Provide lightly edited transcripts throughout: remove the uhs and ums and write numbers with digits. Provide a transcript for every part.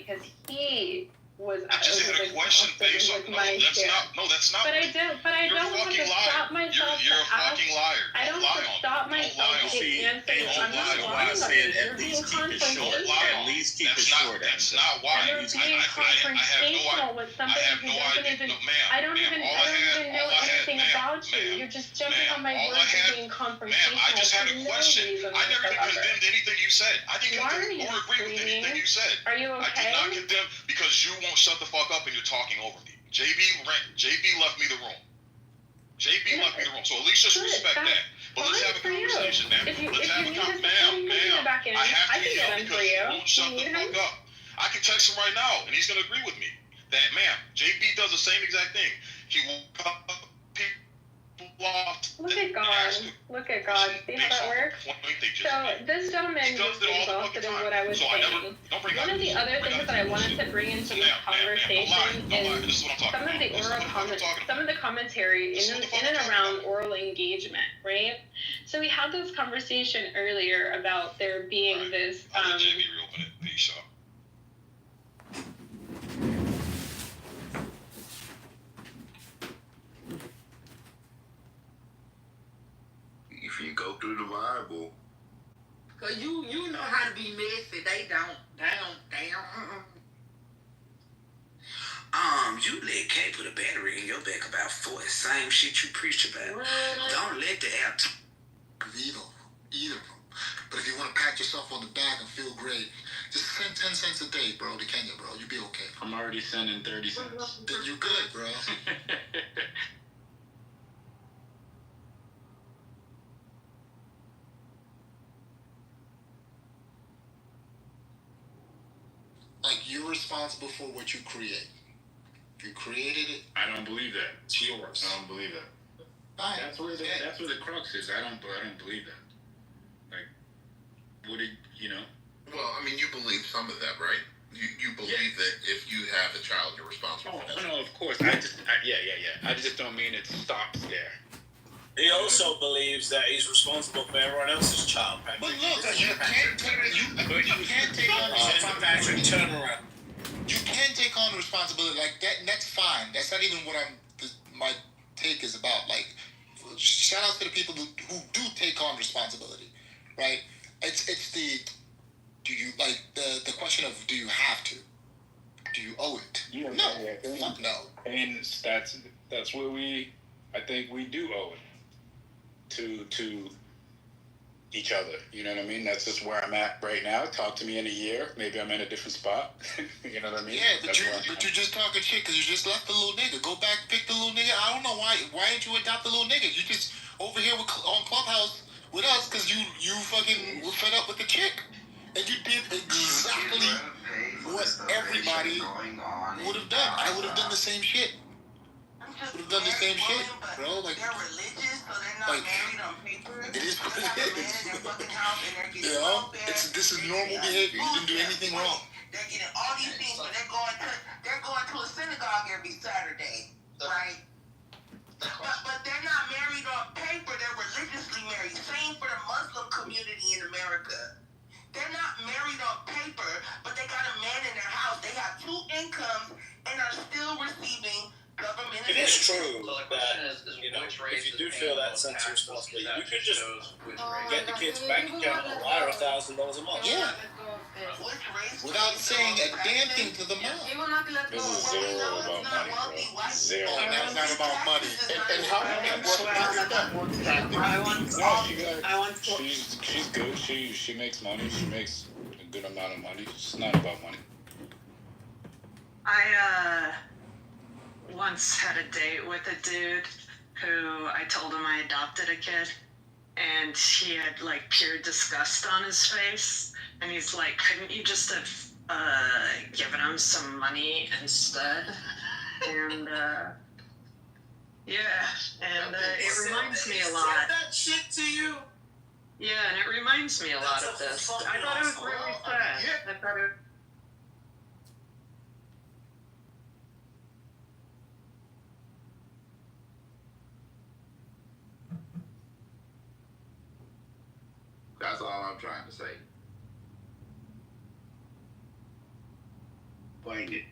because he was. I just had a question based on that's not. But I don't have to stop myself. You're a fucking liar. I don't have to stop myself to get answers. I'm not lying. I said at least keep it short. At least keep it short. That's not why. You're being confrontational with somebody who doesn't even. I don't even know anything about you. You're just jumping on my words and being confrontational. Ma'am, I just had a question. I never even condemned anything you said. I didn't condemn or agree with anything you said. Are you okay? I did not condemn because you won't shut the fuck up and you're talking over me. JB left me the room. JB left me the room. So at least just respect that. But let's have a conversation, ma'am. Let's have a conversation. Ma'am, I have to hear because you won't shut the fuck up. I can text him right now and he's going to agree with me. That, ma'am, JB does the same exact thing. He will cut people off. Look at God. Look at God. See how that works? So this gentleman was exhausted in what I was saying. One of the other things that I wanted to bring into this conversation is some of the commentary in and around oral engagement, right? So we had this conversation earlier about there being this if you go through the Bible. Cause you know how to be messy. They don't. You let K put a battery in your back about 4. Same shit you preach about. Don't let the app. Either of them. But if you want to pat yourself on the back and feel great, just send 10 cents a day, bro, to Kenya, bro. You'll be okay. I'm already sending 30 cents. Then you good, bro. Like, you're responsible for what you create. You created it. I don't believe that. It's yours. I don't believe that. Fine. That's where the crux is. I don't believe that. Like, what did you know? Well, I mean, you believe some of that, right? You believe that if you have a child, you're responsible for that. No, of course. I just don't mean it stops there. He also believes that he's responsible for everyone else's child. But look, you can't take on responsibility. Turn around. You can take on responsibility like that, and that's fine. That's not even what my take is about. Like, shout out to the people who do take on responsibility, right? It's the do you like the question of do you have to? Do you owe it? Yeah, no, fuck no. And that's where I think we do owe it to each other. You know what I mean? That's just where I'm at right now. Talk to me in a year. Maybe I'm in a different spot. You know what I mean? Yeah, but you're just talking shit because you just left the little nigga. Go back, pick the little nigga. I don't know why didn't you adopt the little nigga? You just over here on Clubhouse with us because you fucking were fed up with the chick. And you did exactly what everybody would have done. I would have done the same shit. Would have done the same shit, bro. Like, they're religious, so they're not married on paper. It is what it is. You know, this is normal behavior. You didn't do anything wrong. They're getting all these things, but they're going to a synagogue every Saturday, right? But they're not married on paper. They're religiously married. Same for the Muslim community in America. They're not married on paper, but they got a man in their house. They have 2 incomes and are still receiving government. It is true that if you do feel that sense of responsibility, you could just get the kid's bank account and wire $1,000 a month. Yeah. Without saying a damn thing to the mom. This is zero about money, bro. Zero. That's not about money. And how she's good. She makes money. She makes a good amount of money. It's not about money. I once had a date with a dude who I told him I adopted a kid, and he had like pure disgust on his face, and he's like, couldn't you just have given him some money instead? And it reminds me a lot. Said that shit to you? Yeah, and it reminds me a lot of this. I thought it was really sad. I thought it. That's all I'm trying to say. Find it.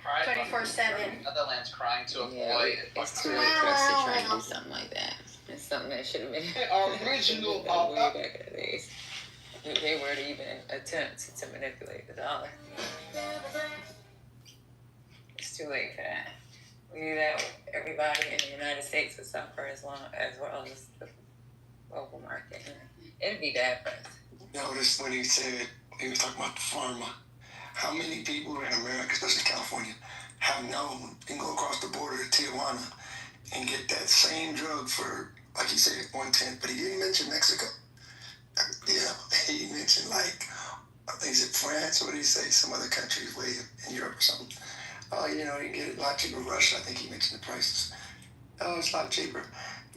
Pride 24/7. Netherlands crying to avoid. Yeah, it's too late for us to try and do something like that. It's something that should have been Original done way back in the days. If they were to even attempt to manipulate the dollar. It's too late for that. We do that with everybody in the United States would suffer as well as the local market. It'd be bad for us. Notice when he said, he was talking about the pharma. How many people in America, especially California, have known you can go across the border to Tijuana and get that same drug for, like he said, 1/10, but he didn't mention Mexico. Yeah, he mentioned like, I think it's France, or what did he say, some other countries way in Europe or something. Oh, you know, you can get it a lot cheaper. Russia, I think he mentioned the prices. Oh, it's a lot cheaper.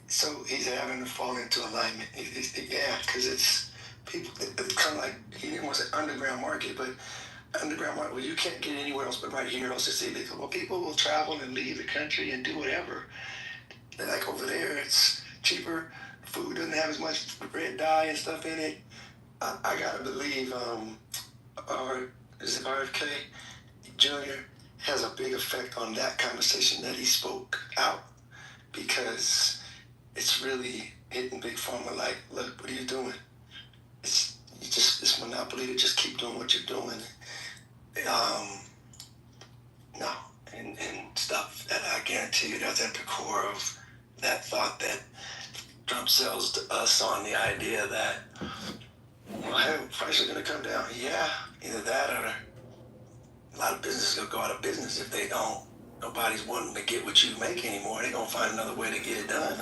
So he's having to fall into alignment. Yeah, because it's people, it's kind of like, he didn't want to say underground market, but underground market, well, you can't get anywhere else but right here, else it's illegal. Well, people will travel and leave the country and do whatever. They're like over there, it's cheaper. Food doesn't have as much red dye and stuff in it. I gotta believe RFK Jr. has a big effect on that conversation that he spoke out, because it's really hitting big pharma like, look, what are you doing? It's monopoly to just keep doing what you're doing. No, and stuff that I guarantee you that's at the core of that thought that Trump sells to us on the idea that, well, hey, prices are going to come down. Yeah, either that or a lot of businesses going to go out of business if they don't. Nobody's wanting to get what you make anymore. They're going to find another way to get it done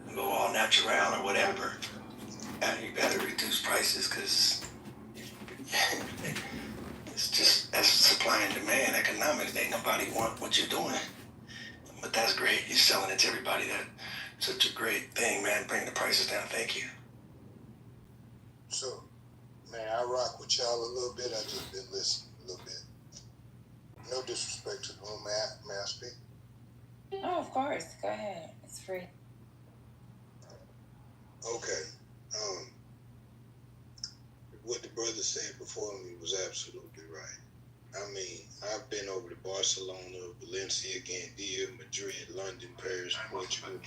and go all natural or whatever. And you better reduce prices, because it's just, that's supply and demand economics. Ain't nobody want what you're doing. But that's great. You're selling it to everybody. That's such a great thing, man. Bring the prices down. Thank you. So, man, I rock with y'all a little bit. I just been listening a little bit. No disrespect to the room, may I speak? Oh, of course. Go ahead. It's free. Okay. What the brother said before me was absolutely right. I mean, I've been over to Barcelona, Valencia, Gandia, Madrid, London, Paris, Portugal.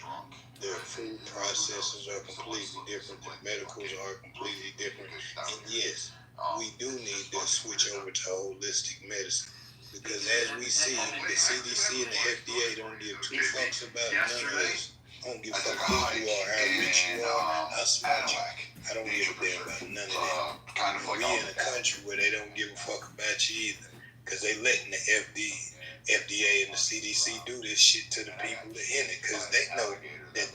Their food processes are completely different. The medicals are completely different. And yes, we do need to switch over to holistic medicine. Because as we see, the CDC and the FDA don't give two fucks about none of this. I don't give a fuck who you are, how rich you are, how smart you are. I don't give a damn about none of that. We in a country where they don't give a fuck about you either. Because they letting the FDA and the CDC do this shit to the people that in it. Because they know that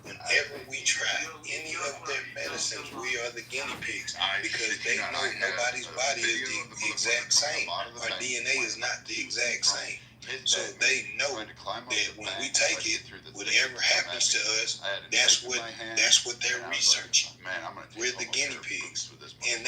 whenever we try any of their medicines, we are the guinea pigs. Because they know nobody's body is the exact same. Our DNA is not the exact same. So they know that when we take it, whatever happens to us, that's what they're researching. We're the guinea pigs, and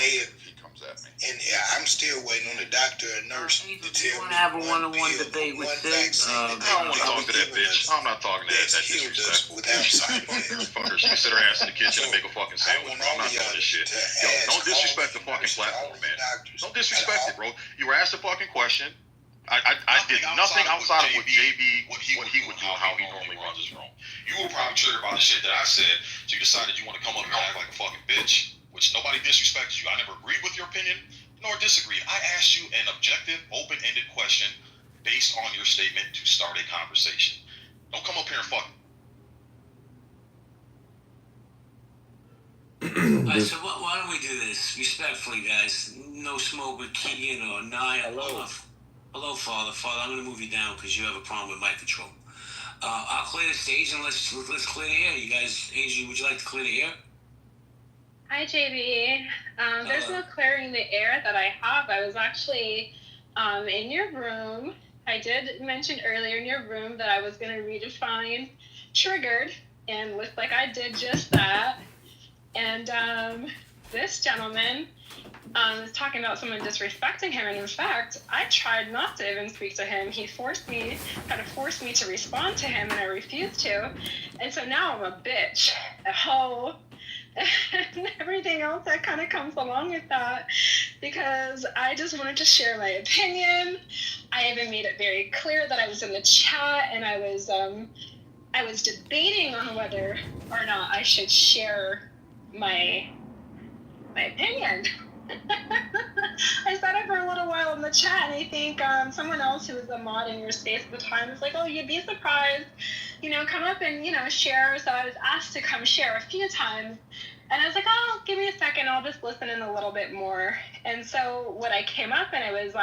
I'm still waiting on a doctor or nurse to tell me. I have a one-on-one debate with Sid. I don't want to talk to that bitch. I'm not talking to that disrespectful. Fucker, she can sit her ass in the kitchen and make a fucking sandwich. I'm not doing this shit. Yo, don't disrespect the fucking platform, man. Don't disrespect it, bro. You were asked a fucking question. I did nothing outside of what JB, what he would do, how he normally runs his room. You were probably triggered by the shit that I said, so you decided you want to come up here and act like a fucking bitch, which nobody disrespected you. I never agreed with your opinion, nor disagreed. I asked you an objective, open-ended question based on your statement to start a conversation. Don't come up here and fuck. Alright, so why don't we do this respectfully, guys? No smoke with Keegan or Nye. Hello, Father. Father, I'm going to move you down because you have a problem with mic control. I'll clear the stage and let's clear the air. You guys, Angie, would you like to clear the air? Hi, JB. There's no clearing the air that I have. I was actually in your room. I did mention earlier in your room that I was going to redefine triggered, and looks like I did just that. And this gentleman is talking about someone disrespecting him, and in fact, I tried not to even speak to him. He tried to force me to respond to him, and I refused to. And so now I'm a bitch, a hoe, and everything else that kind of comes along with that, because I just wanted to share my opinion. I even made it very clear that I was in the chat, and I was debating on whether or not I should share my opinion. I said it for a little while in the chat, and I think someone else who was a mod in your space at the time was like, oh, you'd be surprised, come up and, share. So I was asked to come share a few times, and I was like, oh, give me a second, I'll just listen in a little bit more. And so what I came up and I was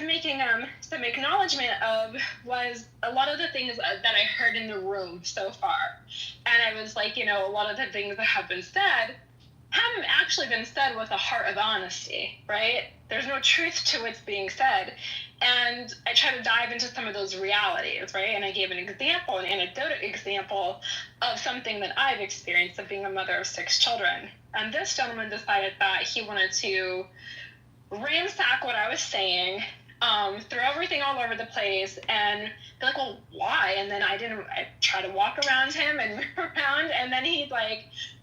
making some acknowledgement of was a lot of the things that I heard in the room so far. And I was like, a lot of the things that have been said haven't actually been said with a heart of honesty, right? There's no truth to what's being said. And I try to dive into some of those realities, right? And I gave an anecdotal example of something that I've experienced of being a mother of 6 children. And this gentleman decided that he wanted to ransack what I was saying, throw everything all over the place, and be like, well, why? And then I try to walk around him and move around, and then he'd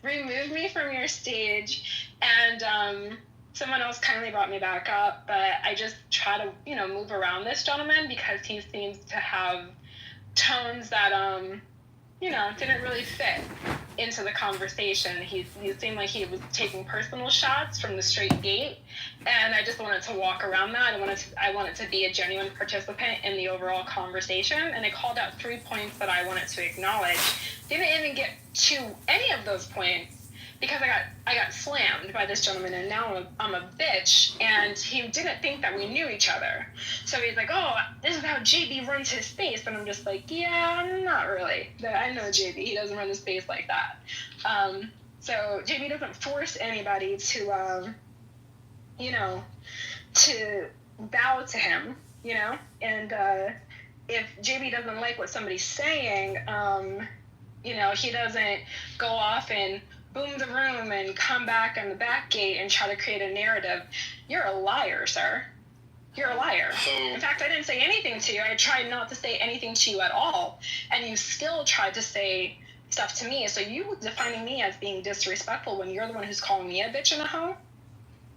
remove me from your stage, and someone else kindly brought me back up, but I just try to, move around this gentleman because he seems to have tones that, didn't really fit into the conversation. He seemed like he was taking personal shots from the straight gate, and I just wanted to walk around that. I wanted to be a genuine participant in the overall conversation, and I called out 3 points that I wanted to acknowledge. Didn't even get to any of those points because I got slammed by this gentleman, and now I'm a bitch, and he didn't think that we knew each other. So he's like, oh, this is how JB runs his space, and I'm just like, yeah, not really. I know JB, he doesn't run his space like that. So JB doesn't force anybody to, to bow to him, and if JB doesn't like what somebody's saying, he doesn't go off and boom the room and come back on the back gate and try to create a narrative. You're a liar, sir. You're a liar. In fact, I didn't say anything to you. I tried not to say anything to you at all, and you still tried to say stuff to me. So you defining me as being disrespectful when you're the one who's calling me a bitch and a hoe?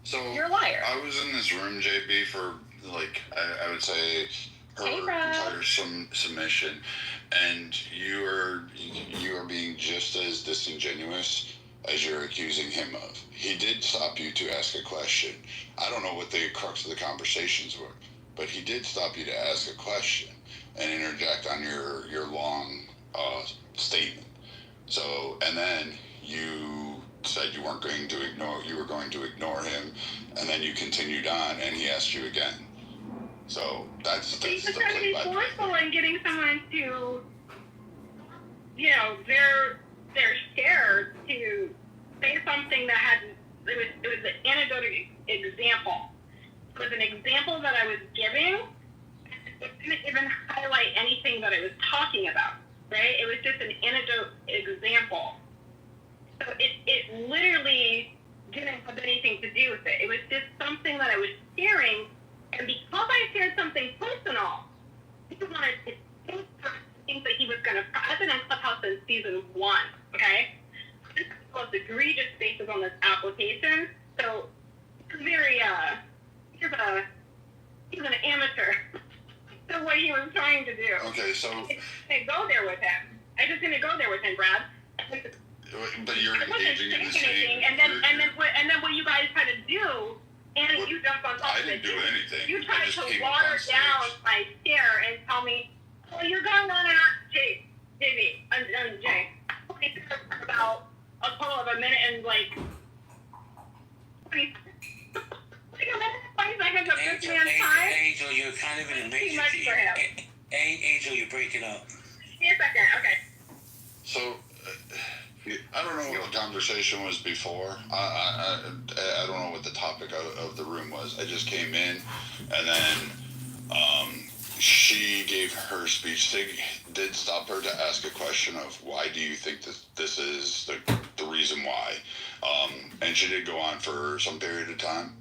So you're a liar. I was in this room, JB, for I would say her entire submission, and you are being just as disingenuous as you're accusing him of. He did stop you to ask a question. I don't know what the crux of the conversations were, but he did stop you to ask a question and interject on your long statement. So, and then you said you were going to ignore him, and then you continued on, and he asked you again. So that's he's just trying to be forceful in getting someone to, they're scared to say something that it was an anecdotal example. It was an example that I was giving. It didn't even highlight anything that I was talking about, right? It was just an anecdotal example. So it literally didn't have anything to do with it. It was just something that I was sharing, and because I shared something personal, he wanted to think that he was going to. I've been on Clubhouse since season 1, okay? This is the most egregious spaces on this application, so it's very, he's an amateur. That's what he was trying to do. Okay, so I didn't go there with him. I just didn't go there with him, Brad. But you're engaging in the same. And then what you guys try to do, and you jump on top of it. I didn't do anything. You try to water down my share and tell me, oh, you're going on and on, Jay, about a total of a minute and 20 seconds of this man's time. Angel, you're kind of in a major. Too much for him. Angel, you're breaking up. Give me a second, okay. So, I don't know what the conversation was before. I don't know what the topic of the room was. I just came in, and then she gave her speech. They did stop her to ask a question of why do you think that this is the reason why. And she did go on for some period of time.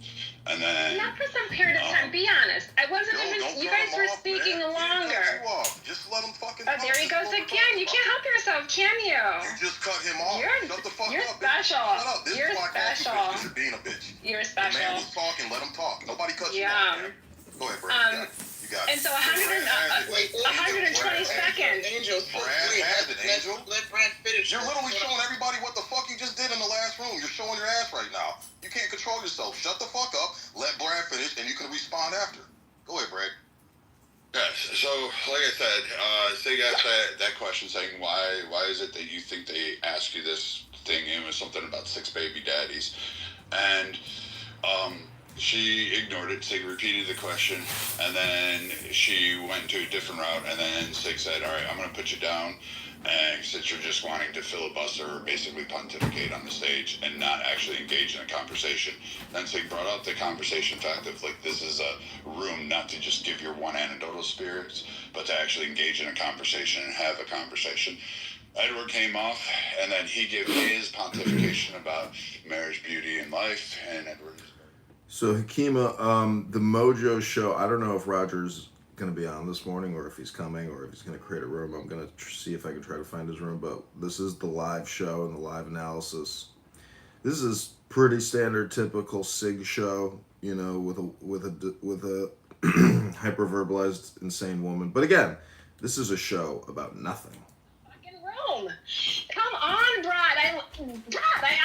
And then... Not for some period of time, be honest. I wasn't even... You guys were speaking longer. Just let him fucking... Oh, there he goes again. You can't help yourself, can you? You just cut him off. Shut the fuck you're up. Special. Shut up. This you're is why special. I call you bitch, 'cause you're being a bitch. You're special. The man was talking, let him talk. Nobody cut you off, man. Go ahead, bro. You got it. And so 120 seconds. Angel. Brad has it, Angel. Let Brad finish. You're literally showing everybody what the fuck you just did in the last room. You're showing your ass right now. You can't control yourself. Shut the fuck up. Let Brad finish, and you can respond after. Go ahead, Brad. Yes. So, like I said, Sig asked that question, saying why is it that you think they ask you this thing? It was something about 6 baby daddies, and she ignored it. Sig repeated the question, and then she went to a different route, and then Sig said, all right, I'm going to put you down, and since you're just wanting to filibuster or basically pontificate on the stage and not actually engage in a conversation. Then Sig brought up the conversation fact of, like, this is a room not to just give your one anecdotal spirits, but to actually engage in a conversation and have a conversation. Edward came off, and then he gave his pontification about marriage, beauty, and life, and Edward... So Hakima, the Mojo show, I don't know if Roger's going to be on this morning or if he's coming or if he's going to create a room. I'm going to see if I can try to find his room, but this is the live show and the live analysis. This is pretty standard, typical SIG show, you know, with a hyper-verbalized, insane woman. But again, this is a show about nothing. Fucking room. Come on, Brad. I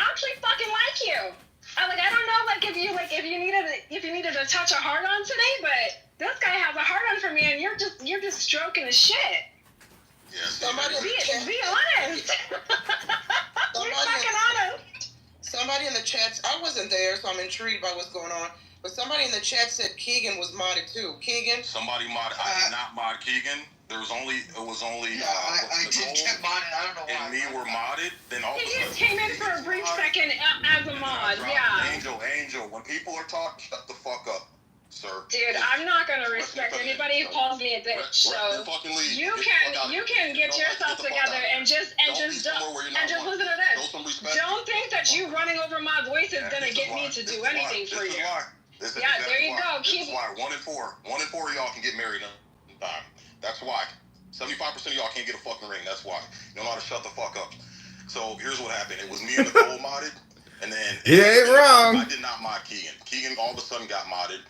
actually fucking like you. I don't know, if you needed to touch a hard on today, but this guy has a hard on for me, and you're just stroking the shit. Yeah. Be honest. Be fucking honest. Somebody in the chat, I wasn't there, so I'm intrigued by what's going on. But somebody in the chat said Keegan was modded too. Keegan. Somebody modded. I did not mod Keegan. It was only. Yeah, I did get modded. I don't know why. And me were modded. Then all of a sudden, he just came in for a brief second as a mod. Yeah. Angel. When people are talking, shut the fuck up, sir. Dude, I'm not gonna respect anybody who calls me a bitch. So you can get yourself together and just listen to this. Don't think that you running over my voice is gonna get me to do anything for you. Yeah, there you go. This is why 1 in 4 of y'all can get married in time. That's why. 75% of y'all can't get a fucking ring. That's why. You don't know how to shut the fuck up. So here's what happened. It was me and Nicole modded, and then he ain't wrong. I did not mod Keegan. Keegan all of a sudden got modded.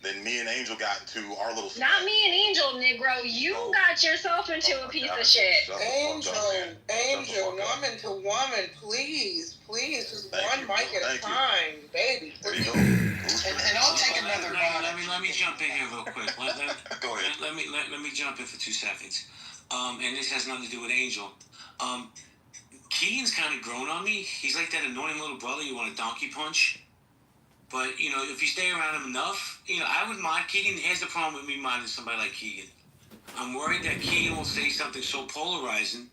Then me and Angel got into our little... Not me and Angel, Negro. You got yourself into a piece of shit. Angel, woman to woman, please, just one mic at a time, baby. And I'll take another mod. Let me jump in here real quick. Go ahead. Let me jump in for 2 seconds. And this has nothing to do with Angel. Keegan's kind of grown on me. He's like that annoying little brother you want to donkey punch. But, if you stay around him enough, I would mod Keegan. Here's the problem with me modding somebody like Keegan. I'm worried that Keegan will say something so polarizing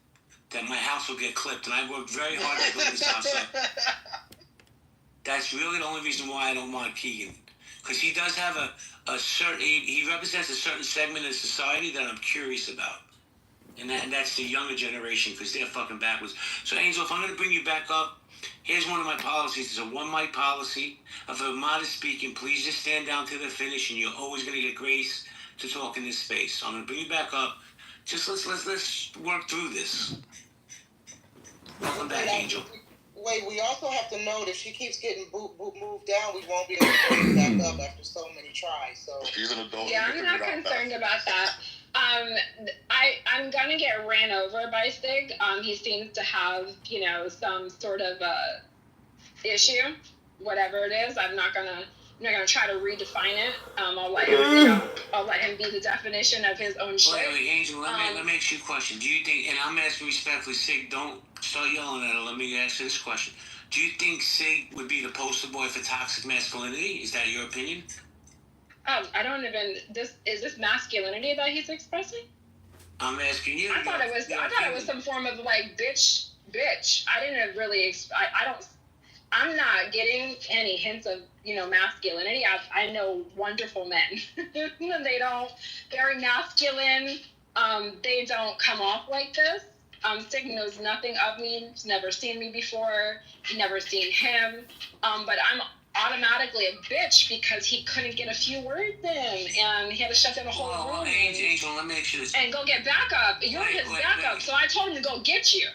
that my house will get clipped. And I worked very hard to build this house up. That's really the only reason why I don't mod Keegan. Because he does have a certain... He represents a certain segment of society that I'm curious about. And that's the younger generation, because they're fucking backwards. So, Angel, if I'm going to bring you back up, here's one of my policies. It's a one mic policy. If a mod is speaking, please just stand down to the finish, and you're always going to get grace to talk in this space. So I'm going to bring you back up. Just let's work through this. Welcome back, Angel. Wait, we also have to note if she keeps getting moved down, we won't be able to bring her back up after so many tries. So she's an adult. Yeah, I'm not concerned about that. I'm gonna get ran over by Sig. He seems to have, some sort of issue, whatever it is. I'm not gonna try to redefine it. I'll let him be the definition of his own shit. Wait, Angel, let me ask you a question. Do you think, and I'm asking respectfully, Sig, don't start yelling at her. Let me ask you this question. Do you think Sig would be the poster boy for toxic masculinity? Is that your opinion? I don't even. Is this masculinity that he's expressing? I'm asking you. I thought it was some form of bitch. I didn't really. I'm not getting any hints of masculinity. I know wonderful men. They're masculine. They don't come off like this. Sig knows nothing of me. He's never seen me before. He never seen him. But I'm automatically a bitch because he couldn't get a few words in, and he had to shut down the whole room. Angel, let me make sure this. And go get backup. You're his backup, so I told him to go get you.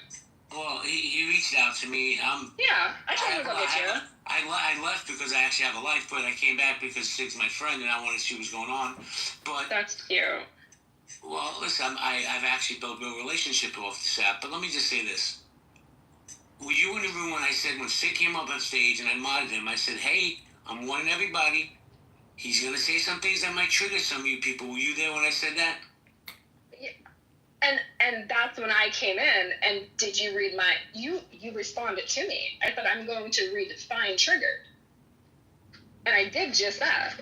Well, he reached out to me. Yeah, I told him to go get you. I left because I actually have a life, but I came back because Sig's my friend and I wanted to see what was going on. But that's cute. Well, listen, I've actually built a real relationship off this app, but let me just say this. Were you in the room when I said, when Sig came up on stage and I modded him, I said, hey, I'm warning everybody. He's going to say some things that might trigger some of you people. Were you there when I said that? Yeah. And that's when I came in, and did you read my... You responded to me. I thought I'm going to redefine triggered. And I did just that.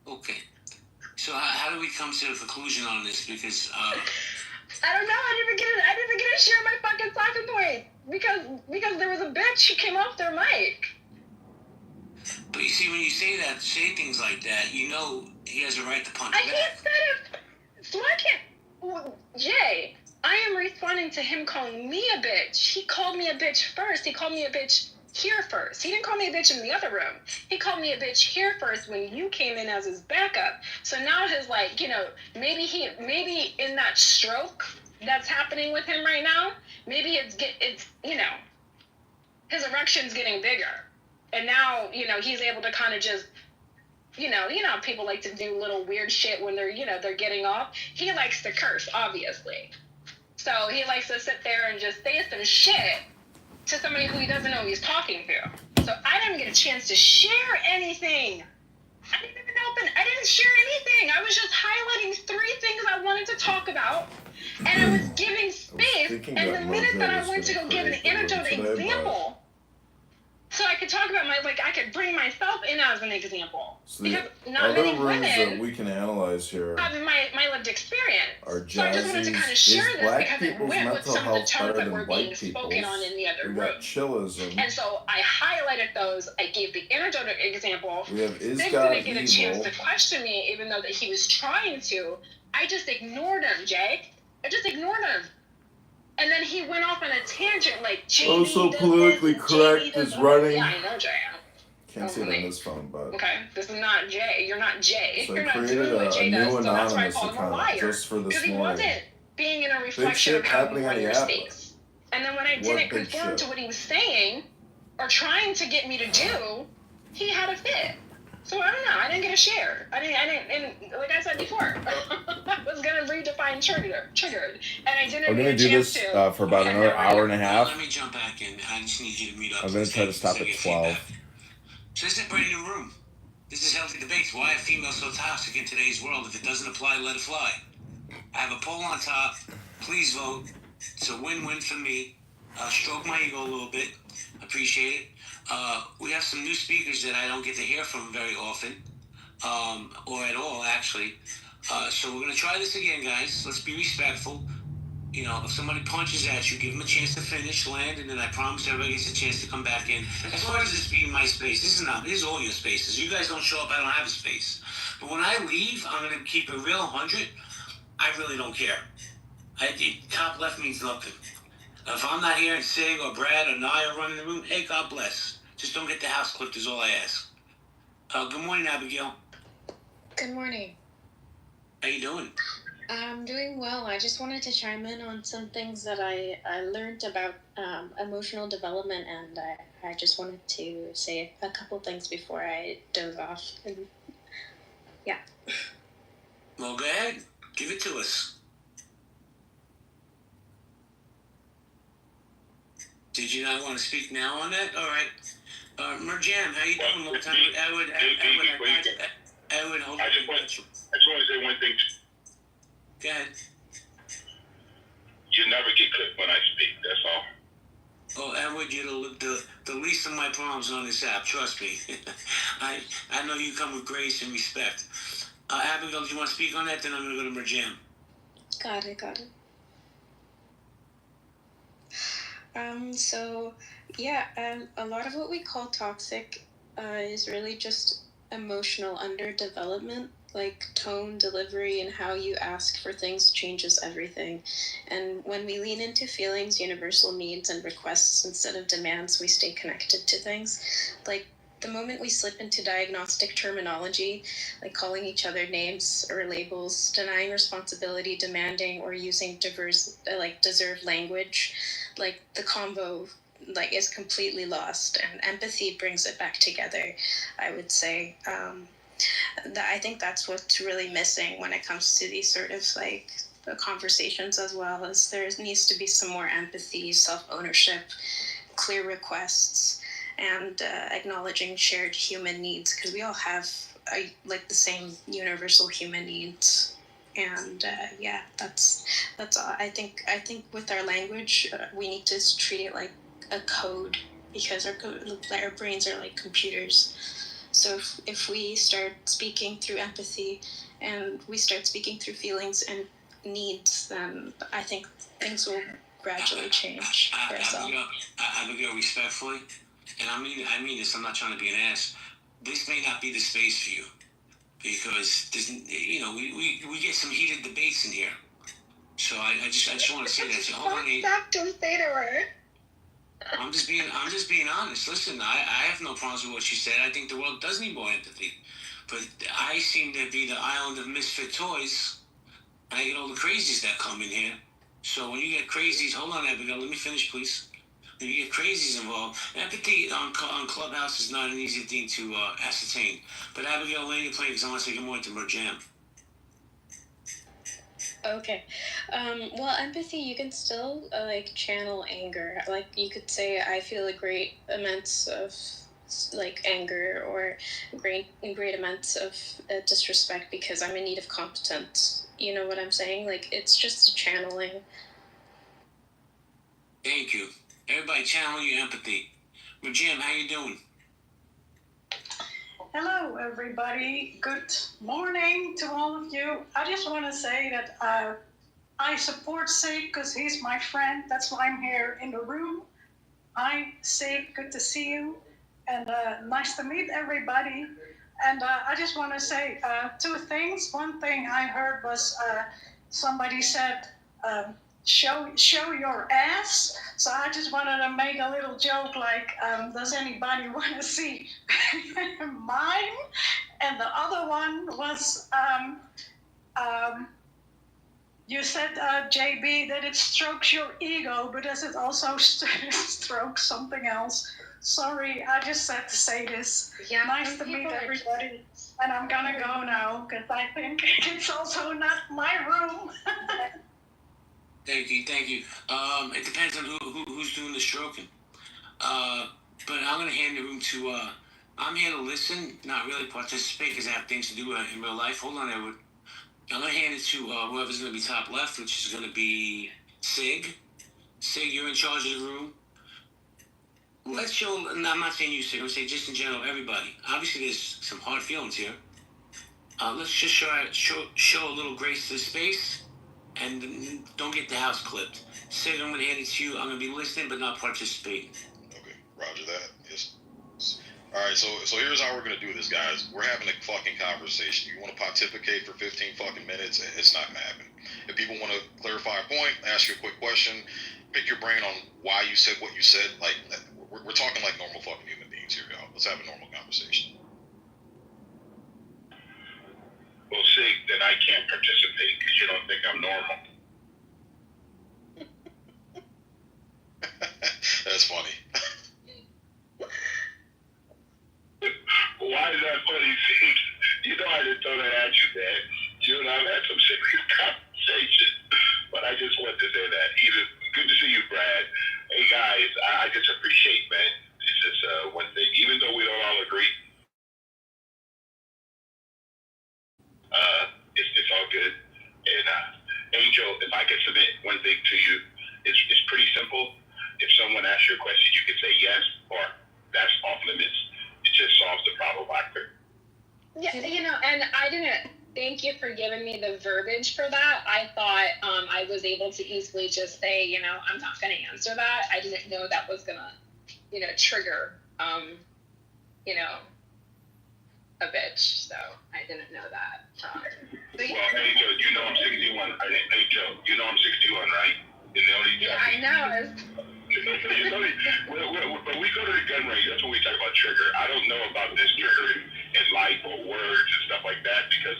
Okay. So how do we come to a conclusion on this? Because... I don't know. I didn't even get to share my fucking talking point. Because there was a bitch who came off their mic. But you see, when you say things like that, you know he has a right to punch back. I can't say it. So I can't... Well, Jay, I am responding to him calling me a bitch. He called me a bitch first. He called me a bitch here first. He didn't call me a bitch in the other room. He called me a bitch here first when you came in as his backup. So now his, like, you know, maybe in that stroke that's happening with him right now, maybe it's you know, his erection's getting bigger. And now, you know, he's able to kind of just, you know, people like to do little weird shit when they're, you know, they're getting off. He likes to curse, obviously. So he likes to sit there and just say some shit to somebody who he doesn't know he's talking to. So I didn't get a chance to share anything. I didn't share anything. I was just highlighting 3 things I wanted to talk about, and I was giving space. And the minute that I went to go give an anecdote example, so I could talk about I could bring myself in as an example. So because the not other many rooms women that we can analyze here have my lived experience. are So I just wanted to kind of share this black because it people's went with mental some of the health terms better that were than being white spoken people's? on in the other We room. got chillism. And so I highlighted those. I gave the anecdote example. We have Sig God didn't get a chance evil. to question me, even though that he was trying to. I just ignored him, Jay. I just ignored him. And then he went off on a tangent like JD Oh, so does politically this, correct JD does is that. running. Yeah, I know, Jay. Can't see it on this phone, but Okay, this is not Jay. You're not Jay. so I You're not created doing what a Jay new does, so that's why I anonymous called him a account liar. just for this Because he morning. wasn't being in a Big reflection shit of how happening you on run the your app. space. And then when I What didn't big conform shit? to what he was saying or trying to get me to do, he had a fit. So I don't know. I didn't get a share. I didn't. And like I said before, I was gonna redefine triggered, and I didn't. I'm get gonna a do chance this to. for about another hour and a half. Let me jump back in. I just need you to meet up. I'm gonna try to stop at 12. So this is a brand new room. This is Healthy Debates. Why are females so toxic in today's world? If it doesn't apply, let it fly. I have a poll on top. Please vote. It's a win-win for me. Stroke my ego a little bit. Appreciate it. We have some new speakers that I don't get to hear from very often. Or at all, actually. So we're going to try this again, guys. Let's be respectful. You know, if somebody punches at you, give them a chance to finish, land, and then I promise everybody gets a chance to come back in. As far as this being my space, this is all your spaces. You guys don't show up, I don't have a space. But when I leave, I'm going to keep it real 100. I really don't care. Top left means nothing. If I'm not here and Sig or Brad or Nye are running the room, hey, God bless. Just don't get the house clipped is all I ask. Good morning, Abigail. Good morning. How you doing? I'm doing well. I just wanted to chime in on some things that I learned about emotional development, and I just wanted to say a couple things before I doze off. And, yeah. Well, go ahead. Give it to us. Did you not want to speak now on that? All right. Merjam, how you doing? Long time. I would hold on. I just want to say one thing. Go ahead. You never get clipped when I speak. That's all. Oh, Edward, you're the least of my problems on this app. Trust me. I know you come with grace and respect. Abigail, do you want to speak on that? Then I'm going to go to Merjam. Got it. So, yeah, a lot of what we call toxic is really just emotional underdevelopment. like tone, delivery, and how you ask for things changes everything. And when we lean into feelings, universal needs, and requests instead of demands, we stay connected to things. Like the moment we slip into diagnostic terminology, like calling each other names or labels, denying responsibility, demanding, or using deserved language, like the combo like is completely lost, and empathy brings it back together, I would say. I think that's what's really missing when it comes to these sort of like conversations as well, as there needs to be some more empathy, self-ownership, clear requests, and acknowledging shared human needs, because we all have like the same universal human needs. And that's all. I think with our language, we need to treat it like a code, because our brains are like computers. So if we start speaking through empathy and we start speaking through feelings and needs, then I think things will gradually change for us all. Abigail, respectfully, and I mean this, I'm not trying to be an ass. This may not be the space for you, because we get some heated debates in here. So I just want to say that. So hold on, Dr. Federer. I'm just being honest. Listen, I have no problems with what she said. I think the world does need more empathy. But I seem to be the island of misfit toys, and I get all the crazies that come in here. So when you get crazies, hold on, Abigail, let me finish, please. When you get crazies involved, empathy on Clubhouse is not an easy thing to ascertain. But Abigail, land your plane, because I want to take a more into jam. Okay. Well, empathy, you can still like channel anger. Like you could say, I feel a great amounts of like anger, or great amounts of disrespect because I'm in need of competence. You know what I'm saying? Like it's just a channeling. Thank you. Everybody channel your empathy. Jim, how you doing? Hello, everybody. Good morning to all of you. I just want to say that I support Sig because he's my friend. That's why I'm here in the room. Hi, Sig. Good to see you. And nice to meet everybody. And I just want to say two things. One thing I heard was somebody said, show your ass. So I just wanted to make a little joke like, does anybody want to see mine? And the other one was, you said, JB, that it strokes your ego, but does it also stroke something else? Sorry, I just had to say this. Yeah, nice to meet everybody. And I'm gonna go now, because I think it's also not my room. Thank you. It depends on who's doing the stroking. But I'm going to hand the room to, I'm here to listen, not really participate, because I have things to do in real life. Hold on, Edward. I'm going to hand it to whoever's going to be top left, which is going to be Sig. Sig, you're in charge of the room. Let's show, I'm not saying you, Sig, I'm saying just in general, everybody. Obviously, there's some hard feelings here. Let's just show a little grace to the space. And don't get the house clipped. Sig, I'm going to hand it to you. I'm going to be listening, but not participating. Okay, roger that. Yes. All right, so here's how we're going to do this, guys. We're having a fucking conversation. You want to pontificate for 15 fucking minutes, it's not going to happen. If people want to clarify a point, ask you a quick question, pick your brain on why you said what you said, like, we're talking like normal fucking human beings here, y'all. Let's have a normal conversation. Well, Sig, then I can't participate because you don't think I'm normal. That's funny. Why is that funny, Sig? You know I didn't throw that at you, man. You and I've had some serious conversations, but I just wanted to say that. Good to see you, Brad. Hey, guys, I just appreciate, man. It's just one thing. Even though we don't all agree, it's all good. And Angel, if I could submit one thing to you, it's pretty simple. If someone asks you a question, you can say yes or that's off limits. It just solves the problem factor. Yeah, and I didn't thank you for giving me the verbiage for that. I thought I was able to easily just say, I'm not going to answer that. I didn't know that was going to, trigger, a bitch, so I didn't know that. Well, hey Joe, you know I'm 61. Hey Joe, you know I'm 61, right? And the only yeah, I know. When we go to the gun range, that's when we talk about trigger. I don't know about this trigger in life or words and stuff like that because,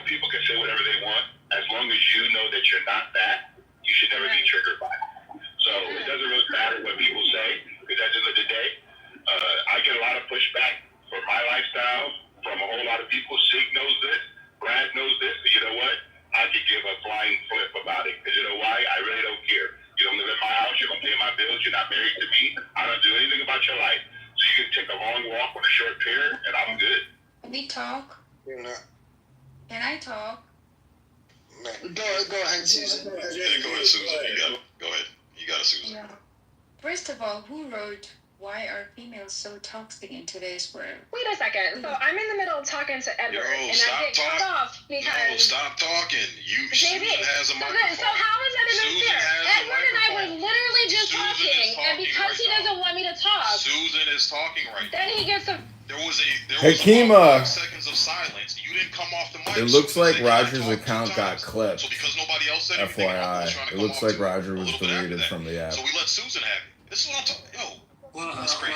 people can say whatever they want. As long as you know that you're not that, you should never be triggered by it. So it doesn't really matter what people say because at the end of the day, I get a lot of pushback for my lifestyle from a whole lot of people. Sig knows this. Brad knows this. But you know what? I could give a flying flip about it because you know why? I really don't care. You don't live in my house. You don't pay my bills. You're not married to me. I don't do anything about your life. So you can take a long walk on a short pier, and I'm good. Can we talk? You're not. Can I talk? Go ahead, Susan. Yeah, go ahead, Susan. Go ahead. You got it, Susan. Yeah. First of all, who wrote "Why are females so toxic in today's world"? Wait a second. So I'm in the middle of talking to Edward, and I get cut off because. No, stop talking. Susan has a microphone. So how is that interfere? Edward and I were literally just talking, and because he doesn't want me to talk, Susan is talking right now. Then he gets a. There was Hakima. 5 seconds of silence. You didn't come off the mic. It looks like Roger's account got clipped. So because nobody else said anything, FYI, it looks like Roger was deleted from the app. So we let Susan have it. This is what I'm talking. Well, that's crazy.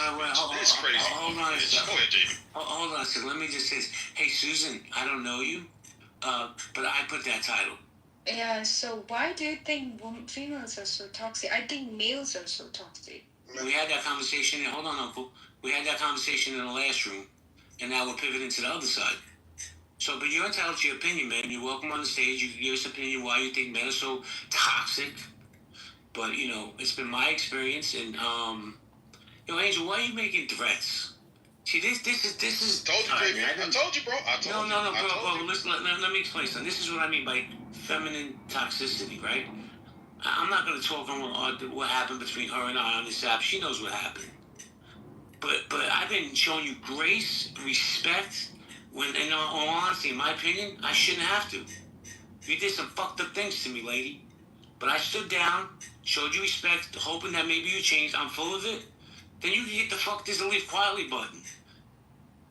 It's crazy. Hold on a second. Go ahead, JB. Hold on a second. Let me just say this. Hey, Susan, I don't know you, but I put that title. Yeah, so why do you think females are so toxic? I think males are so toxic. We had that conversation. Hold on, Uncle. We had that conversation in the last room, and now we're pivoting to the other side. So, but you're entitled to your opinion, man. You're welcome on the stage. You can give us opinion why you think men are so toxic. But, it's been my experience, and, Angel, why are you making threats? See, this is... Told you, baby. I told you, bro. No, bro. Listen, let me explain something. This is what I mean by feminine toxicity, right? I'm not going to talk on what happened between her and I on this app. She knows what happened. But I've been showing you grace, respect, when, in all honesty, in my opinion, I shouldn't have to. You did some fucked up things to me, lady. But I stood down, showed you respect, hoping that maybe you changed. I'm full of it. Then you can get the fuck this and leave quietly button.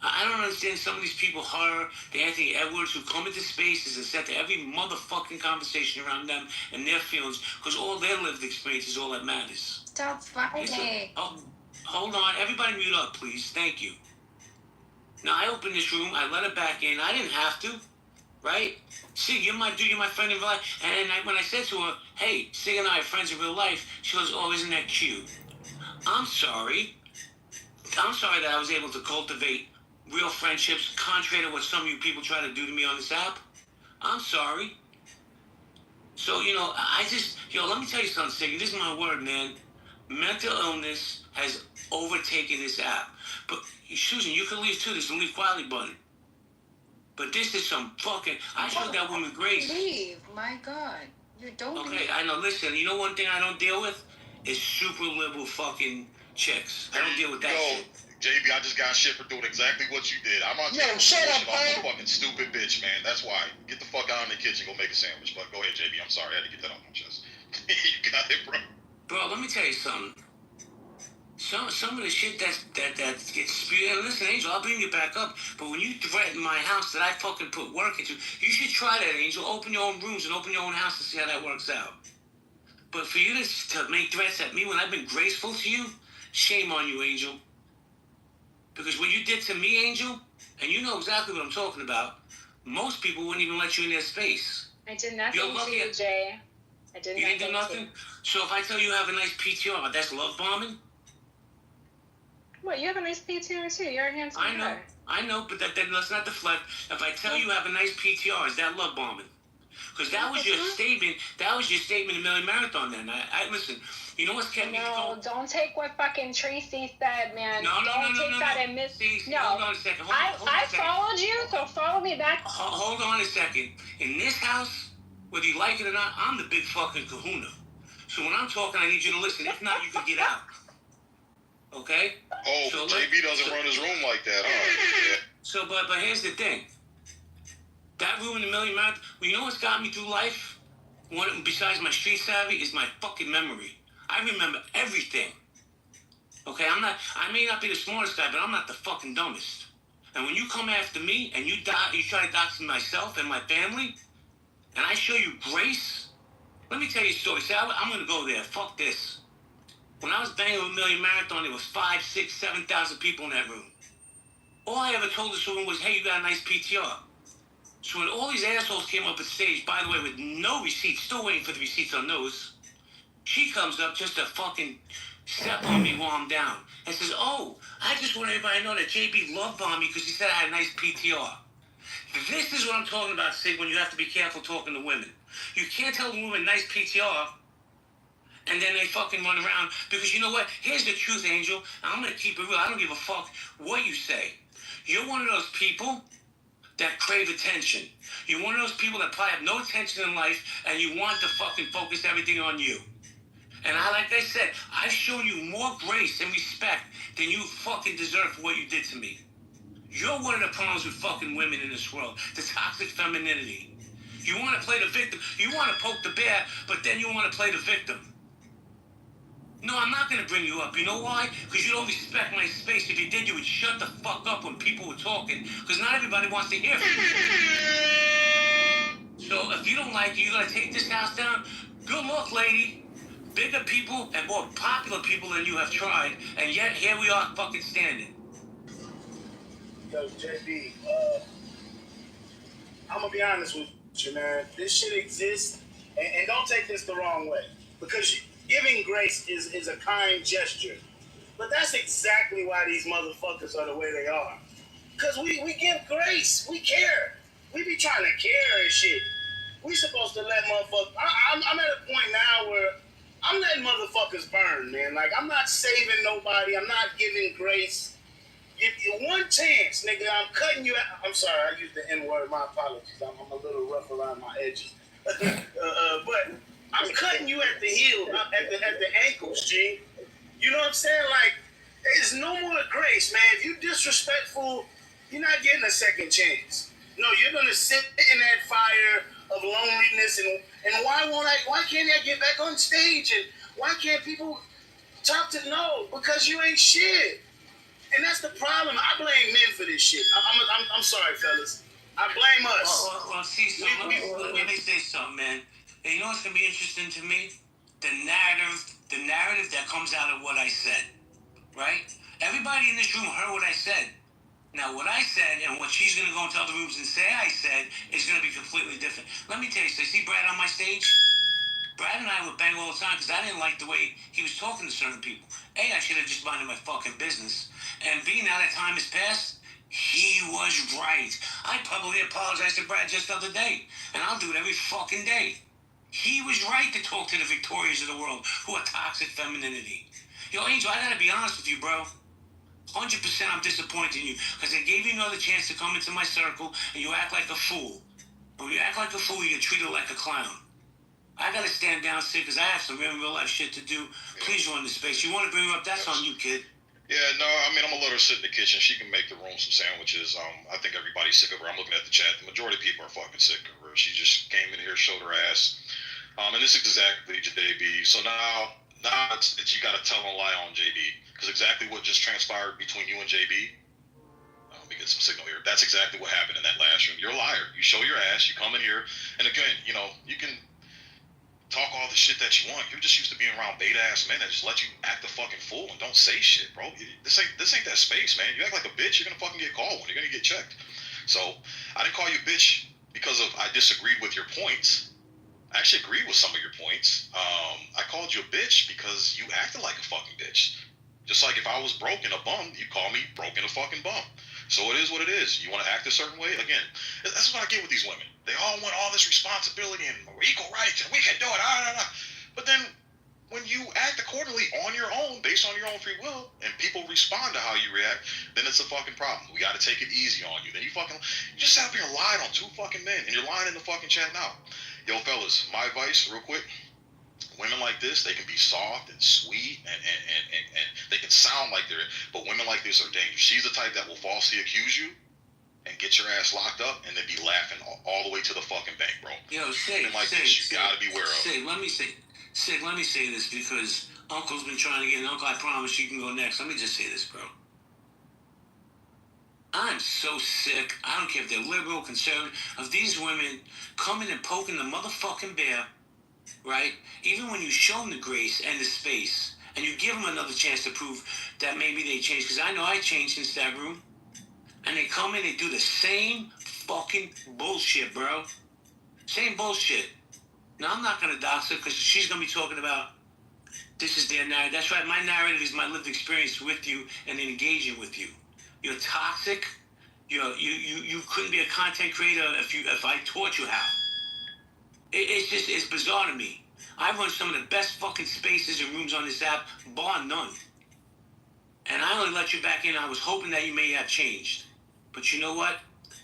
I don't understand some of these people, her, the Anthony Edwards, who come into spaces and set to every motherfucking conversation around them and their feelings, because all their lived experience is all that matters. Stop fighting. Hold on. Everybody mute up, please. Thank you. Now, I opened this room. I let her back in. I didn't have to. Right? Sig, you're my friend in real life. And when I said to her, hey, Sig and I are friends in real life, she goes, oh, isn't that cute? I'm sorry. I'm sorry that I was able to cultivate real friendships contrary to what some of you people try to do to me on this app. I'm sorry. So, let me tell you something, Sig. This is my word, man. Mental illness has overtaken this app. But, Susan, you can leave too. There's a leave quietly button. But this is some fucking... I showed that woman grace. Leave. My God. You don't Okay, I know. Listen, you know one thing I don't deal with? Is super liberal fucking chicks. I don't deal with that shit. JB, I just got shit for doing exactly what you did. I'm not shut up, I'm a fucking stupid bitch, man. That's why. Get the fuck out in the kitchen, go make a sandwich. But go ahead, JB. I'm sorry. I had to get that off my chest. You got it, bro. Bro, let me tell you something. Some of the shit that gets spewed. And listen, Angel, I'll bring you back up. But when you threaten my house that I fucking put work into, you should try that, Angel. Open your own rooms and open your own house to see how that works out. But for you to make threats at me when I've been graceful to you, shame on you, Angel. Because what you did to me, Angel, and you know exactly what I'm talking about, most people wouldn't even let you in their space. I did nothing to you, Jay. You didn't do nothing? So if I tell you have a nice PTR, that's love bombing? What, you have a nice PTR too. You're a handsome guy. I know, but let's not deflect. If I tell you have a nice PTR, is that love bombing? Because that was your statement. That was your statement in Millie Marathon. Then I listen. You know what's kept me? No, don't take what fucking Tracy said, man. No, don't take that and miss. No, hold on a second. I followed you, so follow me back. Hold on a second. In this house, whether you like it or not, I'm the big fucking kahuna. So when I'm talking, I need you to listen. If not, you can get out. Okay? Oh, so JB doesn't run his room like that, huh? Yeah. So, but here's the thing. That room in the Million Marathon, well, you know what's got me through life? Besides my street savvy, is my fucking memory. I remember everything. Okay, I may not be the smartest guy, but I'm not the fucking dumbest. And when you come after me and you try to dox myself and my family, and I show you grace, let me tell you a story. See, I'm going to go there. Fuck this. When I was banging with Million Marathon, there was 5, 6, 7,000 people in that room. All I ever told this woman was, hey, you got a nice PTR. So when all these assholes came up at stage, by the way, with no receipts, still waiting for the receipts on those, she comes up just to fucking step on me while I'm down and says, oh, I just want everybody to know that JB love bombed me because he said I had a nice PTR. This is what I'm talking about, Sig, when you have to be careful talking to women. You can't tell a woman nice PTR and then they fucking run around because you know what? Here's the truth, Angel. I'm going to keep it real. I don't give a fuck what you say. You're one of those people that crave attention. You're one of those people that probably have no attention in life and you want to fucking focus everything on you. And like I said, I've shown you more grace and respect than you fucking deserve for what you did to me. You're one of the problems with fucking women in this world. The toxic femininity. You want to play the victim. You want to poke the bear, but then you want to play the victim. No, I'm not going to bring you up. You know why? Because you don't respect my space. If you did, you would shut the fuck up when people were talking. Because not everybody wants to hear from you. So if you don't like it, you're going to take this house down. Good luck, lady. Bigger people and more popular people than you have tried. And yet, here we are fucking standing. Yo, JB, I'm going to be honest with you, man. This shit exists. And don't take this the wrong way. Because giving grace is a kind gesture. But that's exactly why these motherfuckers are the way they are. Because we give grace. We care. We be trying to care and shit. We supposed to let motherfuckers... I'm at a point now where I'm letting motherfuckers burn, man. Like, I'm not saving nobody. I'm not giving grace. Give you one chance, nigga. I'm cutting you out. I'm sorry, I used the N-word. My apologies. I'm a little rough around my edges. But I'm cutting you at the heel, at the ankles, G. You know what I'm saying? Like, there's no more grace, man. If you disrespectful, you're not getting a second chance. No, you're gonna sit in that fire of loneliness and why can't I get back on stage and why can't people talk to no? Because you ain't shit. And that's the problem. I blame men for this shit. I'm sorry, fellas. I blame us. Well, see, so let me say something, man. And you know what's gonna be interesting to me? The narrative that comes out of what I said, right? Everybody in this room heard what I said. Now, what I said and what she's gonna go into other rooms and say I said is gonna be completely different. Let me tell you, so see Brad on my stage? Brad and I would bang all the time because I didn't like the way he was talking to certain people. A, I should have just minded my fucking business. And B, now that time has passed, he was right. I publicly apologized to Brad just the other day. And I'll do it every fucking day. He was right to talk to the Victorias of the world who are toxic femininity. Yo, Angel, I gotta be honest with you, bro. 100% I'm disappointed in you because I gave you another chance to come into my circle and you act like a fool. And when you act like a fool, you get treated like a clown. I gotta stand down, Sid, because I have some real life shit to do. Please run the space. You want to bring her up? That's on you, kid. Yeah, no, I mean, I'm gonna let her sit in the kitchen. She can make the room some sandwiches. I think everybody's sick of her. I'm looking at the chat. The majority of people are fucking sick of her. She just came in here, showed her ass. And this is exactly JB. So now it's you gotta tell and lie on JB. Because exactly what just transpired between you and JB, let me get some signal here. That's exactly what happened in that last room. You're a liar. You show your ass, you come in here, and again, you know, you can talk all the shit that you want. You're just used to being around beta ass men that just let you act a fucking fool and don't say shit, bro. This ain't that space, man. You act like a bitch, you're gonna fucking get called when you're gonna get checked. So I didn't call you a bitch because I disagreed with your points. I actually agreed with some of your points. I called you a bitch because you acted like a fucking bitch. Just like if I was broke and a bum, you'd call me broke and a fucking bum. So it is what it is. You want to act a certain way? Again, that's what I get with these women. They all want all this responsibility and equal rights and we can do it. But then when you act accordingly on your own, based on your own free will, and people respond to how you react, then it's a fucking problem. We got to take it easy on you. Then you just sat up here and lied on 2 fucking men, and you're lying in the fucking chat now. Yo, fellas, my advice, real quick. Women like this, they can be soft and sweet and they can sound like they're, but women like this are dangerous. She's the type that will falsely accuse you and get your ass locked up and then be laughing all the way to the fucking bank, bro. Yo, Sid, women like this, you gotta be aware of. Sid, let me say this because Uncle's been trying to get, and Uncle, I promise you can go next. Let me just say this, bro. I'm so sick. I don't care if they're liberal, conservative, of these women coming and poking the motherfucking bear, right? Even when you show them the grace and the space, and you give them another chance to prove that maybe they changed, because I know I changed since that room, and they come in, they do the same fucking bullshit, bro. Same bullshit. Now, I'm not going to dox her, because she's going to be talking about this is their narrative. That's right, my narrative is my lived experience with you and engaging with you. You're toxic. You couldn't be a content creator if I taught you how. It's bizarre to me. I run some of the best fucking spaces and rooms on this app, bar none. And I only let you back in. I was hoping that you may have changed. But you know what?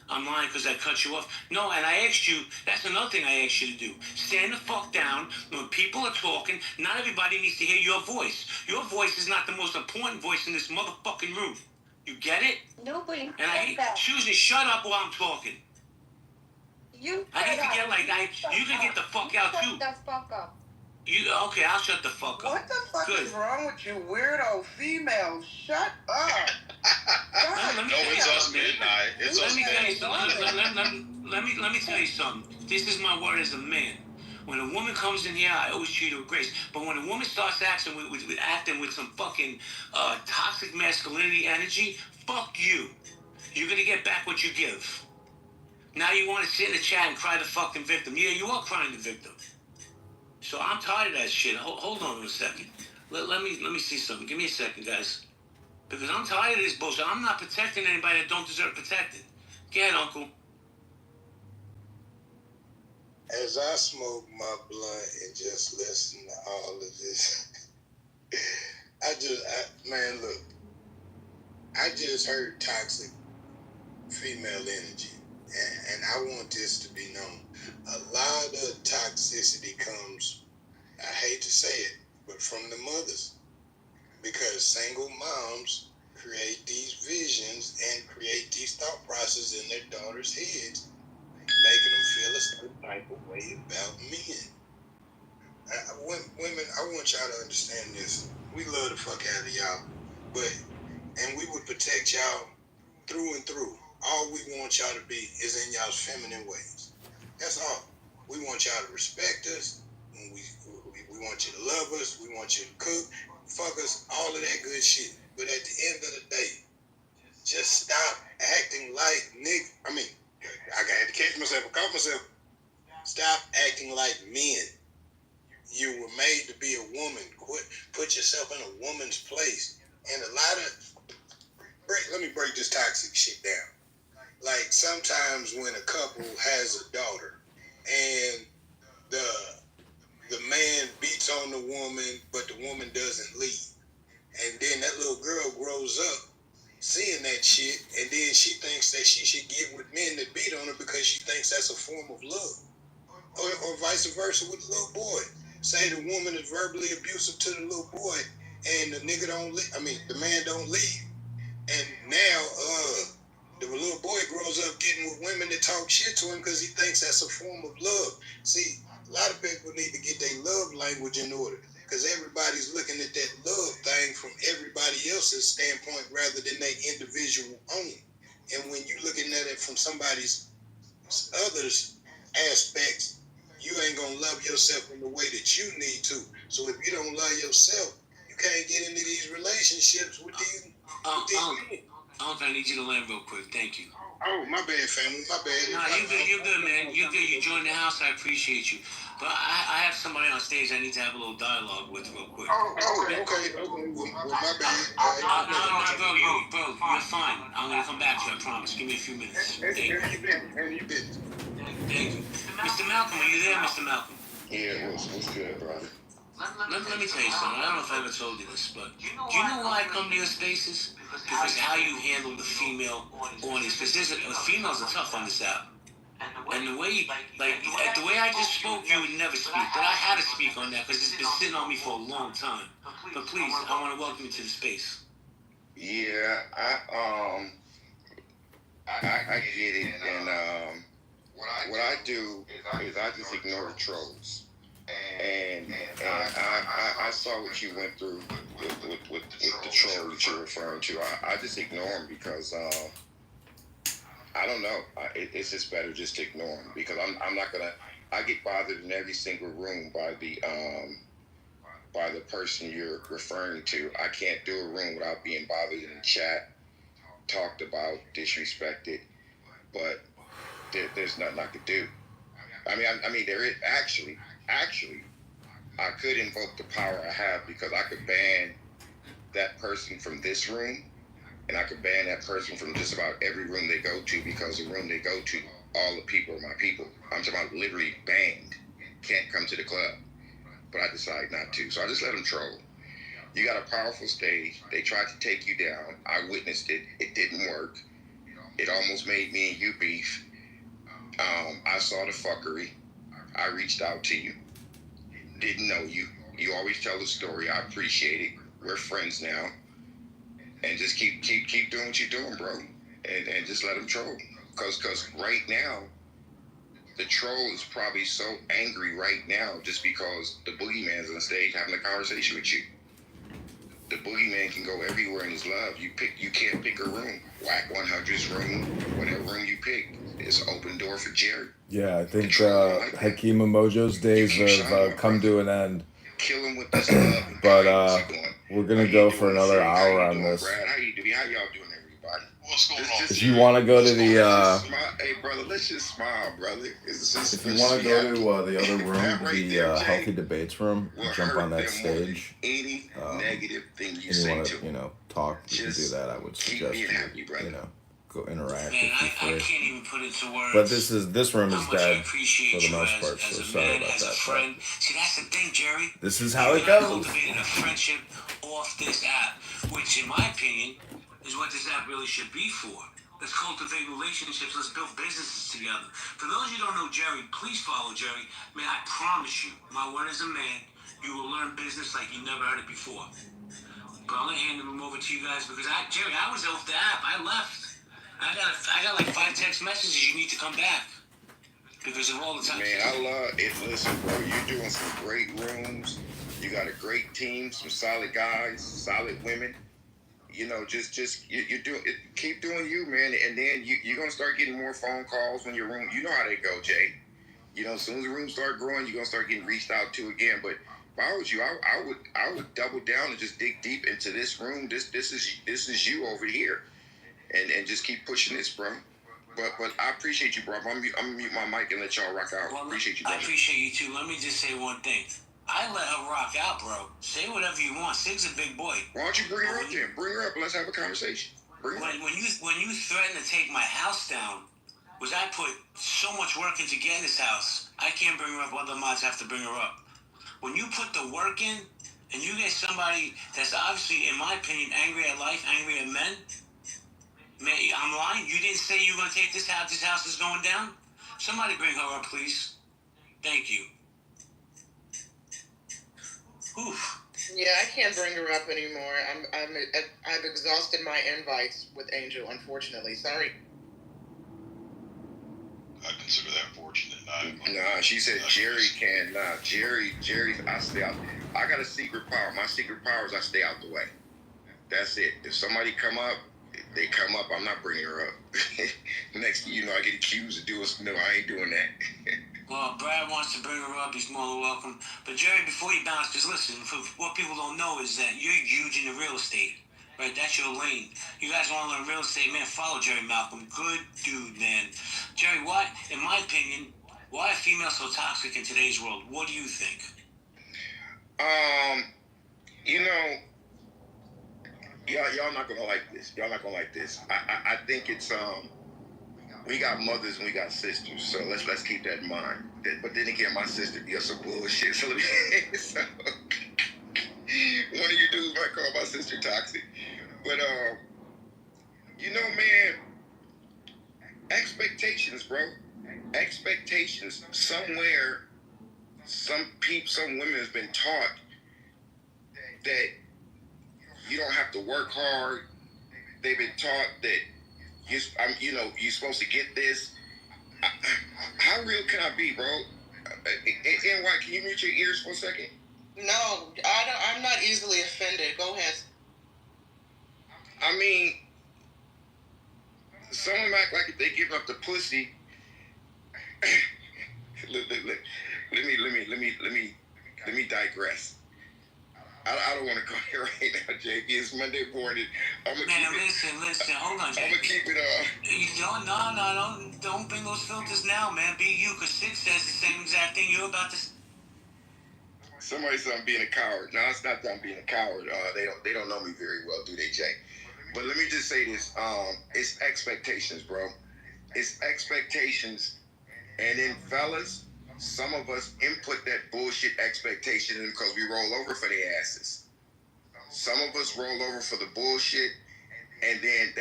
I'm lying because I cut you off. No, and I asked you, that's another thing I asked you to do. Stand the fuck down when people are talking. Not everybody needs to hear your voice. Your voice is not the most important voice in this motherfucking room. You get it? Nobody And I hate, Susan, shut up while I'm talking. I need to get you can get the fuck out too. Shut the fuck up. Okay, I'll shut the fuck up. What the fuck Good. is wrong with you, weirdo female? Shut up. No, it's us midnight. It's us midnight. Let me tell you something. This is my word as a man. When a woman comes in here, I always treat her with grace. But when a woman starts acting with some fucking toxic masculinity energy, fuck you. You're gonna get back what you give. Now you want to sit in the chat and cry the fucking victim. Yeah, you are crying the victim. So I'm tired of that shit. Hold on a second. Let me see something. Give me a second, guys. Because I'm tired of this bullshit. I'm not protecting anybody that don't deserve protected. Go ahead, Uncle. As I smoke my blunt and just listen to all of this, man, look, I just heard toxic female energy. And I want this to be known. A lot of toxicity comes, I hate to say it, but from the mothers. Because single moms create these visions and create these thought processes in their daughters' heads, making them feel a certain type of way about men. Women, I want y'all to understand this. We love the fuck out of y'all, and we would protect y'all through and through. All we want y'all to be is in y'all's feminine ways. That's all. We want y'all to respect us. We want you to love us. We want you to cook, fuck us, all of that good shit. But at the end of the day, just stop acting like I had to catch myself and call myself. Stop acting like men. You were made to be a woman. Put yourself in a woman's place. And let me break this toxic shit down. Like sometimes when a couple has a daughter and the man beats on the woman, but the woman doesn't leave. And then that little girl grows up seeing that shit, and then she thinks that she should get with men that beat on her because she thinks that's a form of love. Or vice versa with the little boy. Say the woman is verbally abusive to the little boy and the nigga the man don't leave. And now, the little boy grows up getting with women that talk shit to him because he thinks that's a form of love. See, a lot of people need to get their love language in order because everybody's looking at that love thing from everybody else's standpoint rather than their individual own. And when you're looking at it from somebody's others aspects, you ain't gonna love yourself in the way that you need to. So if you don't love yourself, you can't get into these relationships with these men. Uncle, I need you to land real quick. Thank you. Oh, my bad, family. My bad. No, you're good, man. You're good. You joined the house. I appreciate you. But I have somebody on stage I need to have a little dialogue with real quick. Okay. Well, my bad. No, bro, you're fine. I'm going to come back to you, I promise. Give me a few minutes. Thank you. Thank you. Mr. Malcolm, are you there, Mr. Malcolm? Yeah, what's good, brother? Let me tell you something. I don't know if I ever told you this, but do you know why I come to your spaces? Because how you handle the female audience. Because females are tough on this app. And the way I just spoke, you would never speak. But I had to speak on that because it's been sitting on me for a long time. But please, I want to welcome you to the space. Yeah, I get it. And what I do is I just ignore the trolls. And I saw what you went through with the troll that you're referring to. I just ignore them because don't know. It's just better just to ignore them because I'm not gonna. I get bothered in every single room by the person you're referring to. I can't do a room without being bothered in the chat, talked about, disrespected. But there's nothing I could do. I mean, there is actually, I could invoke the power I have because I could ban that person from this room, and I could ban that person from just about every room they go to because the room they go to, all the people are my people. I'm talking about literally banned. Can't come to the club. But I decide not to. So I just let them troll. You got a powerful stage. They tried to take you down. I witnessed it. It didn't work. It almost made me and you beef. I saw the fuckery. I reached out to you. Didn't know you. You always tell the story. I appreciate it. We're friends now. And just keep doing what you're doing, bro. And just let them troll. Because right now, the troll is probably so angry right now just because the boogeyman's on stage having a conversation with you. The boogeyman can go everywhere in his love. You can't pick a room. Whack 100's room, whatever room you pick. It's an open door for Jerry. Yeah, I think Hakeem and Mojo's days have come to an end. Kill him with this love. But we're gonna go for another hour on this. Brad, how y'all doing, everybody? What's going on? If you want to go to the, hey brother, let's just smile, brother. if you want to go to the other room, the healthy debates room, jump on that stage. Any negative thing you and say you want to to, talk, you can do that. I would suggest you, go interact Man, if you I free. can't even put into words. But this room is dead for the you most as, part, so as a sorry man, about as a that. friend. See, that's the thing, Jerry. This is how You it and I goes. cultivated a friendship off this app, which, in my opinion, is what this app really should be for. Let's cultivate relationships. Let's build businesses together. For those you don't know Jerry, please follow Jerry. Man, I promise you, my word as a man, you will learn business like you never heard it before. But I'm gonna hand him over to you guys because Jerry, I was off the app. I left. I got like 5 text messages. You need to come back because of all the time. Man, I love it. Listen, bro, you're doing some great rooms. You got a great team, some solid guys, solid women. Just you're doing it. Keep doing you, man. And then you're gonna start getting more phone calls when your room. You know how they go, Jay. As soon as the rooms start growing, you're gonna start getting reached out to again. But if I was you, I would double down and just dig deep into this room. This is you over here. And just keep pushing this, bro. But I appreciate you, bro. I'm gonna mute my mic and let y'all rock out. Well, Appreciate you, bro. I appreciate you too. Let me just say one thing. I let her rock out, bro. Say whatever you want. Sig's a big boy. Why don't you bring her up then? Bring her up and let's have a conversation. When you threatened to take my house down, was I put so much work into getting this house? I can't bring her up. Other mods have to bring her up. When you put the work in, and you get somebody that's obviously, in my opinion, angry at life, angry at men. Man, I'm lying. You didn't say you were going to take this house. This house is going down? Somebody bring her up, please. Thank you. Oof. Yeah, I can't bring her up anymore. I've exhausted my invites with Angel, unfortunately. Sorry. I consider that fortunate. Nah, she said Jerry can. Nah, Jerry, I stay out. I got a secret power. My secret power is I stay out the way. That's it. If somebody come up, they come up. I'm not bringing her up. Next thing you know, I get accused of doing something. No, I ain't doing that. Well, Brad wants to bring her up. He's more than welcome. But Jerry, before you bounce, because listen, what people don't know is that you're huge into real estate. Right, that's your lane. You guys want to learn real estate, man, follow Jerry Malcolm. Good dude, man. Jerry, why, in my opinion, why are females so toxic in today's world? What do you think? Y'all not gonna like this. Y'all not gonna like this. I think it's we got mothers and we got sisters, so let's keep that in mind. But then again, my sister does some bullshit. So, one of you dudes might call my sister toxic. But man, expectations, bro. Expectations. Somewhere, some women has been taught that you don't have to work hard. They've been taught that you're supposed to get this. How real can I be, bro? NY, can you mute your ears for a second? No, I'm not easily offended. Go ahead. I mean, some of them act like if they give up the pussy. Let me digress. I don't want to go here right now, JP. It's Monday morning. Listen, hold on, JP. I'm gonna keep it Don't bring those filters now, man. Be you, because Six says the same exact thing you're about to. Somebody said I'm being a coward. No, it's not that I'm being a coward. They don't know me very well, do they, Jay? But let me just say this. It's expectations, bro. It's expectations. And then, fellas, some of us input that bullshit expectation in because we roll over for their asses. Some of us roll over for the bullshit, and then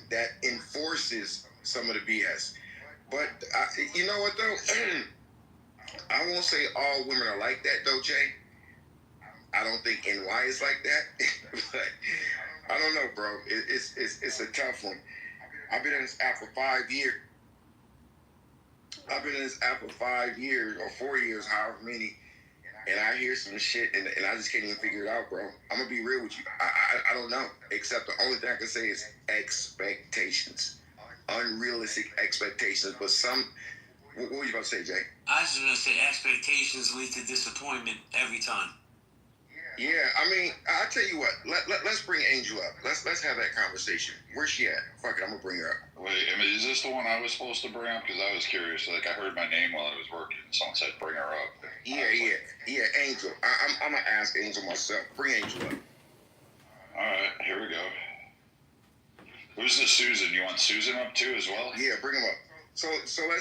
that enforces some of the BS. But you know what, though? I won't say all women are like that, though, Jay. I don't think NY is like that. But I don't know, bro. It's a tough one. I've been in this app for 5 years. I've been in this app for 5 years or 4 years, however many, and I hear some shit, and I just can't even figure it out, bro. I'm gonna be real with you. I don't know, except the only thing I can say is expectations, unrealistic expectations. But what were you about to say, Jay? I was just gonna say expectations lead to disappointment every time. Yeah, I mean, I'll tell you what. Let's bring Angel up. Let's have that conversation. Where's she at? Fuck it, I'm gonna bring her up. Wait, is this the one I was supposed to bring up? Because I was curious. Like, I heard my name while I was working. Someone said bring her up. Yeah, Angel. I'm gonna ask Angel myself. Bring Angel up. All right, here we go. Who's this Susan? You want Susan up too as well? Yeah, bring him up. So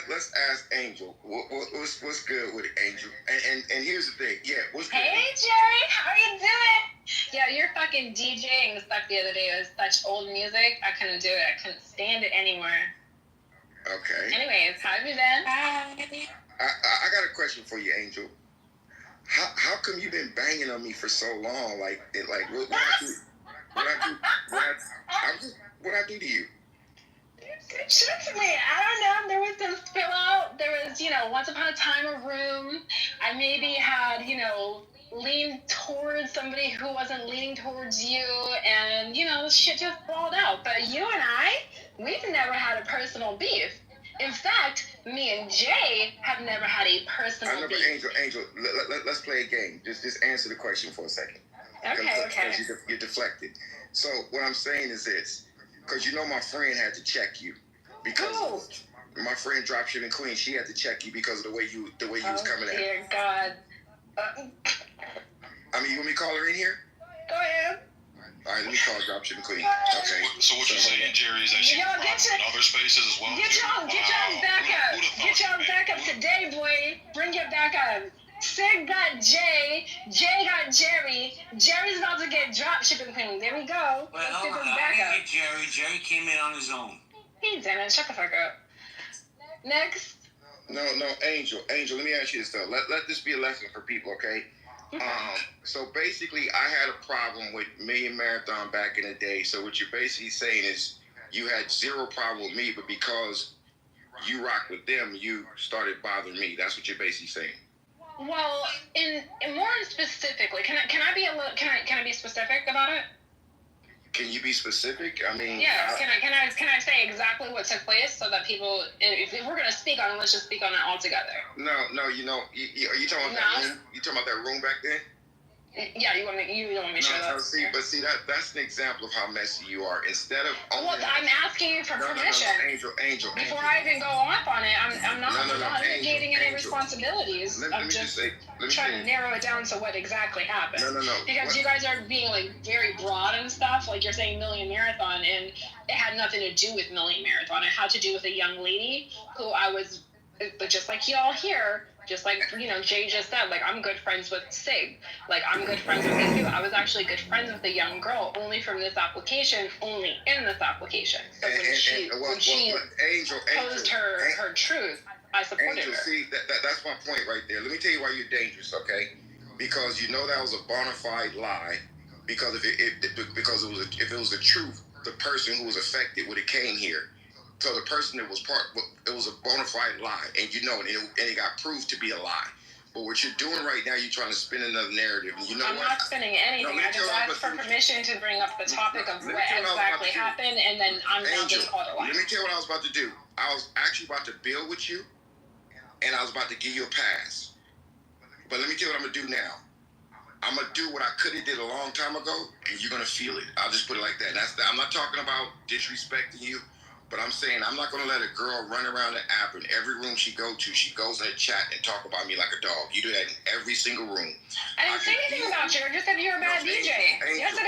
let's ask Angel. What's good with Angel? And here's the thing. Yeah, what's good? Hey Jerry, how are you doing? Yeah, your fucking DJing stuff the other day was such old music. I couldn't do it. I couldn't stand it anymore. Okay. Anyways, how have you been? Hi. I got a question for you, Angel. How come you been banging on me for so long? What I do to you? Truthfully, I don't know. There was this pillow. There was, once upon a time a room. I maybe had, leaned towards somebody who wasn't leaning towards you, and, shit just balled out. But you and we've never had a personal beef. In fact, me and Jay have never had a personal beef. Angel, let's play a game. Just answer the question for a second. Okay. Because you're deflected. So what I'm saying is this. Because my friend had to check you. Because my friend Dropshipping Queen, she had to check you because of the way you was coming at her. Dear God. I mean, you want me to call her in here? Go ahead. All right, let me call Dropshipping Queen. Okay. So what you're saying, Jerry, is that she can in other spaces as well? Get y'all back up. Get y'all back up today, boy. Bring your back up. Sig got Jay. Jay got Jerry. Jerry's about to get Dropshipping Queen. There we go. Well, hold on. I didn't get Jerry. Jerry came in on his own. He didn't. Shut the fuck up. Next. No, Angel, let me ask you this though. Let this be a lesson for people, okay? So basically, I had a problem with Million Marathon back in the day. So what you're basically saying is you had zero problem with me, but because you rock with them, you started bothering me. That's what you're basically saying. Well, in more specifically, can I be specific about it? Can you be specific? I mean, yeah. Can I say exactly what took place so that people, if we're gonna speak on it, let's just speak on it all together. No. Are you talking about that room? You talking about that room back there? Yeah, you don't want me to show that. See, that's an example of how messy you are. Instead of I'm asking you for permission. Angel. Before I even go off on it, I'm not negating any responsibilities. I'm just trying to narrow it down to what exactly happened. No. Because you guys are being very broad and stuff. Like you're saying Million Marathon, and it had nothing to do with Million Marathon. It had to do with a young lady who I was, but just like y'all here. Just like, Jay just said, I'm good friends with Sig. I'm good friends with these people. I was actually good friends with a young girl only in this application. So when she posed her truth, I supported her. See, that's my point right there. Let me tell you why you're dangerous, okay? Because that was a bona fide lie. Because if it was the truth, the person who was affected would have came here. So the person that was it was a bona fide lie, and and it got proved to be a lie. But what you're doing right now, you're trying to spin another narrative. And you know I'm what? not spinning anything. I just asked for permission to bring up the topic of what exactly happened, and then I'm now being called a liar. Let me tell you what I was about to do. I was actually about to build with you, and I was about to give you a pass. But let me tell you what I'm going to do now. I'm going to do what I could have did a long time ago, and you're going to feel it. I'll just put it like that. I'm not talking about disrespecting you, but I'm saying I'm not going to let a girl run around the app in every room she goes to. She goes in a chat and talk about me like a dog. You do that in every single room. I didn't say anything about you. I just said you're a bad DJ. The other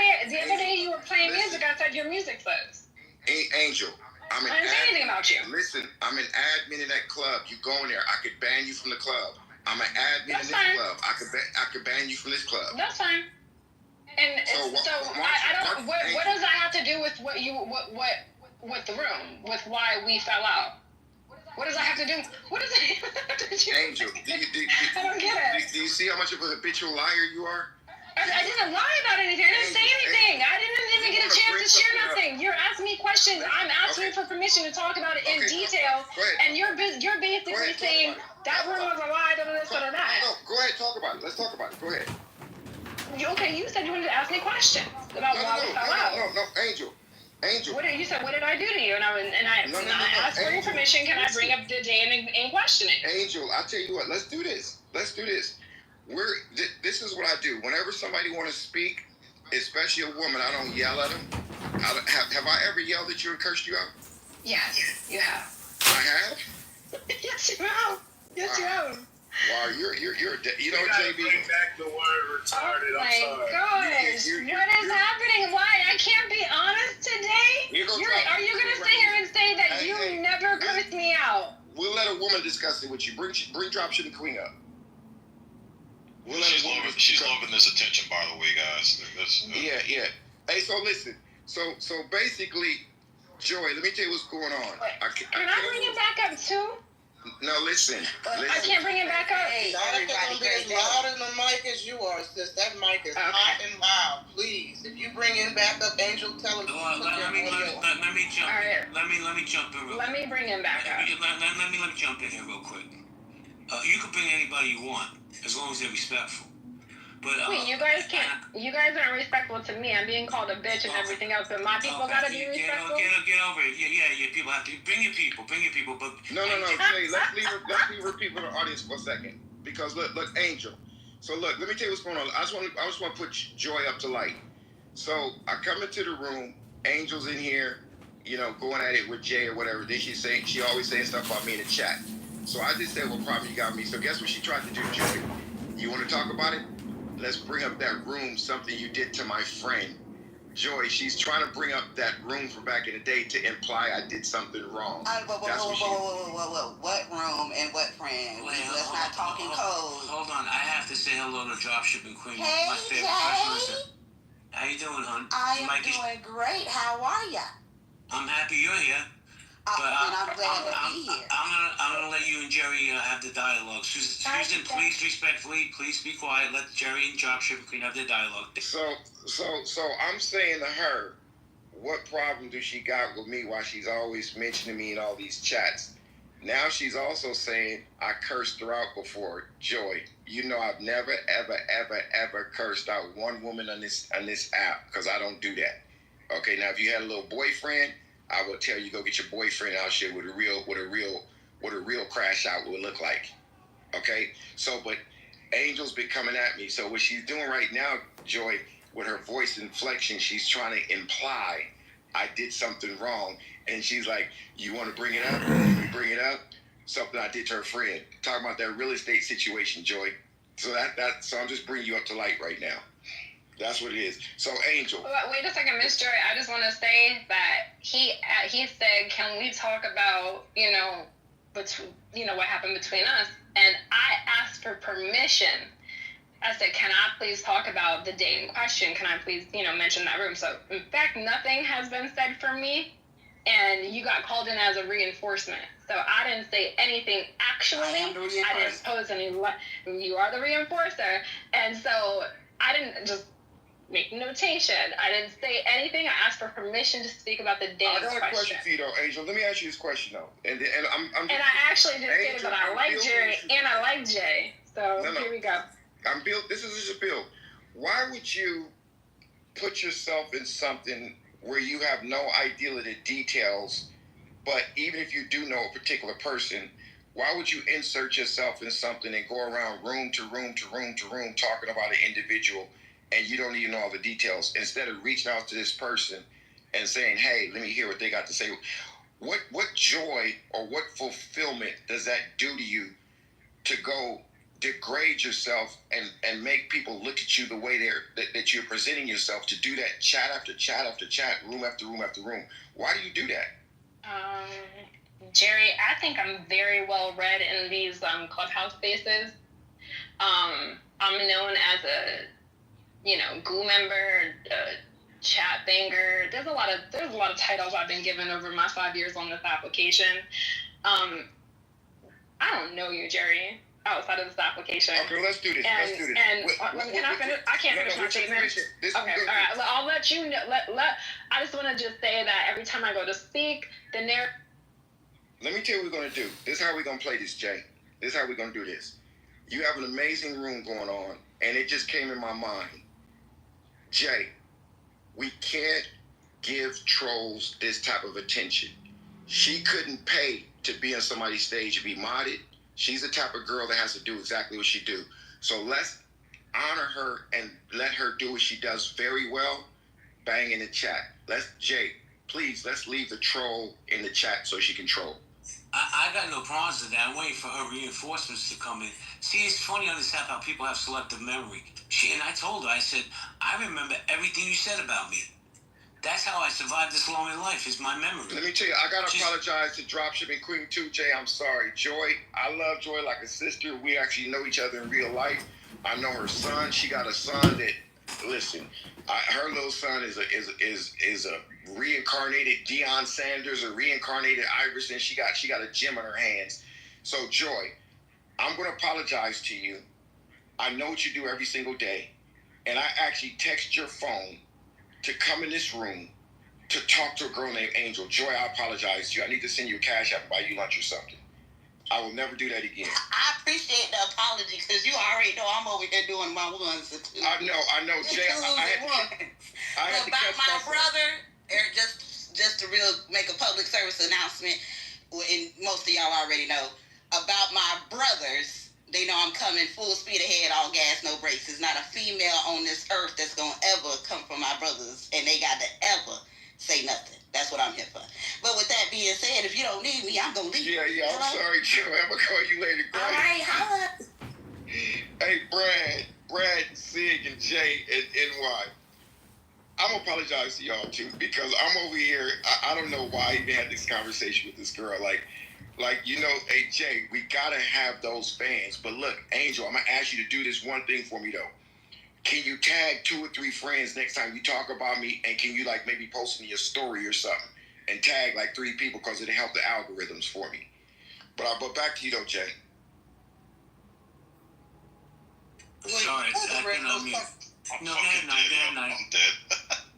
day you were playing music outside your music sucks. Angel. I didn't say anything about you. Listen, I'm an admin in that club. You go in there, I could ban you from the club. I'm an admin in this club. I could ban you from this club. That's fine. And what does that have to do with with the room, with why we fell out? What does that have to do? What does it have to do? Angel, I don't get it. Do you see how much of a habitual liar you are? I didn't lie about anything. I didn't say anything. I didn't even get a chance to share nothing. You're asking me questions. I'm asking for permission to talk about it in detail, and you're basically saying that room was a lie. No, go ahead, talk about it. Let's talk about it. Go ahead. Okay, you said you wanted to ask me questions about why we fell out. No, Angel. You said, what did I do to you? And I asked for your permission. Can I bring up the day and question it? Angel, I'll tell you what. Let's do this. This is what I do. Whenever somebody want to speak, especially a woman, I don't yell at them. Have I ever yelled at you and cursed you out? Yes, you have. I have? Yes, you have. Yes, you have. Wow, you're you know, JB. Bring back the word retarded. Oh my gosh, what is happening? Why? I can't be honest today? Are you gonna sit here and say that you never cursed me out? We'll let a woman discuss it with you. Bring Dropshipping Queen up. She's loving this attention, by the way, guys. Yeah. Hey, so listen. So basically, Joy, let me tell you what's going on. Can I bring it back up too? No, listen. I can't bring it back up. Hey, Jonathan gonna be as loud in the mic as you are, sis. That mic is hot and loud. Please, if you bring it back up, Angel, tell him. Let me jump. Right. Let me jump in. Let me bring him back up. Let me jump in here real quick. You can bring anybody you want as long as they're respectful. But wait, you guys can't. You guys aren't respectful to me. I'm being called a bitch and everything else, but my people gotta be respectful. Get over it. Yeah. People have to bring your people. But no. Jay, let's leave her people in the audience for a second, because look, Angel. So look, let me tell you what's going on. I just want to put Joy up to light. So I come into the room. Angel's in here, going at it with Jay or whatever. Then she always saying stuff about me in the chat. So I just said, well, probably you got me. So guess what she tried to do, Joy? You want to talk about it? Let's bring up that room, something you did to my friend. Joy, she's trying to bring up that room from back in the day to imply I did something wrong. Whoa. What room and what friend? Let's not talking code. Hold on. I have to say hello to Dropshipping Queen. Hey, my favorite Jay. How you doing, hon? I am doing great. How are ya? I'm happy you're here. But I'm glad to be here. I'm gonna let you and Jerry have the dialogue. Susan, please respectfully, please be quiet. Let Jerry and Dropshipping Queen have the dialogue. So I'm saying to her, what problem does she got with me while she's always mentioning me in all these chats? Now she's also saying I cursed her out before. Joy, I've never, ever cursed out one woman on this app, because I don't do that. Okay, now if you had a little boyfriend, I will tell you go get your boyfriend out here what a real crash out would look like. Okay? So, but Angel's been coming at me. So what she's doing right now, Joy, with her voice inflection, she's trying to imply I did something wrong. And she's like, you want to bring it up? You bring it up? Something I did to her friend. Talking about that real estate situation, Joy. So so I'm just bringing you up to light right now. That's what it is. So, Angel. Wait a second, Miss Joy. I just want to say that he said, can we talk about, what happened between us? And I asked for permission. I said, can I please talk about the date in question? Can I please, mention that room? So, in fact, nothing has been said for me. And you got called in as a reinforcement. So I didn't say anything actually. I didn't pose any... You are the reinforcer. And so I didn't just make notation. I didn't say anything. I asked for permission to speak about the day's question. I got a question for you, though, Angel. Let me ask you this question, though. And I'm and I actually just stated that I like Jerry and I like Jay. So here we go. This is just a bill. Why would you put yourself in something where you have no idea of the details, but even if you do know a particular person, why would you insert yourself in something and go around room to room to room to room talking about an individual and you don't even know all the details, instead of reaching out to this person and saying, hey, let me hear what they got to say? What joy or what fulfillment does that do to you to go degrade yourself and make people look at you the way that you're presenting yourself, to do that chat after chat after chat, room after room after room? Why do you do that? Jerry, I think I'm very well read in these clubhouse spaces. I'm known as a, goo member, chat banger. There's a lot of titles I've been given over my 5 years on this application. I don't know you, Jerry, outside of this application. Okay, let's do this. Can I finish? I can't finish my statement. Okay, all right. I'll let you know. I just want to just say that every time I go to speak, the narrative. Let me tell you what we're going to do. This is how we're going to play this, Jay. This is how we're going to do this. You have an amazing room going on, and it just came in my mind. Jay, we can't give trolls this type of attention. She couldn't pay to be on somebody's stage and be modded. She's the type of girl that has to do exactly what she do. So let's honor her and let her do what she does very well. Bang in the chat. Jay, please, let's leave the troll in the chat so she can troll. I got no problems with that. I'm waiting for her reinforcements to come in. See, it's funny on this app how people have selective memory. And I told her, I said, I remember everything you said about me. That's how I survived this long in life, is my memory. Let me tell you, I got to apologize to Dropshipping Queen too, Jay. I'm sorry. Joy, I love Joy like a sister. We actually know each other in real life. I know her son. She got a son that, listen, her little son is a reincarnated Deion Sanders, a reincarnated Iverson. She got a gem in her hands. So, Joy, I'm going to apologize to you. I know what you do every single day. And I actually text your phone to come in this room to talk to a girl named Angel. Joy, I apologize to you. I need to send you a cash app and buy you lunch or something. I will never do that again. I appreciate the apology, because you already know I'm over here doing my ones and twos. I know. Jay, I had to catch my brother, just to make a public service announcement, and most of y'all already know, about my brothers. They know I'm coming full speed ahead, all gas, no brakes. There's not a female on this earth that's going to ever come from my brothers, and they got to ever say nothing. That's what I'm here for. But with that being said, if you don't need me, I'm going to leave. Yeah, I'm sorry, Joe. I'm going to call you later. Great. All right, holla. Hey, Brad, Sig, and Jay at NY. I'm going to apologize to y'all, too, because I'm over here. I don't know why I even had this conversation with this girl. Hey, Jay, we got to have those fans. But look, Angel, I'm going to ask you to do this one thing for me, though. Can you tag 2 or 3 friends next time you talk about me? And can you, maybe post in your story or something? And tag, 3 people, because it'll help the algorithms for me. But back to you, though, Jay. Sorry, No, they're dead.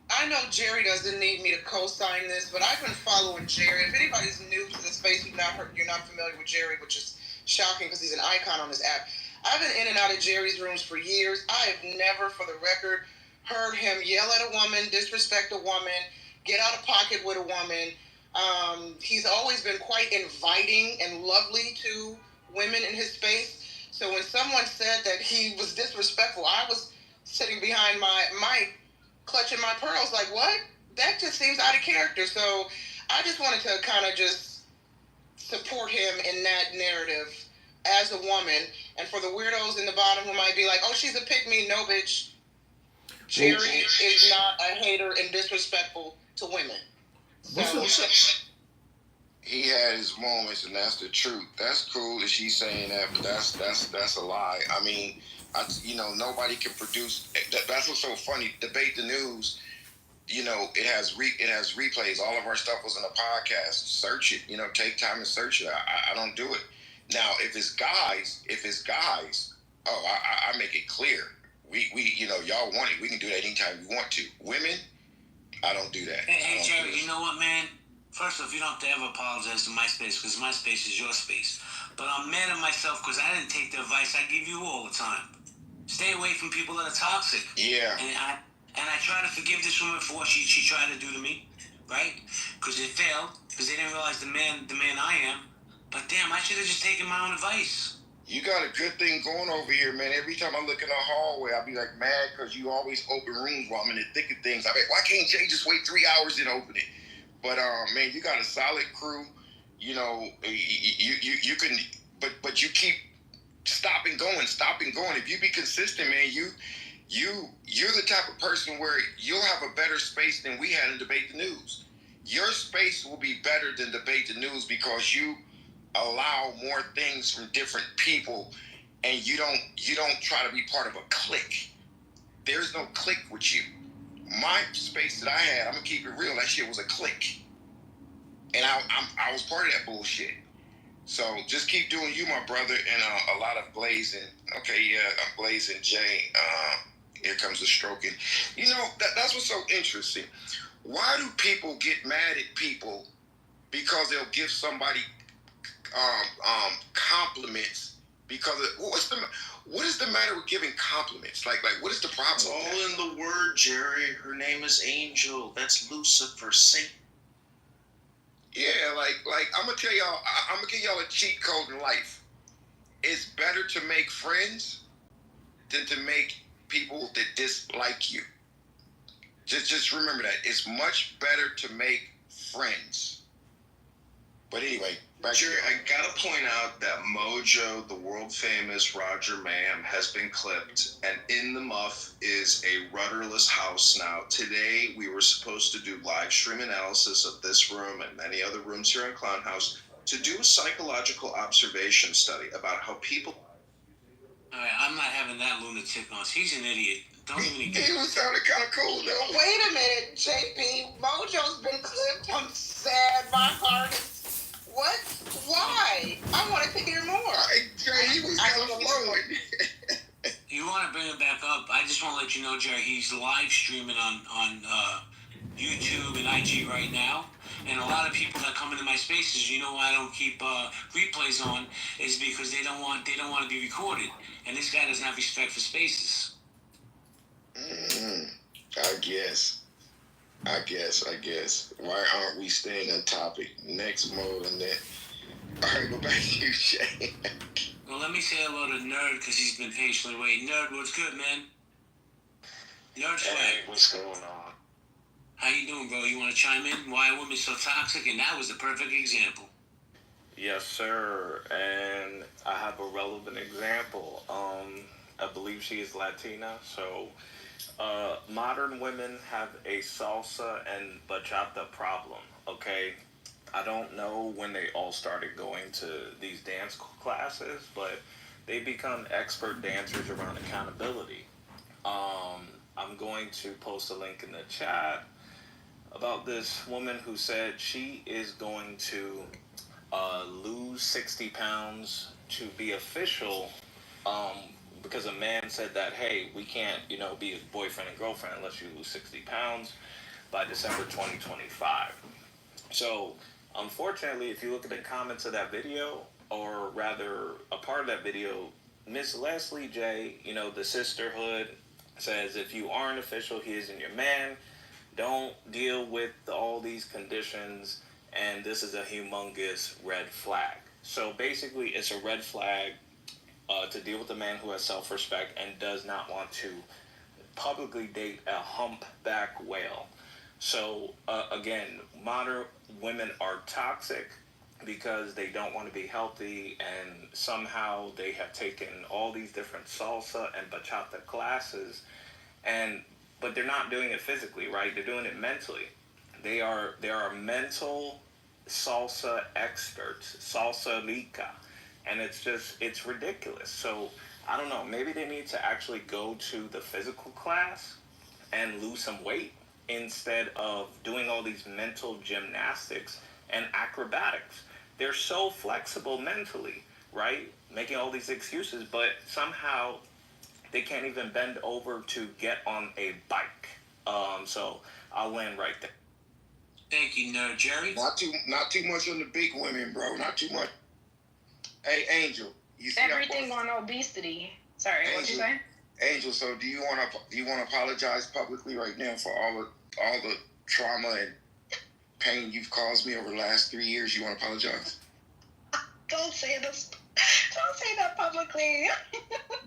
I know Jerry doesn't need me to co-sign this, but I've been following Jerry. If anybody's new to the space, you're not familiar with Jerry, which is shocking because he's an icon on this app. I've been in and out of Jerry's rooms for years. I have never, for the record, heard him yell at a woman, disrespect a woman, get out of pocket with a woman. He's always been quite inviting and lovely to women in his space. So when someone said that he was disrespectful, I was sitting behind my mic, clutching my pearls, like, what? That just seems out of character. So I just wanted to kind of just support him in that narrative as a woman. And for the weirdos in the bottom who might be like, oh, she's a pick-me, no, bitch. Jerry is not a hater and disrespectful to women. So, he had his moments, and that's the truth. That's cool that she's saying that, but that's a lie. I mean, nobody can produce. That's what's so funny. Debate the News. It has replays. All of our stuff was in a podcast. Search it. Take time and search it. I don't do it. Now, if it's guys, I make it clear. We y'all want it. We can do that anytime we want to. Women, I don't do that. Hey, Jerry, you know what, man? First off, you don't have to ever apologize to my space because my space is your space. But I'm mad at myself because I didn't take the advice I give you all the time. Stay away from people that are toxic. Yeah. And I try to forgive this woman for what she tried to do to me, right? Because it failed, because they didn't realize the man I am. But damn, I should have just taken my own advice. You got a good thing going over here, man. Every time I look in the hallway, I'll be like mad because you always open rooms while I'm in the thick of things. I mean, why can't Jay just wait 3 hours and open it? But man, you got a solid crew. You know, you can, but you keep stop and going. If you be consistent, man, you're the type of person where you'll have a better space than we had in Debate the News. Your space will be better than Debate the News because you allow more things from different people, and you don't try to be part of a clique. There's no clique with you. My space that I had, I'm gonna keep it real. That shit was a clique, and I was part of that bullshit. So just keep doing you, my brother, and a lot of blazing. Okay, yeah, I'm blazing Jay. Here comes the stroking. You know, that's what's so interesting. Why do people get mad at people because they'll give somebody compliments? Because what is the matter with giving compliments? Like what is the problem? It's all in the word, Jerry. Her name is Angel. That's Lucifer, Satan. Yeah, like I'm gonna tell y'all, I'm gonna give y'all a cheat code in life. It's better to make friends than to make people that dislike you. Just remember that. It's much better to make friends. But anyway, Jerry, I gotta point out that Mojo, the world famous Roger Mayhem, has been clipped, and in the muff is a rudderless house now. Today, we were supposed to do live stream analysis of this room and many other rooms here in Clown House to do a psychological observation study about how people. All right, I'm not having that lunatic on. He's an idiot. Don't even get. He was sounding kind of cool though. Wait a minute, JP. Mojo's been clipped. I'm sad. My heart is. What? Why? I wanted to hear more. He was kind of flowing. You want to bring him back up? I just want to let you know, Jerry, he's live streaming on YouTube and IG right now. And a lot of people that come into my spaces, you know why I don't keep replays on, is because they don't want to be recorded. And this guy doesn't have respect for spaces. I guess. Why aren't we staying on topic? Next mode and that. All right, go back to you, Shay. Well, let me say hello to Nerd because he's been patiently waiting. Nerd, what's good, man? Nerd swag. Hey, what's going on? How you doing, bro? You want to chime in? Why are women so toxic? And that was the perfect example. Yes, sir. And I have a relevant example. I believe she is Latina, so modern women have a salsa and bachata problem, okay? I don't know when they all started going to these dance classes, but they become expert dancers around accountability. I'm going to post a link in the chat about this woman who said she is going to lose 60 pounds to be official because a man said that, hey, we can't, be a boyfriend and girlfriend unless you lose 60 pounds by December 2025. So, unfortunately, if you look at the comments of that video, or rather a part of that video, Miss Leslie J, the sisterhood, says if you aren't official, he isn't your man. Don't deal with all these conditions, and this is a humongous red flag. So basically, it's a red flag to deal with a man who has self-respect and does not want to publicly date a humpback whale. So again, modern women are toxic because they don't want to be healthy, and somehow they have taken all these different salsa and bachata classes, but they're not doing it physically, right? They're doing it mentally. They are mental salsa experts, salsa lica, and it's ridiculous. So I don't know, maybe they need to actually go to the physical class and lose some weight instead of doing all these mental gymnastics and acrobatics. They're so flexible mentally, right? Making all these excuses, but somehow They can't even bend over to get on a bike. So I'll land right there. Thank you, Nerd Jerry. Not too much on the big women, bro. Not too much. Hey, Angel, you see Everything on obesity. Sorry, what'd you say? Angel, so do you want to apologize publicly right now for all the trauma and pain you've caused me over the last 3 years? You want to apologize? Don't say this. Don't say that publicly.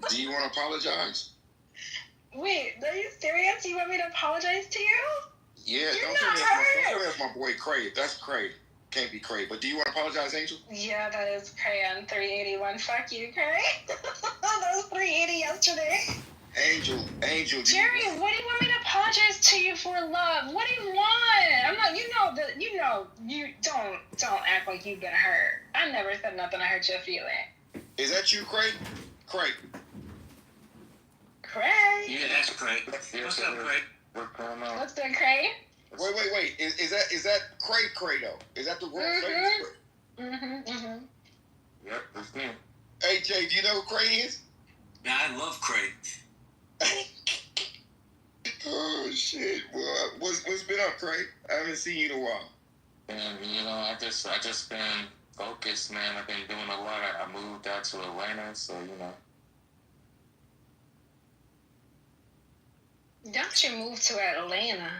Do you want to apologize? Wait, are you serious? You want me to apologize to you? Yeah, don't tell me that's my boy Craig. That's Craig. Can't be Craig. But do you want to apologize, Angel? Yeah, that is Craig on 381. Fuck you, Craig. That was 380 yesterday. Angel. Jerry, what do you want me to apologize to you for, love? What do you want? I'm not. You don't act like you've been hurt. I never said nothing to hurt your feeling. Is that you, Craig? Craig. Yeah, that's Craig. What's up, Craig? What's going on? What's good, Craig? Wait. Is that Craig though? Is that the wrong Craig? Yep, that's him. Hey Jay, do you know who Craig is? Yeah, I love Craig. Oh shit! Well, what's been up, Craig? I haven't seen you in a while. And I just been focused, man. I've been doing a lot. I moved out to Atlanta, so Don't you move to Atlanta?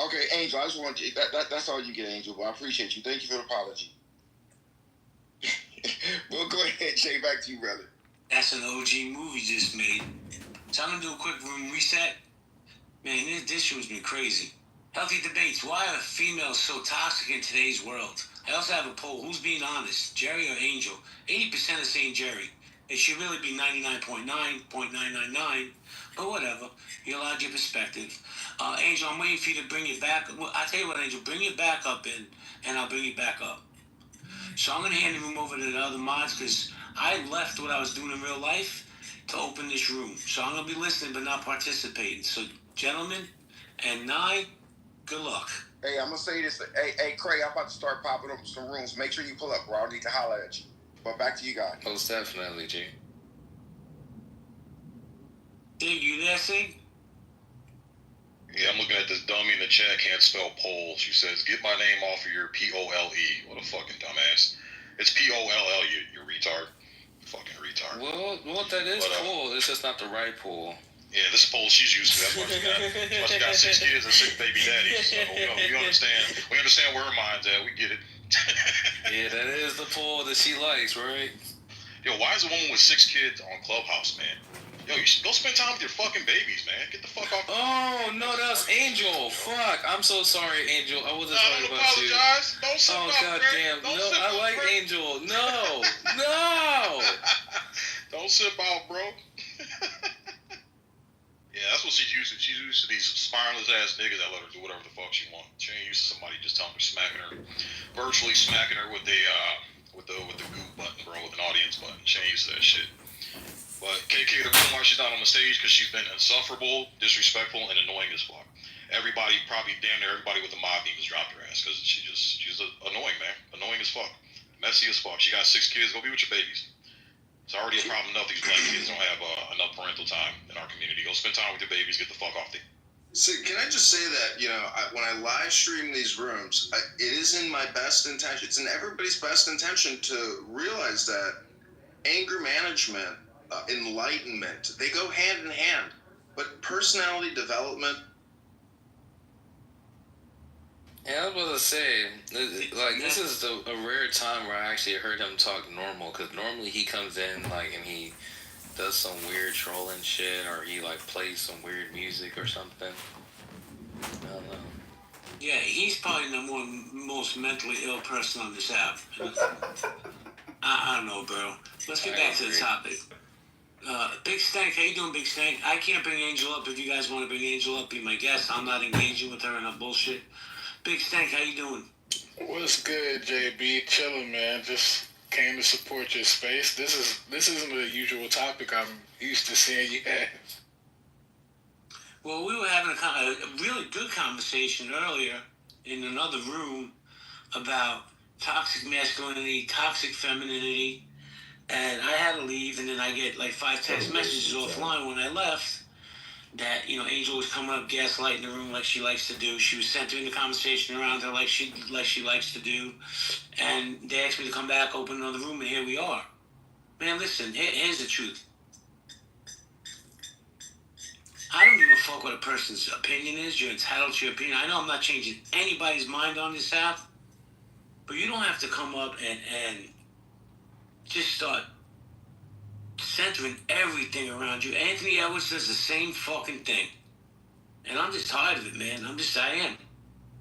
Okay, Angel, I just want you. That's all you get, Angel. But I appreciate you. Thank you for the apology. Well, go ahead, Jay. Back to you, brother. That's an OG move you just made. So I'm gonna do a quick room reset. Man, this show's been crazy. Healthy debates. Why are females so toxic in today's world? I also have a poll. Who's being honest, Jerry or Angel? 80% are saying Jerry. It should really be 99.9.999. But whatever. You allowed your perspective. Angel, I'm waiting for you to bring it back. Well, I tell you what, Angel, bring it back up and I'll bring it back up. So I'm going to hand the room over to the other mods because I left what I was doing in real life to open this room. So I'm going to be listening but not participating. So, gentlemen, and 9, good luck. Hey, I'm going to say this. Hey, Craig, I'm about to start popping up some rooms. Make sure you pull up, bro. I need to holler at you. But back to you guys. most definitely, G. Dig, you there, Sig? Yeah, I'm looking at this dummy in the chat, can't spell pole. She says, get my name off of your P-O-L-E. What a fucking dumbass. It's P-O-L-L, you retard. Fucking retard. Well, that is cool. It's just not the right pool. Yeah, this pole she's used to. That's why she got 6 kids and 6 baby daddies. So, we understand. We understand where her mind's at. We get it. Yeah, that is the pool that she likes, right? Yo, why is a woman with 6 kids on Clubhouse, man? Yo, you should go spend time with your fucking babies, man. Get the fuck off. Oh, no, that's Angel. Fuck. I'm so sorry, Angel. I wasn't talking about you. Don't sip oh, up, goddamn. No, I like Greg. Angel. No. No. Don't sip out, bro. Yeah, that's what she's used to. She's used to these spineless ass niggas that let her do whatever the fuck she wants. She ain't used to somebody just telling her, virtually smacking her with the goo button, bro, with an audience button. She ain't used to that shit. But KK, the reason why she's not on the stage because she's been insufferable, disrespectful, and annoying as fuck. Everybody, probably damn near everybody with the mob team has dropped her ass because she's annoying, man. Annoying as fuck. Messy as fuck. She got 6 kids. Go be with your babies. It's already a problem enough these black kids don't have enough parental time in our community. Go spend time with your babies. Get the fuck off the... So can I just say that, when I live stream these rooms, it is in my best intention. It's in everybody's best intention to realize that anger management, enlightenment, they go hand in hand. But personality development... Yeah, I was about to say, this is a rare time where I actually heard him talk normal, because normally he comes in, and he does some weird trolling shit, or he, plays some weird music or something. I don't know. Yeah, he's probably the most mentally ill person on this app. I don't know, bro. Let's get back to the topic. Big Stank, how you doing, Big Stank? I can't bring Angel up. If you guys want to bring Angel up, be my guest. I'm not engaging with her in her bullshit. Big Stank, how you doing? What's good, JB? Chilling, man. Just came to support your space. This isn't the usual topic I'm used to seeing you have. Well, we were having a really good conversation earlier in another room about toxic masculinity, toxic femininity, And I had to leave, and then I get like 5 text messages offline when I left that, you know, Angel was coming up gaslighting the room like she likes to do. She was centering the conversation around her like she likes to do. And they asked me to come back, open another room, and here we are. Man, listen, here's the truth. I don't give a fuck what a person's opinion is. You're entitled to your opinion. I know I'm not changing anybody's mind on this app, but you don't have to come up and just start centering everything around you. Anthony Edwards does the same fucking thing. And I'm just tired of it, man. I am.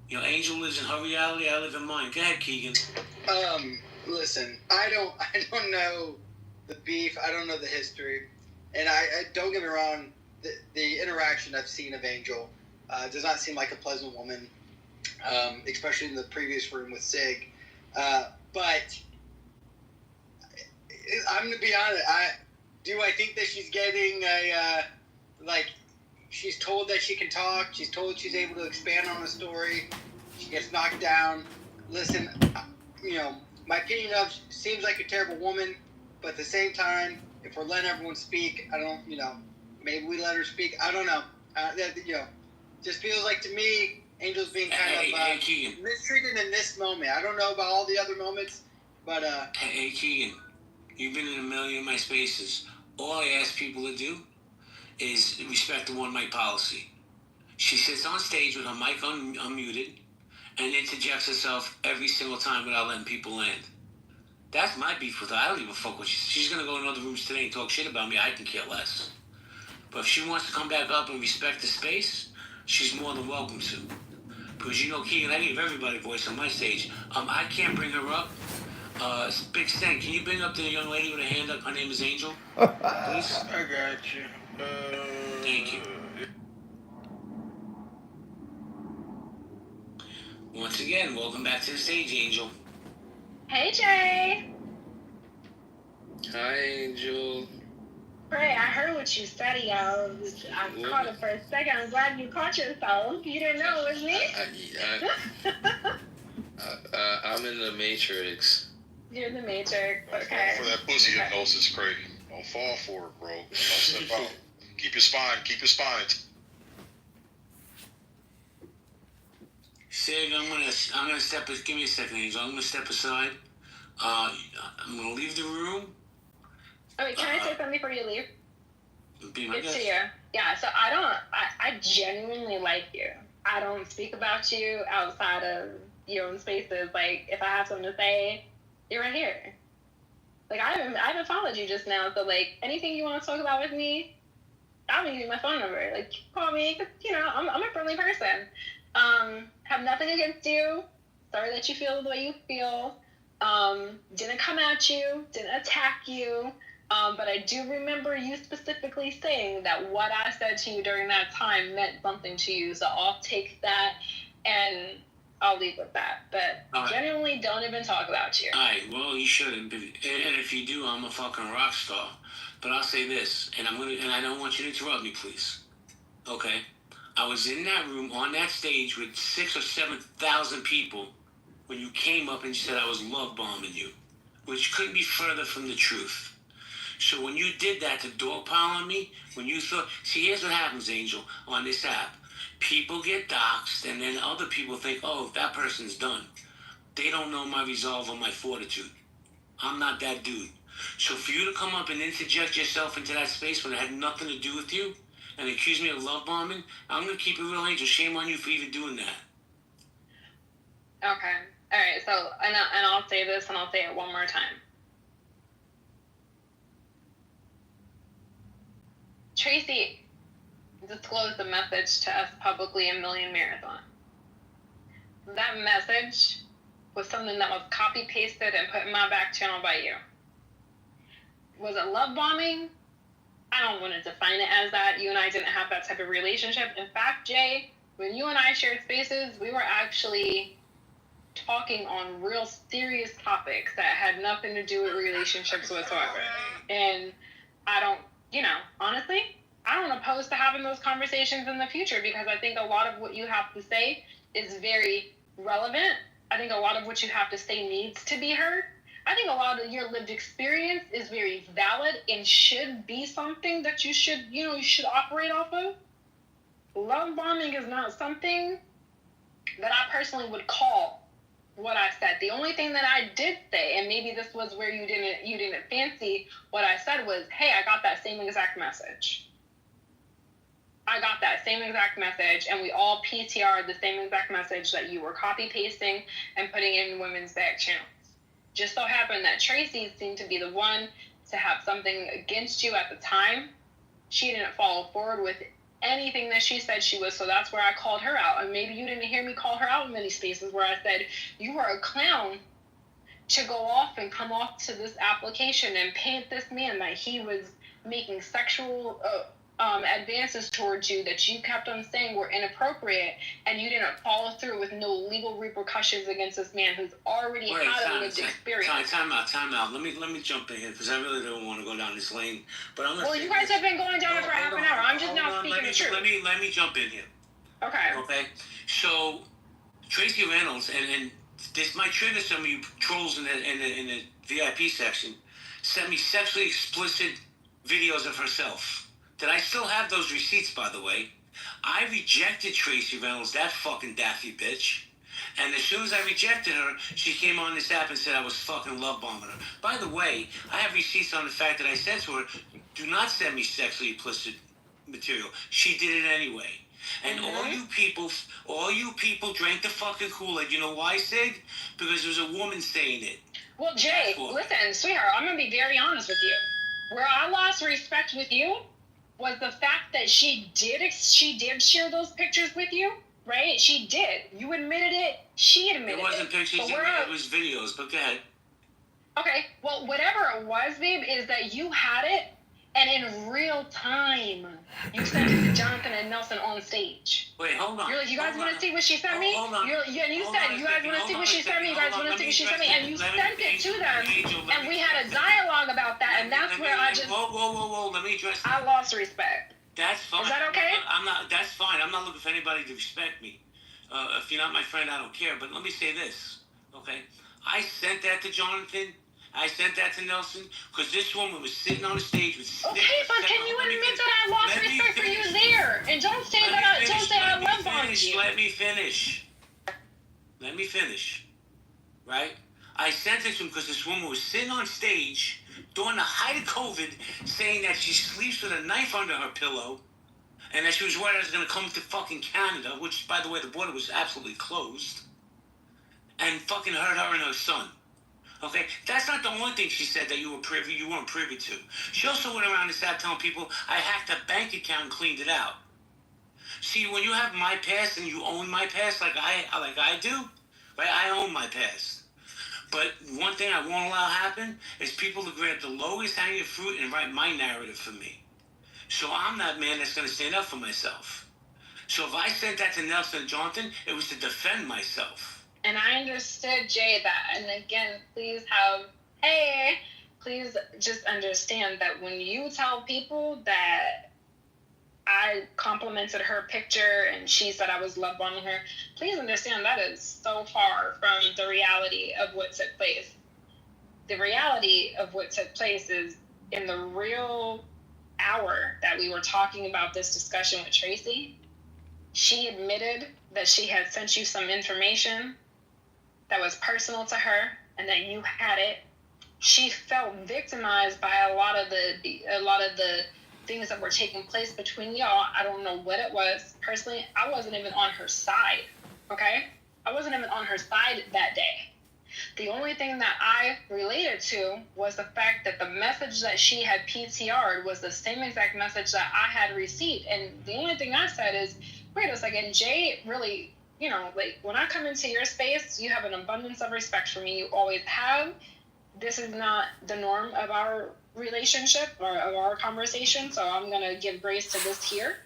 You know, Angel lives in her reality, I live in mine. Go ahead, Keegan. Listen, I don't know the beef, I don't know the history. And I don't get me wrong, the interaction I've seen of Angel does not seem like a pleasant woman, especially in the previous room with Sig. But I'm going to be honest, I think that she's getting she's told that she can talk, she's told she's able to expand on the story, she gets knocked down. Listen, you know, my opinion of seems like a terrible woman, but at the same time, if we're letting everyone speak, I don't, you know, maybe we let her speak. I don't know. You know, just feels like to me, Angel's being kind of mistreated in this moment. I don't know about all the other moments, but Hey, Keegan, you've been in a million of my spaces. All I ask people to do is respect the one mic policy. She sits on stage with her mic unmuted and interjects herself every single time without letting people land. That's my beef with her. I don't give a fuck what she's going to go in other rooms today and talk shit about me. I can care less. But if she wants to come back up and respect the space, she's more than welcome to. Because you know, Keegan, I give everybody a voice on my stage. I can't bring her up. Big Stan, can you bring up the young lady with a hand up? Her name is Angel. Please? I got you. Thank you. Once again, welcome back to the stage, Angel. Hey, Jay. Hi, Angel. Great, I heard what you said, yo. I caught it for a second. I'm glad you caught yourself. You didn't know it was me? I'm in the Matrix. You're in the Matrix, okay. For that pussy hypnosis, Craig. Don't fall for it, bro. Don't step out. Keep your spine. Sig, I'm gonna step. Give me a second, Angel. I'm gonna step aside. I'm gonna leave the room. Oh, wait, can I say something before you leave? Be my guest. To you. Yeah, so I genuinely like you. I don't speak about you outside of your own spaces. Like, if I have something to say, you're right here. Like, I haven't followed you just now, so, like, anything you want to talk about with me, I'm gonna give you my phone number. Like, call me, 'cause, you know, I'm a friendly person. Have nothing against you. Sorry that you feel the way you feel. Didn't come at you, didn't attack you. But I do remember you specifically saying that what I said to you during that time meant something to you. So I'll take that and I'll leave with that. But genuinely, don't even talk about you. All right, well, you shouldn't. And if you do, I'm a fucking rock star. But I'll say this, and I don't want you to interrupt me, please. Okay? I was in that room on that stage with 6,000 or 7,000 people when you came up and said I was love bombing you, which couldn't be further from the truth. So when you did that to dogpile on me, when you thought, see, here's what happens, Angel, on this app. People get doxxed, and then other people think, oh, that person's done. They don't know my resolve or my fortitude. I'm not that dude. So for you to come up and interject yourself into that space when it had nothing to do with you and accuse me of love bombing, I'm going to keep it real, Angel. Shame on you for even doing that. Okay. All right. So, and I'll say this, and I'll say it one more time. Tracy disclosed the message to us publicly in Million Marathon. That message was something that was copy-pasted and put in my back channel by you. Was it love bombing? I don't want to define it as that. You and I didn't have that type of relationship. In fact, Jay, when you and I shared spaces, we were actually talking on real serious topics that had nothing to do with relationships whatsoever. And I don't, you know, honestly, I don't oppose to having those conversations in the future because I think a lot of what you have to say is very relevant. I think a lot of what you have to say needs to be heard. I think a lot your lived experience is very valid and should be something that you should operate off of. Love bombing is not something that I personally would call what I said. The only thing that I did say, and maybe this was where you didn't fancy what I said, was, hey, I got that same exact message. I got that same exact message, and we all PTR'd the same exact message that you were copy-pasting and putting in women's back channels. Just so happened that Tracy seemed to be the one to have something against you at the time. She didn't follow forward with anything that she said she was, so that's where I called her out. And maybe you didn't hear me call her out in many spaces where I said, you are a clown to go off and come off to this application and paint this man that he was making sexual advances towards you that you kept on saying were inappropriate, and you didn't follow through with no legal repercussions against this man who's already had a lived experience. Time out. Let me jump in here because I really don't want to go down this lane. But I'm gonna. Well, you guys have been going down it for half an hour. I'm just now speaking the truth. Let me jump in here. Okay. So Tracy Reynolds, and this might trigger some of you trolls in the VIP section, sent me sexually explicit videos of herself. That I still have those receipts, by the way. I rejected Tracy Reynolds, that fucking daffy bitch. And as soon as I rejected her, she came on this app and said I was fucking love bombing her. By the way, I have receipts on the fact that I said to her, do not send me sexually explicit material. She did it anyway. And all you people drank the fucking Kool-Aid. You know why, Sig? Because there was a woman saying it. Well, Jay, listen, sweetheart, I'm going to be very honest with you. Where I lost respect with you was the fact that she did share those pictures with you, right? She did. You admitted it. She admitted it. It wasn't pictures, it was videos, but go ahead. Okay, well, whatever it was, babe, is that you had it, and in real time, you sent it to Jonathan and Nelson on stage. Wait, hold on. You're like, you guys want to see what she sent me? Hold on. You said, you guys want to see what she sent me? You guys want to see what she sent me? And you sent it to them, and we had a dialogue about that, and that's where I just... Whoa, let me address that. I lost respect. That's fine. Is that okay? That's fine. I'm not looking for anybody to respect me. If you're not my friend, I don't care. But let me say this, okay? I sent that to Jonathan. I sent that to Nelson because this woman was sitting on the stage with. Okay, but can you admit that I lost respect for you there? And don't say I love bombed you. Let me finish. Right? I sent it to him because this woman was sitting on stage during the height of COVID, saying that she sleeps with a knife under her pillow, and that she was worried I was going to come to fucking Canada, which, by the way, the border was absolutely closed, and fucking hurt her and her son. Okay, that's not the only thing she said that you weren't privy to. She also went around this app telling people I hacked a bank account and cleaned it out. See, when you have my past and you own my past like I do, right? I own my past. But one thing I won't allow happen is people to grab the lowest hanging fruit and write my narrative for me. So I'm that man that's going to stand up for myself. So if I sent that to Nelson and Jonathan, it was to defend myself. And I understood, Jay, that. And again, please just understand that when you tell people that I complimented her picture and she said I was love bombing her, please understand that is so far from the reality of what took place. The reality of what took place is in the real hour that we were talking about this discussion with Tracy, she admitted that she had sent you some information that was personal to her and that you had it. She felt victimized by a lot of the things that were taking place between y'all. I don't know what it was. Personally, I wasn't even on her side, okay? I wasn't even on her side that day. The only thing that I related to was the fact that the message that she had PTR'd was the same exact message that I had received. And the only thing I said is, wait a second, Jay really... like when I come into your space, you have an abundance of respect for me. You always have. This is not the norm of our relationship or of our conversation, so I'm going to give grace to this here.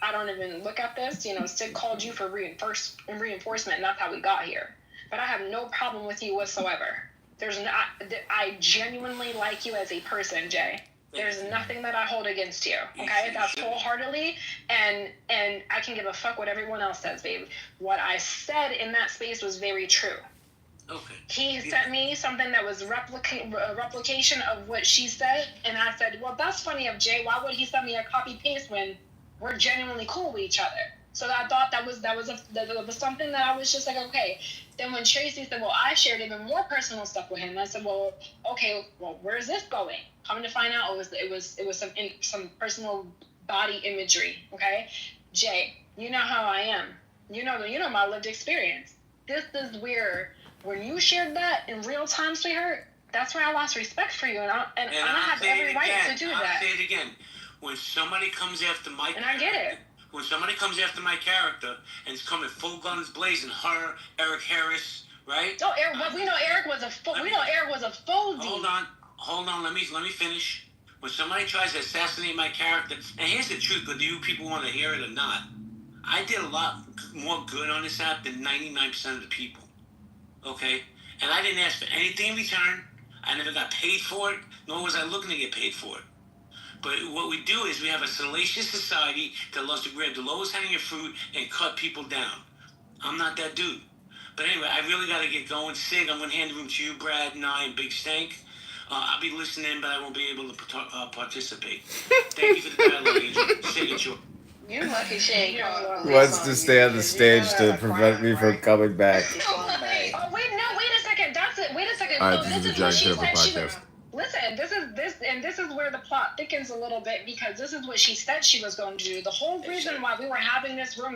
I don't even look at this. Sid called you for reinforcement, and that's how we got here. But I have no problem with you whatsoever. I genuinely like you as a person, Jay. There's nothing that I hold against you, okay? That's wholeheartedly, and I can give a fuck what everyone else says, babe. What I said in that space was very true. Okay. He sent me something that was a replication of what she said, and I said, well, that's funny of Jay. Why would he send me a copy-paste when we're genuinely cool with each other? So I thought that was something that I was just like, okay. Then when Tracy said, well, I shared even more personal stuff with him, I said, well, okay, well, where's this going? Coming to find out, it was some personal body imagery. Okay, Jay, you know how I am. You know my lived experience. This is where when you shared that in real time, sweetheart, that's where I lost respect for you, and I have every right to do that. I'll say it again. When somebody comes after my and I get it. When somebody comes after my character and is coming full guns blazing, her, Eric Harris, right? Oh, Eric, but we know Eric was a foldie. Hold on. Let me finish. When somebody tries to assassinate my character, and here's the truth, whether you people want to hear it or not, I did a lot more good on this app than 99% of the people. Okay? And I didn't ask for anything in return. I never got paid for it, nor was I looking to get paid for it. But what we do is we have a salacious society that loves to grab the lowest hanging fruit and cut people down. I'm not that dude. But anyway, I really got to get going. Sig, I'm going to hand the room to you, Brad, and I, and Big Stank. I'll be listening, but I won't be able to participate. Thank you for the dialogue, Angel. Sig, it's yours. You're lucky she ain't called. Wants to stay on the stage to prevent me from coming back. Oh, wait a second. That's it. Wait a second. All right, this is a Giant Kitover podcast. Listen, this is where the plot thickens a little bit, because this is what she said she was going to do. The whole reason why we were having this room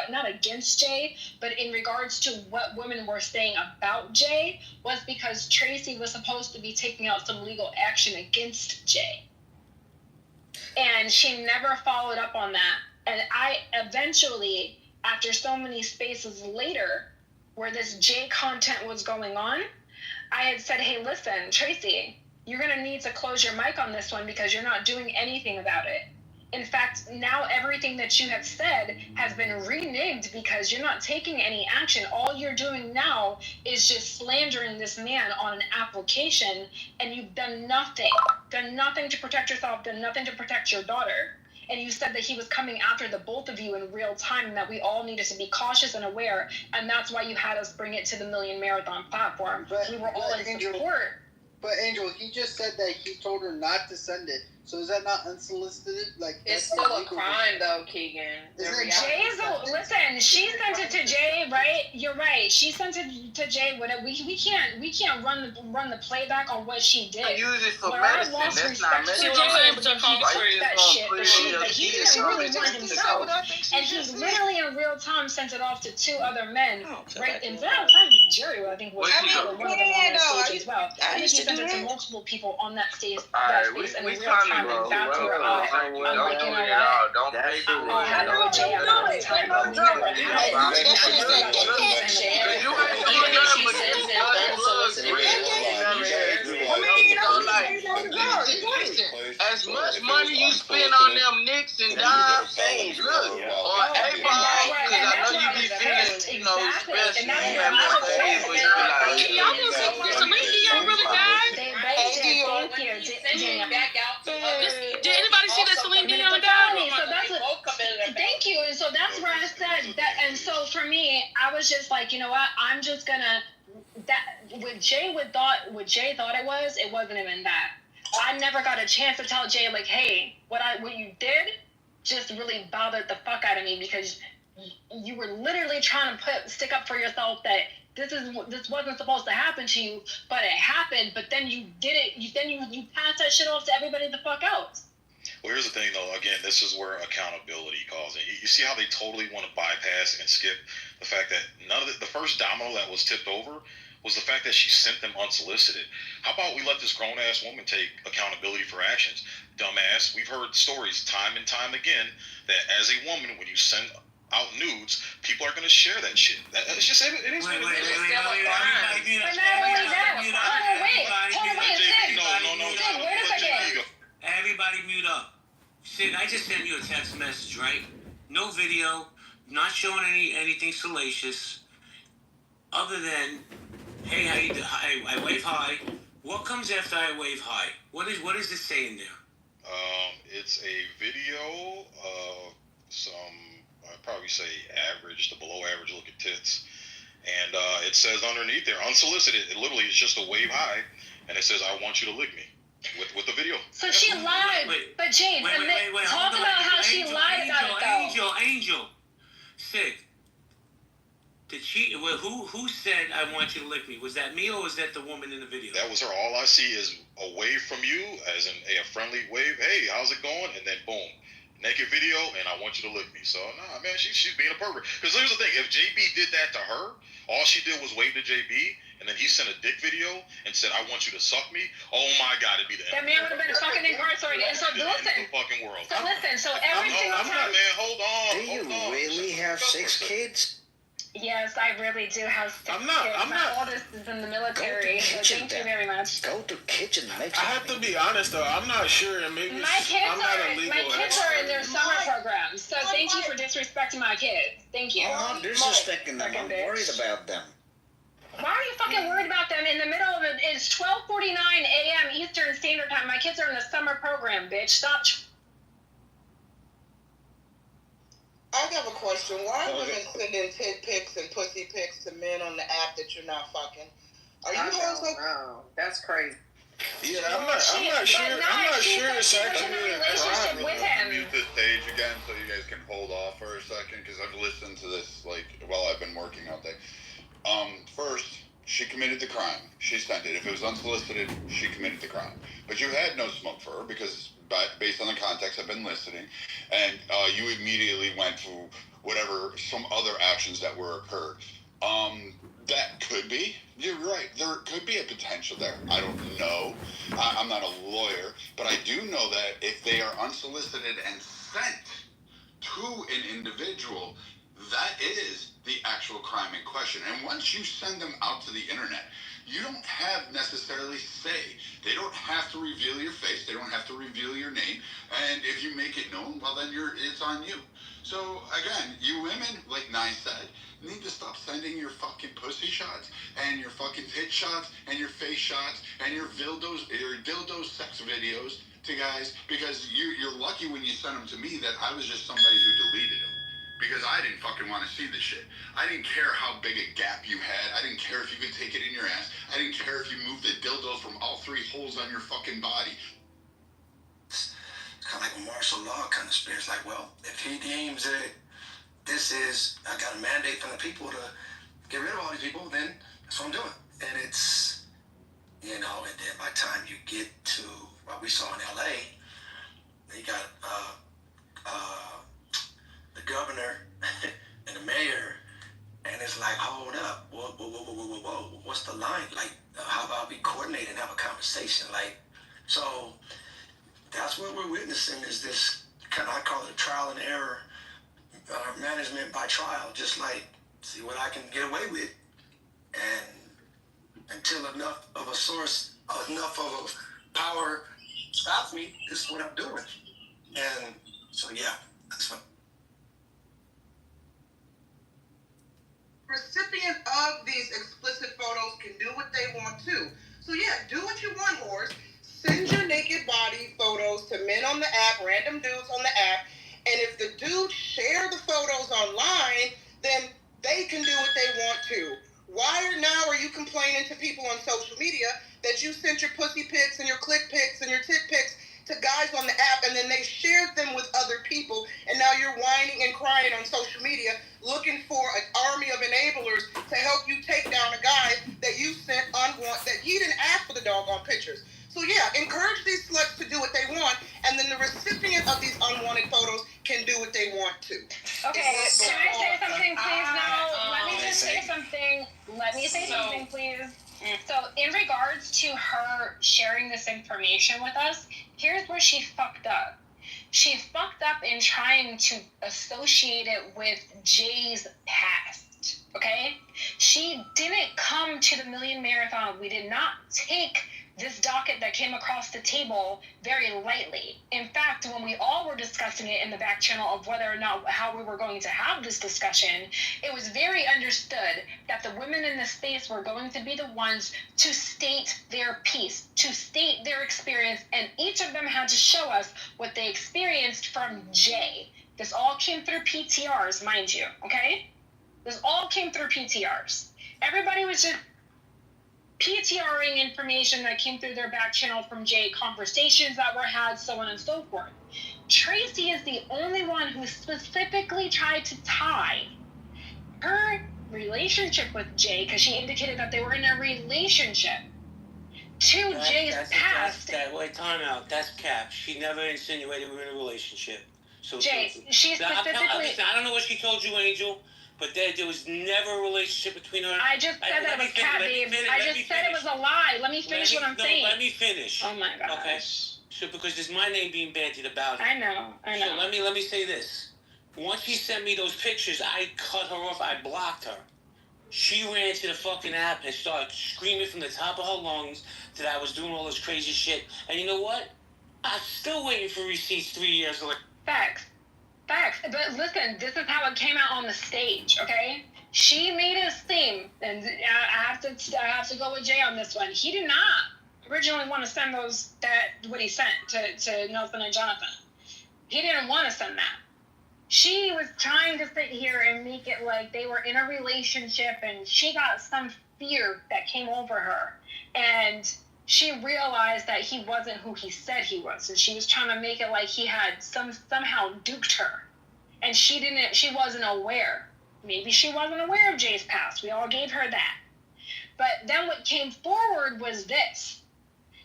not against Jay, but in regards to what women were saying about Jay, was because Tracy was supposed to be taking out some legal action against Jay. And she never followed up on that. And I eventually, after so many spaces later, where this Jay content was going on, I had said, hey, listen, Tracy, you're going to need to close your mic on this one because you're not doing anything about it. In fact, now everything that you have said has been reneged because you're not taking any action. All you're doing now is just slandering this man on an application, and you've done nothing to protect yourself, done nothing to protect your daughter. And you said that he was coming after the both of you in real time, and that we all needed to be cautious and aware, and that's why you had us bring it to the Million Marathon platform. We were all in support. But Angel, he just said that he told her not to send it. So is that not unsolicited? Like, it's still a crime, though, Keegan. Listen, she sent it to Jay, right? You're right. She sent it to Jay. We can't run the playback on what she did. I use it for Where medicine. I lost That's not respect for Jay, that shit. But he didn't really want himself, and he literally in real time sent it off to two other men. Right, and that time Jerry, I think, was one of them on that stage as well. I think he sent it to multiple people on that stage, in real time. And that's where I'm like, you know what? I'll have it with Jay at one time, but we never had as much money you spend on them Knicks and dimes, look, or A-ball, because I know you be feeling, special. Y'all know Celine Dion really died? Did anybody see that Celine Dion died? Thank you. And so that's where I said that. And so for me, I was just like, you know what? I'm just gonna what Jay thought it wasn't even that. I never got a chance to tell Jay, like, hey, what you did just really bothered the fuck out of me, because you were literally trying to stick up for yourself that this wasn't supposed to happen to you, but it happened. But then you did it. You passed that shit off to everybody the fuck else. Well, here's the thing, though. Again, this is where accountability calls in. You see how they totally want to bypass and skip the fact that the first domino that was tipped over was the fact that she sent them unsolicited. How about we let this grown-ass woman take accountability for actions? Dumbass, we've heard stories time and time again that as a woman, when you send out nudes, people are going to share that shit. It's just, it is what it is. Everybody mute up. Sid, I just sent you a text message, right? No video, not showing anything salacious, other than, hey, how you doing? I wave hi. What comes after I wave hi? What is this saying there? It's a video of some, I'd probably say average to below average looking tits. and it says underneath there, unsolicited. It literally is just a wave high, and it says, "I want you to lick me." With the video. So she lied. But Jade, talk about how she lied about it though. Angel. Sig. Did she? Well, who said I want you to lick me? Was that me or was that the woman in the video? That was her. All I see is a wave from you, as in a friendly wave. Hey, how's it going? And then boom, naked video, and I want you to lick me. So nah, man, she's being a pervert. Because here's the thing: if JB did that to her, all she did was wave to JB. And then he sent a dick video and said, "I want you to suck me." Oh my God, it'd be the end. That man would have been fucking incarcerated. And so listen. Fucking world. So listen. So every single time. Man, hold on. Do you really have 6 kids? Yes, I really do have 6 kids. My oldest is in the military. So thank you very much. Go to kitchen. I have to be honest though. I'm not sure, and maybe my kids are in their summer programs. So thank you for disrespecting my kids. Thank you. I'm not disrespecting them. I'm worried about them. Why are you fucking worried about them in the middle of it? It's 12:49 a.m. Eastern Standard Time. My kids are in the summer program, bitch. Stop. I have a question. Why are women sending tit pics and pussy pics to men on the app that you're not fucking? Are you hoes okay? No, that's crazy. Yeah, I'm not sure it's actually a crime. With him. Mute this page again so you guys can hold off for a second, because I've listened to this while I've been working all day. First, she committed the crime. She sent it. If it was unsolicited, she committed the crime. But you had no smoke for her because, based on the context, I've been listening, and you immediately went to some other actions that were occurred. That could be. You're right. There could be a potential there. I don't know. I'm not a lawyer, but I do know that if they are unsolicited and sent to an individual, that is the actual crime in question. And once you send them out to the internet, you don't have necessarily say. They don't have to reveal your face. They don't have to reveal your name. And if you make it known, well, then it's on you. So again, you women, like Nye said, need to stop sending your fucking pussy shots and your fucking tit shots and your face shots and your dildo sex videos to guys, because you're lucky when you send them to me that I was just somebody who deleted them. Because I didn't fucking want to see this shit. I didn't care how big a gap you had. I didn't care if you could take it in your ass. I didn't care if you moved the dildo from all 3 holes on your fucking body. It's kind of like a martial law kind of spirit. It's like, well, if he deems it, I got a mandate from the people to get rid of all these people, then that's what I'm doing. And it's, and then by the time you get to what we saw in LA, you got, the governor and the mayor, and it's like, hold up, whoa, what's the line? Like, how about we coordinate and have a conversation? Like, so that's what we're witnessing is this kind of, I call it a trial and error, management by trial, just like, see what I can get away with, and until enough of a power stops me, this is what I'm doing. And so, yeah, that's what. Recipient of these explicit photos can do what they want to. So yeah, do what you want, whores. Send your naked body photos to men on the app, random dudes on the app, and if the dudes share the photos online, then they can do what they want to. Why now are you complaining to people on social media that you sent your pussy pics and your click pics and your tit pics to guys on the app, and then they shared them with other people, and now you're whining and crying on social media looking for an army of enablers to help you take down a guy that you sent that he didn't ask for the doggone pictures. So yeah, encourage these sluts to do what they want, and then the recipient of these unwanted photos can do what they want to. Okay, can I say something, please? No, let me just say something. Let me say something, please. So, in regards to her sharing this information with us, here's where she fucked up. She fucked up in trying to associate it with Jay's past, okay? She didn't come to the Million Marathon. We did not take this docket that came across the table very lightly. In fact, when we all were discussing it in the back channel of whether or not how we were going to have this discussion, it was very understood that the women in the space were going to be the ones to state their piece, to state their experience, and each of them had to show us what they experienced from Jay. This all came through PTRs, mind you, okay? This all came through PTRs. everybody was just PTRing information that came through their back channel from Jay, conversations that were had, so on and so forth. Tracy is the only one who specifically tried to tie her relationship with Jay, because she indicated that they were in a relationship, to Jay's past. Wait, time out. That's cap. She never insinuated we were in a relationship. So Jay, she specifically... I don't know what she told you, Angel, but there was never a relationship between her. I just said that it was cap, babe. I just said it was a lie. Let me finish what I'm saying. Let me finish. Oh my gosh. Okay. So because there's my name being bandied about it. I know. So let me say this. Once she sent me those pictures, I cut her off. I blocked her. She ran to the fucking app and started screaming from the top of her lungs that I was doing all this crazy shit. And you know what? I'm still waiting for receipts 3 years later. Facts. But listen, this is how it came out on the stage, okay? She made it seem, and I have to go with Jay on this one. He did not originally want to send what he sent to Nelson and Jonathan. He didn't want to send that. She was trying to sit here and make it like they were in a relationship, and she got some fear that came over her. And she realized that he wasn't who he said he was. And she was trying to make it like he had somehow duped her. And she wasn't aware. Maybe she wasn't aware of Jay's past. We all gave her that. But then what came forward was this.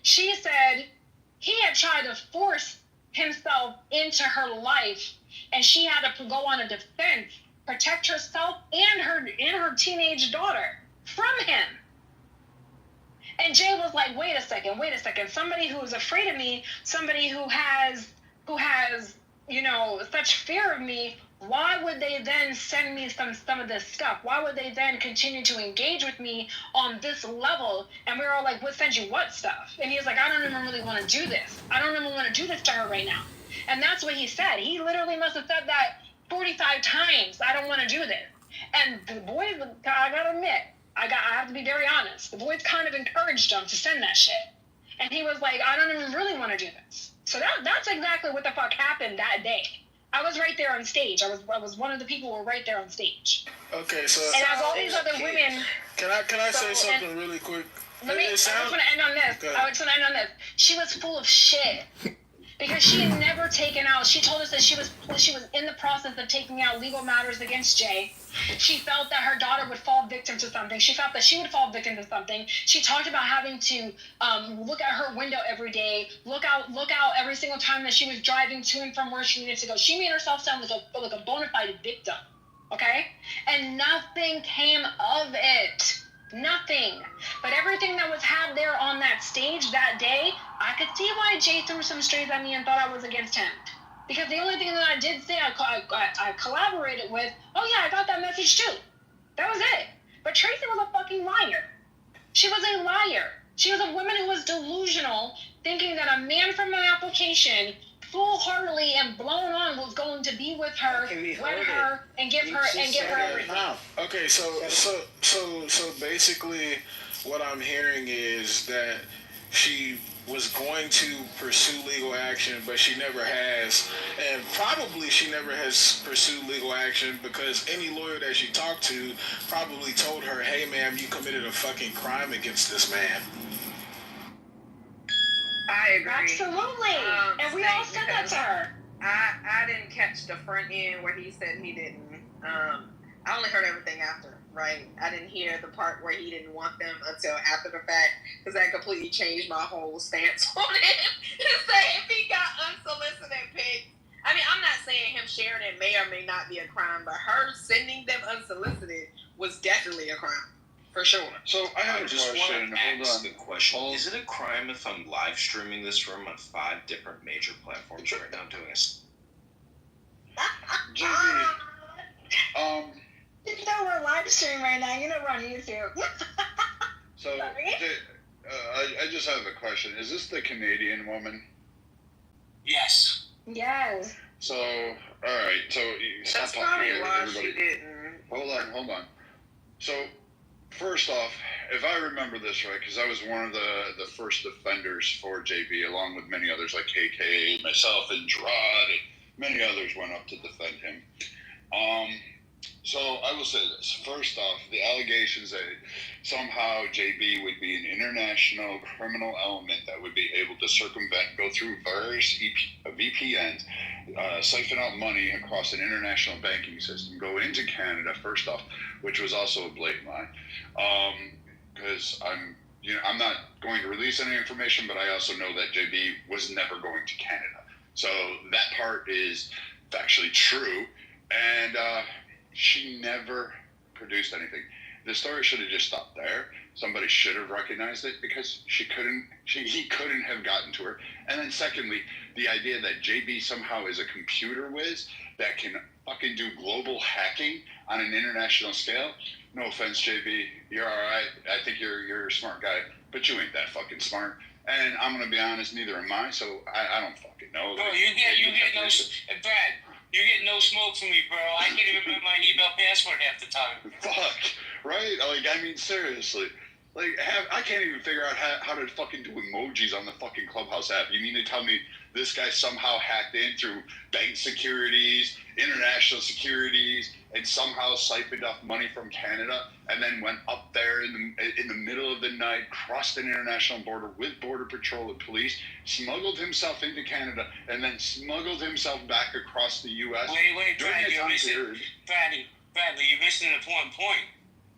She said he had tried to force himself into her life, and she had to go on a defense, protect herself and her teenage daughter from him. And Jay was like, wait a second. Somebody who is afraid of me, somebody who has, such fear of me, why would they then send me some of this stuff? Why would they then continue to engage with me on this level? And we were all like, what sent you what stuff? And he was like, I don't even really want to do this. I don't even want to do this to her right now. And that's what he said. He literally must have said that 45 times. I don't want to do this. And the boys, I gotta admit, I have to be very honest. The boys kind of encouraged him to send that shit. And he was like, I don't even really want to do this. So that's exactly what the fuck happened that day. I was right there on stage. I was one of the people who were right there on stage. Okay, so... And as all these other women... Can I say something really quick? I just want to end on this. She was full of shit. Because she had never taken out... She told us that she was in the process of taking out legal matters against Jay. She felt that her daughter would fall victim to something. She felt that she would fall victim to something. She talked about having to look at her window every day, look out every single time that she was driving to and from where she needed to go. She made herself sound like a bona fide victim, okay? And nothing came of it. Nothing. But everything that was had there on that stage that day, I could see why Jay threw some strays at me and thought I was against him. Because the only thing that I did say I collaborated with, oh yeah, I got that message too. That was it. But Tracy was a fucking liar. She was a liar. She was a woman who was delusional, thinking that a man from an application, full-heartedly and blown on, was going to be with her, wed her, and give her everything. Okay, so basically, what I'm hearing is that she was going to pursue legal action, but she never has, and probably she never has pursued legal action because any lawyer that she talked to probably told her, hey ma'am, you committed a fucking crime against this man. I agree. Absolutely. And we all said that to her. I didn't catch the front end where he said he didn't. I only heard everything after, right? I didn't hear the part where he didn't want them until after the fact, because that completely changed my whole stance on it. To say if he got unsolicited pics, I mean, I'm not saying him sharing it may or may not be a crime, but her sending them unsolicited was definitely a crime. For sure. So I have just one question. Is it a crime if I'm live streaming this room on 5 different major platforms right now doing this? JB, you know we're live streaming right now. You know we're on YouTube. So, I just have a question. Is this the Canadian woman? Yes. Yes. So, all right. So, stop That's talking probably here, why everybody. she didn't. Hold on. So, first off, if I remember this right, because I was one of the first defenders for JB, along with many others like KK, myself, and Gerard, and many others went up to defend him. So I will say this. First off, the allegations that somehow JB would be an international criminal element that would be able to circumvent, go through various VPNs, siphon out money across an international banking system, go into Canada, first off, which was also a blatant lie. Because I'm not going to release any information, but I also know that JB was never going to Canada. So that part is factually true. And she never produced anything. The story should have just stopped there. Somebody should have recognized it because he couldn't have gotten to her. And then secondly, the idea that JB somehow is a computer whiz that can fucking do global hacking on an international scale. No offense, JB, you're all right. I think you're a smart guy, but you ain't that fucking smart. And I'm gonna be honest, neither am I. So I don't fucking know. Bro, you get no, Brad. You get no smoke from me, bro. I can't even remember my email password half the time. Fuck, right? Like, I mean, seriously. Like, I can't even figure out how to fucking do emojis on the fucking Clubhouse app. You mean to tell me this guy somehow hacked in through bank securities, international securities, and somehow siphoned off money from Canada, and then went up there in the middle of the night, crossed an international border with Border Patrol and police, smuggled himself into Canada, and then smuggled himself back across the U.S. Wait, Bradley, you're missing an important point.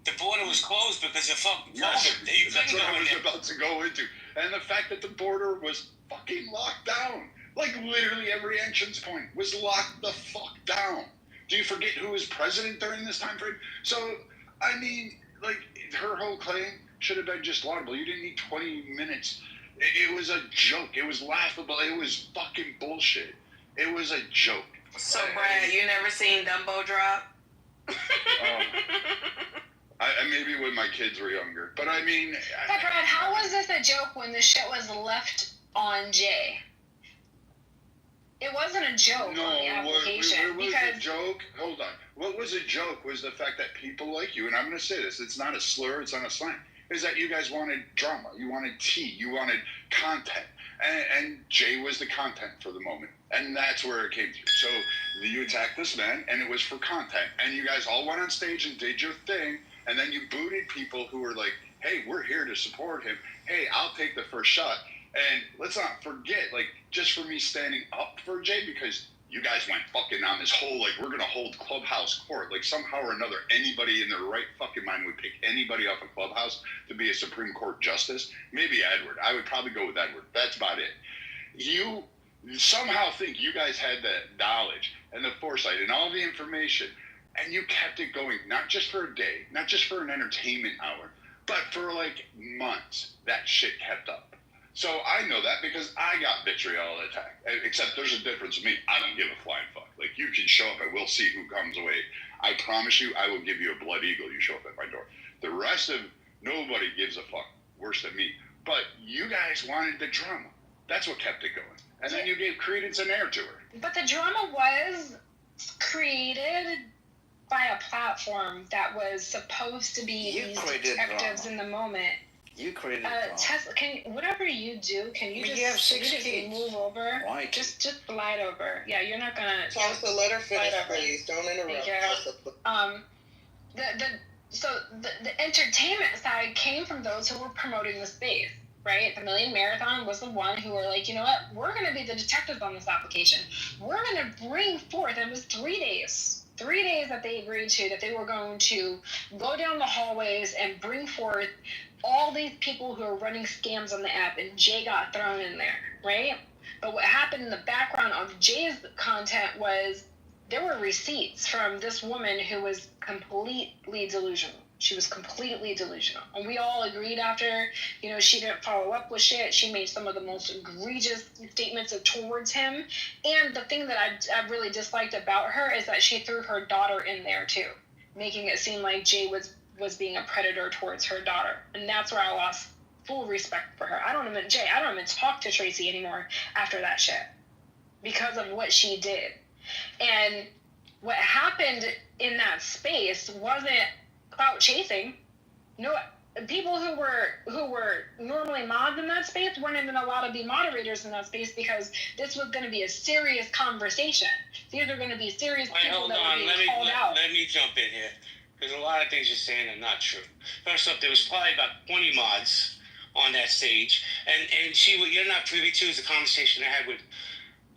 The border was closed because of fucking COVID. That's what I was about to go into. And the fact that the border was fucking locked down. Like, literally every entrance point was locked the fuck down. Do you forget who was president during this time frame? So, I mean, like, her whole claim should have been just laudable. You didn't need 20 minutes. It was a joke. It was laughable. It was fucking bullshit. It was a joke. So, Brad, you never seen Dumbo drop? I maybe when my kids were younger. But I mean... But Brad, how was this a joke when the shit was left on Jay? It wasn't a joke on the application. What was a joke? Hold on. What was a joke was the fact that people like you, and I'm going to say this, it's not a slur, it's not a slang, is that you guys wanted drama, you wanted tea, you wanted content. And Jay was the content for the moment. And that's where it came to. So you attacked this man, and it was for content. And you guys all went on stage and did your thing, and then you booted people who were like, hey, we're here to support him. Hey, I'll take the first shot. And let's not forget, like, just for me standing up for Jay, because you guys went fucking on this whole, like, we're going to hold Clubhouse court. Like, somehow or another, anybody in their right fucking mind would pick anybody off of Clubhouse to be a Supreme Court justice. Maybe Edward. I would probably go with Edward. That's about it. You somehow think you guys had the knowledge and the foresight and all the information, and you kept it going, not just for a day, not just for an entertainment hour, but for, like, months. That shit kept up. So I know that because I got vitriol attacked. Except there's a difference with me. I don't give a flying fuck. Like, you can show up and we'll see who comes away. I promise you, I will give you a blood eagle. You show up at my door. The rest of nobody gives a fuck worse than me. But you guys wanted the drama. That's what kept it going. And then you gave credence and air to her. But the drama was created by a platform that was supposed to be these detectives in the moment. You created Tesla, whatever you do, can you just move over? Why? Just slide over. Yeah, you're not gonna. Chelsea, let her finish, please. Don't interrupt. The entertainment side came from those who were promoting the space, right? The Million Marathon was the one who were like, you know what? We're gonna be the detectives on this application. We're gonna bring forth. It was 3 days. 3 days that they agreed to, that they were going to go down the hallways and bring forth all these people who are running scams on the app, and Jay got thrown in there, right? But what happened in the background of Jay's content was there were receipts from this woman who was completely delusional. She was completely delusional. And we all agreed after, she didn't follow up with shit. She made some of the most egregious statements towards him. And the thing that I really disliked about her is that she threw her daughter in there too, making it seem like Jay was being a predator towards her daughter. And that's where I lost full respect for her. I don't even talk to Tracy anymore after that shit because of what she did. And what happened in that space wasn't clout chasing. No, people who were normally mods in that space weren't even allowed to be moderators in that space because this was going to be a serious conversation. These are going to be serious people that were being called out. Let me jump in here, because a lot of things you're saying are not true. First off, there was probably about 20 mods on that stage, and what you're not privy to is the conversation I had with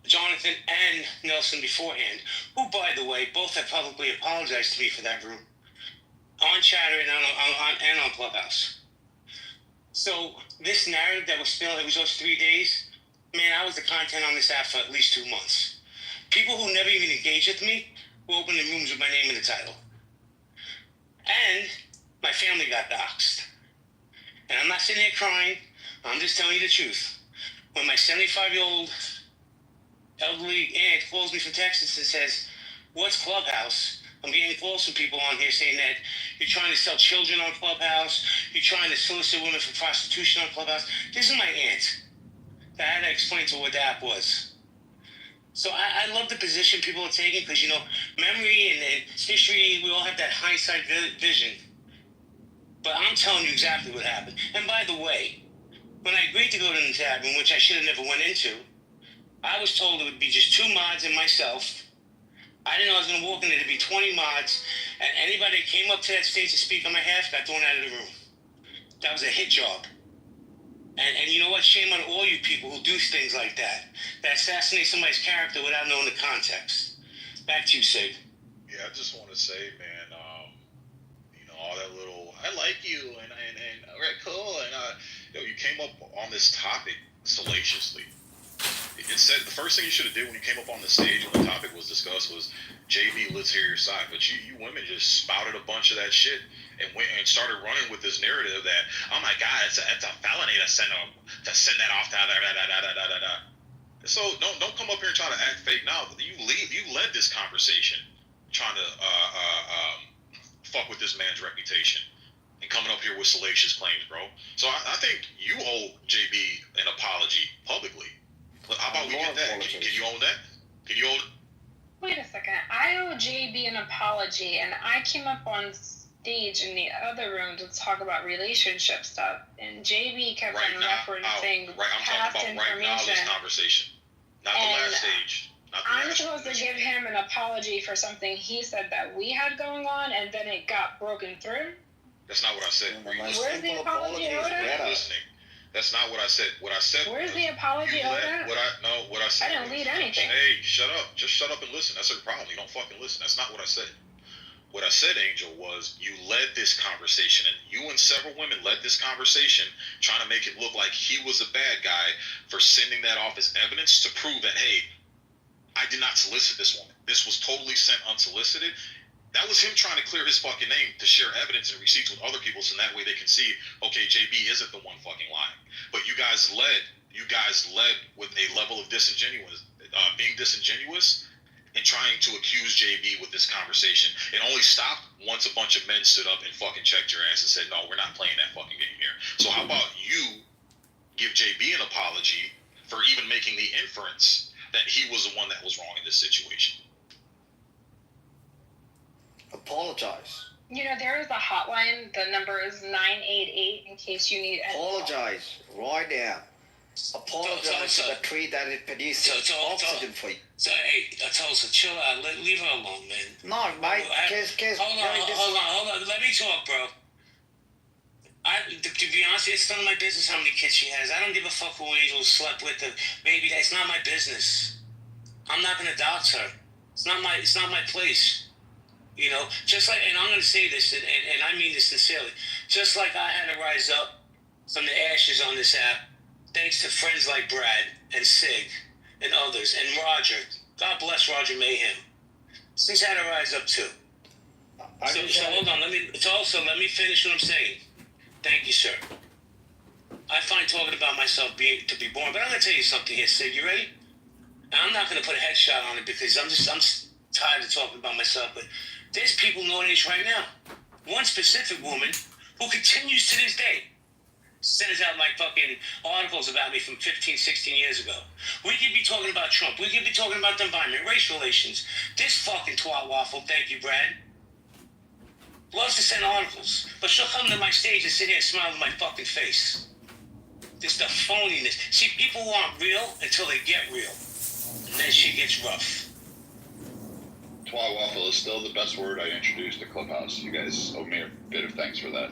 Jonathan and Nelson beforehand, who, by the way, both have publicly apologized to me for that room. On Chatter and on Clubhouse. So this narrative that was spilled, it was those 3 days, man, I was the content on this app for at least 2 months. People who never even engaged with me who opened the rooms with my name in the title. And my family got doxxed. And I'm not sitting here crying, I'm just telling you the truth. When my 75-year-old elderly aunt calls me from Texas and says, "What's Clubhouse?" I'm getting calls from people on here saying that you're trying to sell children on Clubhouse, you're trying to solicit women for prostitution on Clubhouse. This is my aunt. I had to explain to her what the app was. So I love the position people are taking because, you know, memory and history, we all have that hindsight vision. But I'm telling you exactly what happened. And by the way, when I agreed to go to the tavern, which I should have never went into, I was told it would be just 2 mods and myself. I didn't know I was going to walk in there to be 20 mods, and anybody that came up to that stage to speak on my behalf got thrown out of the room. That was a hit job. And you know what? Shame on all you people who do things like that assassinate somebody's character without knowing the context. Back to you, Sig. Yeah, I just want to say, man, you know, all that little, I like you, and all right, cool, and you know, you came up on this topic salaciously. It said the first thing you should have did when you came up on the stage when the topic was discussed was, JB, let's hear your side. But you women just spouted a bunch of that shit and went and started running with this narrative that, oh my God, it's a felony to send that off to da. So don't come up here and try to act fake now. You led this conversation trying to fuck with this man's reputation and coming up here with salacious claims, bro. So I think you owe JB an apology publicly. How about we get that? Can you own that? Can you own it? Wait a second. I owe JB an apology, and I came up on stage in the other room to talk about relationship stuff, and JB kept on referencing past information. Right now, this conversation, not the last stage. I'm supposed to give him an apology for something he said that we had going on, and then it got broken through. That's not what I said. Where's the apology, Oda? That's not what I said. What I said. Where's the apology, Oda? What I said. I didn't lead anything. Hey, shut up. Just shut up and listen. That's a problem. You don't fucking listen. That's not what I said. What I said, Angel, was you led this conversation, and you and several women led this conversation trying to make it look like he was a bad guy for sending that off as evidence to prove that, hey, I did not solicit this woman. This was totally sent unsolicited. That was him trying to clear his fucking name to share evidence and receipts with other people, so that way they can see, okay, JB isn't the one fucking lying. But you guys led with a level of being disingenuous and trying to accuse JB with this conversation. It only stopped once a bunch of men stood up and fucking checked your ass and said, no, we're not playing that fucking game here. So how about you give JB an apology for even making the inference that he was the one that was wrong in this situation? Apologize. You know, there is a hotline. The number is 988 in case you need any. Apologize right now. Apologize for the tree that it produces oxygen for you. So, hey, Tulsa, chill out. Leave her alone, man. No, mate. Hold on. Let me talk, bro. To be honest, it's none of my business how many kids she has. I don't give a fuck who Angel slept with. Baby, that's not my business. I'm not gonna dox her. It's not my place. You know, just like, and I'm going to say this, and I mean this sincerely, just like I had to rise up from the ashes on this app, thanks to friends like Brad and Sig and others, and Roger. God bless Roger Mayhem. Since I had to rise up too. So hold on, let me finish what I'm saying. Thank you, sir. I find talking about myself to be boring, but I'm going to tell you something here, Sig. You ready? And I'm not going to put a headshot on it because I'm tired of talking about myself, but there's people in the audience right now. One specific woman who continues to this day sends out like fucking articles about me from 15, 16 years ago. We could be talking about Trump. We could be talking about the environment, race relations. This fucking twat waffle, thank you, Brad, Loves to send articles, but she'll come to my stage and sit here and smile in my fucking face. Just the phoniness. See, people aren't real until they get real. And then shit gets rough. Twat waffle is still the best word I introduced to Clubhouse. You guys owe me a bit of thanks for that.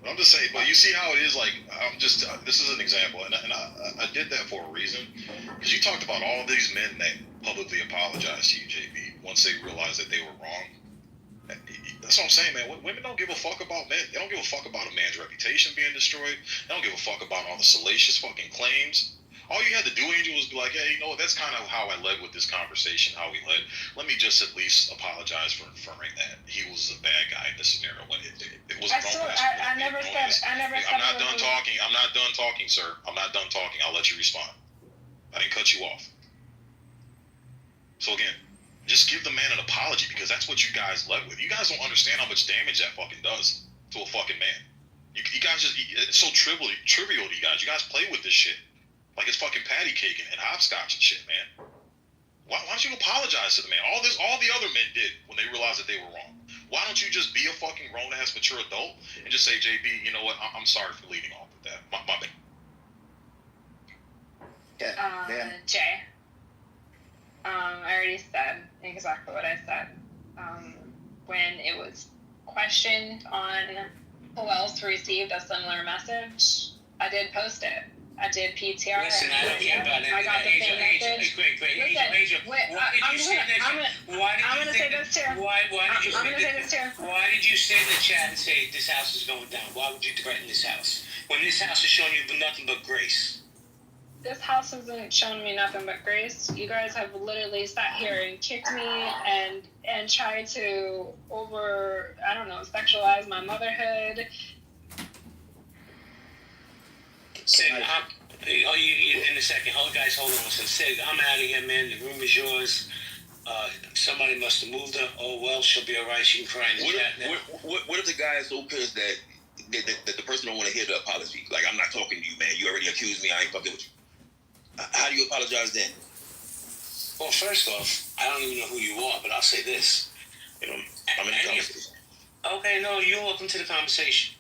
I'm just saying, but you see how it is, like, I'm just, this is an example, and I did that for a reason, because you talked about all these men that publicly apologized to you, JB, once they realized that they were wrong. That's what I'm saying, man. Women don't give a fuck about men. They don't give a fuck about a man's reputation being destroyed. They don't give a fuck about all the salacious fucking claims. All you had to do, Angel, was be like, hey, you know what, that's kind of how I led with this conversation, how we led. Let me just at least apologize for inferring that he was a bad guy in this scenario when it wasn't wrong. I never said. I'm not done talking. I'm not done talking, sir. I'm not done talking. I'll let you respond. I didn't cut you off. So again, just give the man an apology, because that's what you guys led with. You guys don't understand how much damage that fucking does to a fucking man. You guys just, it's so trivial to you guys. You guys play with this shit like it's fucking patty cake and hopscotch and shit, man. Why don't you apologize to the man? All the other men did when they realized that they were wrong. Why don't you just be a fucking grown-ass mature adult and just say, JB, you know what, I'm sorry for leading off with that. My bad. Yeah. Jay. I already said exactly what I said. When it was questioned on who else received a similar message, I did post it. I did PTR. Listen, I don't care about it. I got the same message. Great. Angel, I'm gonna say this too. Why did you sit in the chat and say this house is going down? Why would you threaten this house when this house is showing you nothing but grace? This house isn't showing me nothing but grace. You guys have literally sat here and kicked me and tried to sexualize my motherhood. Sid, in a second. Hold on. Sid, I'm out of here, man. The room is yours. Somebody must have moved her. Oh, well, she'll be all right. She can cry in the chat now. What if the guy is so pissed that the person don't want to hear the apology? Like, I'm not talking to you, man. You already accused me. I ain't fucking with you. How do you apologize then? Well, first off, I don't even know who you are, but I'll say this. I'm in the conversation. Okay, no, you're welcome to the conversation.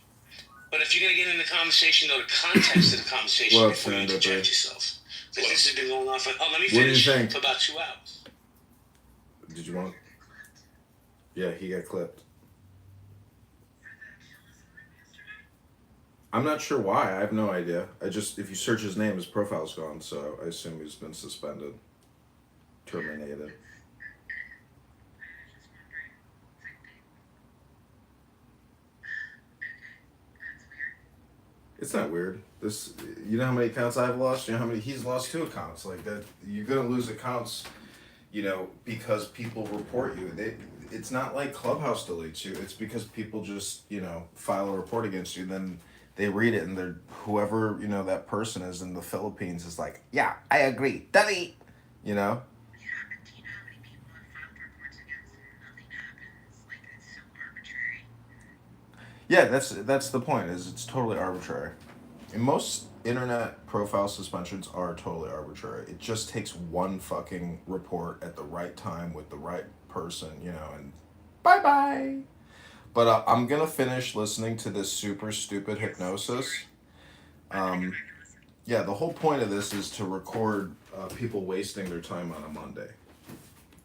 But if you're going to get in the conversation, know the context of the conversation before you interject yourself. Because this has been going on for, let me finish, for about 2 hours. Did you want? Yeah, he got clipped. I'm not sure why. I have no idea. If you search his name, his profile's gone, so I assume he's been suspended. Terminated. It's not weird. You know how many accounts I've lost? You know how many he's lost 2 accounts? Like that, you're gonna lose accounts, because people report you. It's not like Clubhouse deletes you. It's because people just, file a report against you. Then they read it, and whoever that person is in the Philippines is like, yeah, I agree, delete. Yeah, that's the point. Is it's totally arbitrary. And most internet profile suspensions are totally arbitrary. It just takes one fucking report at the right time with the right person, and bye. But I'm gonna finish listening to this super stupid hypnosis. Yeah, the whole point of this is to record people wasting their time on a Monday.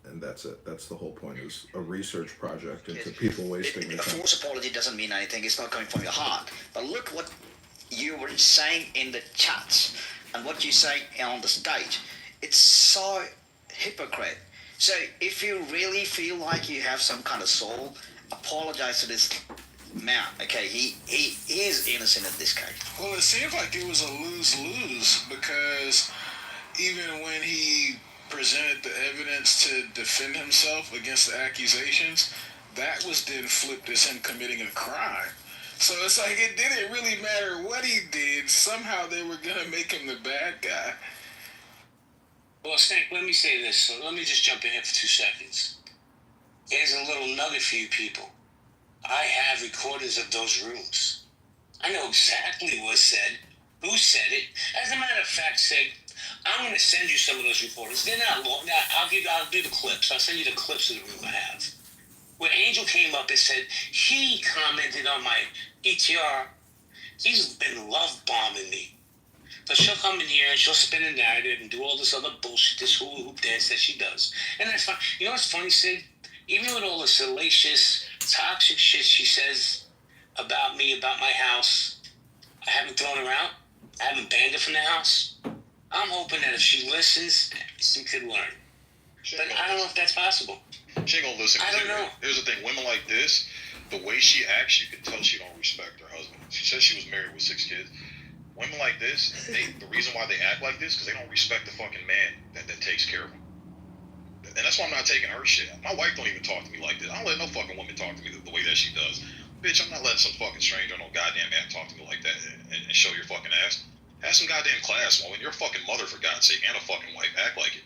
And that's it. That's the whole point, is a research project into people wasting their time. A false apology doesn't mean anything. It's not coming from your heart. But look what you were saying in the chat and what you're saying on the stage. It's so hypocrite. So if you really feel like you have some kind of soul, apologize to this man. Okay, he is innocent in this case. Well, it seems like it was a lose-lose, because even when he presented the evidence to defend himself against the accusations, that was then flipped as him committing a crime. So it's like it didn't really matter what he did. Somehow they were going to make him the bad guy. Well, Stank, let me say this. So let me just jump in here for 2 seconds. Here's a little nugget for you people. I have recordings of those rooms. I know exactly what was said, who said it. As a matter of fact, Sig, I'm going to send you some of those recordings. They're not long. I'll do the clips. I'll send you the clips of the room I have. Where Angel came up and said he commented on my PTR. He's been love bombing me. But she'll come in here and she'll spin a narrative and do all this other bullshit, this hula hoop dance that she does. And that's fine. You know what's funny, Sid? Even with all the salacious, toxic shit she says about me, about my house, I haven't thrown her out. I haven't banned her from the house. I'm hoping that if she listens, she could learn. But I don't know if that's possible. She ain't gonna listen. I don't know. Here's the thing. Women like this, the way she acts, you can tell she don't respect her husband. She says she was married with 6 kids. Women like this, the reason why they act like this, because they don't respect the fucking man that takes care of them. And that's why I'm not taking her shit. My wife don't even talk to me like this. I don't let no fucking woman talk to me the way that she does. Bitch, I'm not letting some fucking stranger, no goddamn man, talk to me like that and show your fucking ass. Have some goddamn class, woman. You're a fucking mother, for God's sake, and a fucking wife. Act like it.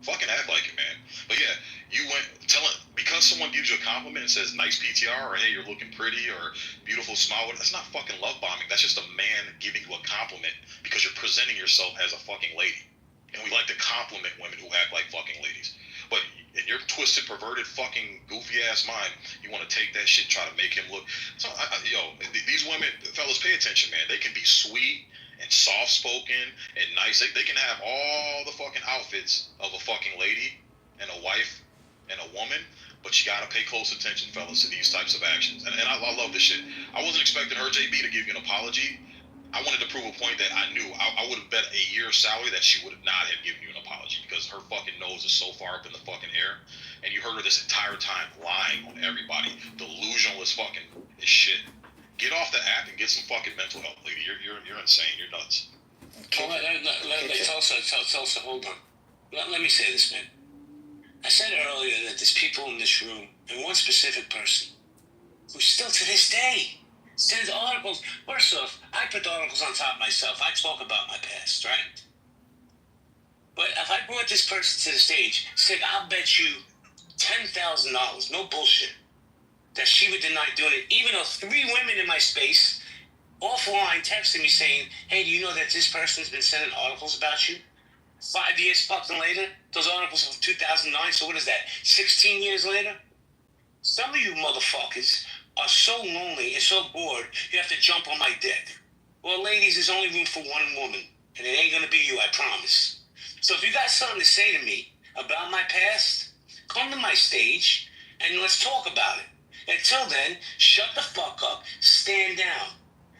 Fucking act like it, man. But yeah, you went telling, because someone gives you a compliment and says nice PTR or hey, you're looking pretty or beautiful smile, that's not fucking love bombing. That's just a man giving you a compliment because you're presenting yourself as a fucking lady. And we like to compliment women who act like fucking ladies. But in your twisted, perverted, fucking goofy ass mind, you want to take that shit, try to make him look. So, these women, fellas, pay attention, man. They can be sweet and soft-spoken and nice. They can have all the fucking outfits of a fucking lady and a wife and a woman, but you gotta pay close attention, fellas, to these types of actions. And I love this shit. I wasn't expecting her, JB, to give you an apology. I wanted to prove a point that I knew. I would have bet a year's salary that she would have not have given you an apology because her fucking nose is so far up in the fucking air. And you heard her this entire time lying on everybody. Delusional as fucking as shit. Get off the app and get some fucking mental health, lady. You're insane. You're nuts. Tulsa, hold on. Let me say this, man. I said earlier that there's people in this room, and one specific person, who still to this day sends articles. First off, I put the articles on top of myself. I talk about my past, right? But if I brought this person to the stage, said, I'll bet you $10,000, no bullshit, that she would deny doing it, even though 3 women in my space, offline, texted me saying, hey, do you know that this person's been sending articles about you? 5 years fucking later, those articles from 2009, so what is that, 16 years later? Some of you motherfuckers are so lonely and so bored, you have to jump on my dick. Well, ladies, there's only room for one woman, and it ain't gonna be you, I promise. So if you got something to say to me about my past, come to my stage, and let's talk about it. Until then, shut the fuck up, stand down.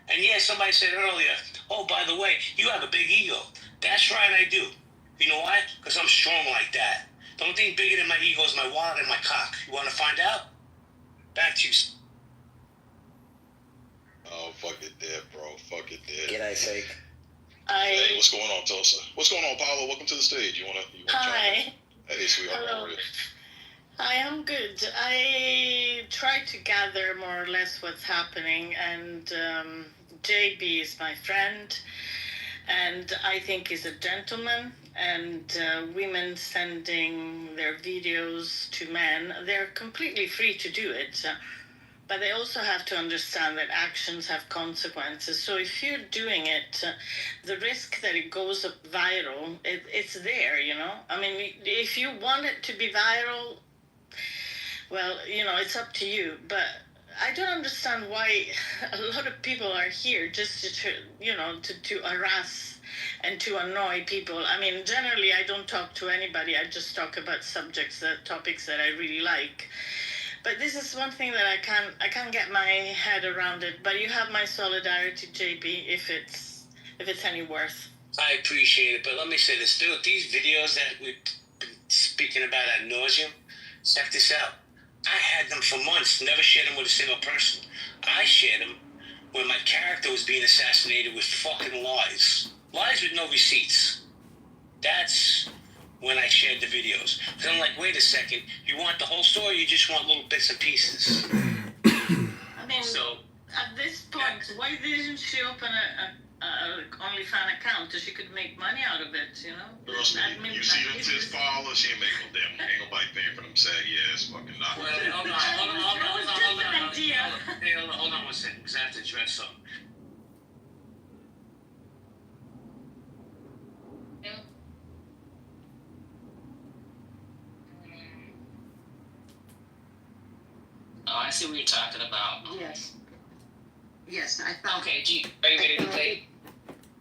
And yeah, somebody said earlier, oh, by the way, you have a big ego. That's right, I do. You know why? Because I'm strong like that. The only thing bigger than my ego is my wallet and my cock. You want to find out? Back to you. Oh, fuck it dead, bro. Fuck it dead. G'day, Seek. Hey, what's going on, Tulsa? What's going on, Paolo? Welcome to the stage. You wanna Hi. Hey, sweetheart. Hello. How are you? I am good. I try to gather more or less what's happening, and JB is my friend, and I think he's a gentleman, and women sending their videos to men, they're completely free to do it. But they also have to understand that actions have consequences. So if you're doing it, the risk that it goes viral, it's there, you know? I mean, if you want it to be viral, well, you know, it's up to you. But I don't understand why a lot of people are here just to you know, to harass and to annoy people. I mean, generally, I don't talk to anybody. I just talk about topics that I really like. But this is one thing that I can't get my head around it. But you have my solidarity, JB, if it's any worth. I appreciate it, but let me say this. These videos that we've been speaking about ad nauseum, check this out. I had them for months, never shared them with a single person. I shared them when my character was being assassinated with fucking lies. Lies with no receipts. That's when I shared the videos. Because I'm like, wait a second, you want the whole story, or you just want little bits and pieces? I mean, so, at this point, why didn't she open a OnlyFans account so she could make money out of it, you know? Trust me, you see them tits fall, she ain't make no damn, ain't nobody paying for them saggy ass fucking not. Well, hold on one second, because I have to address something. see what you're talking about. Yes. Yes, I thought. Okay, are you ready to play?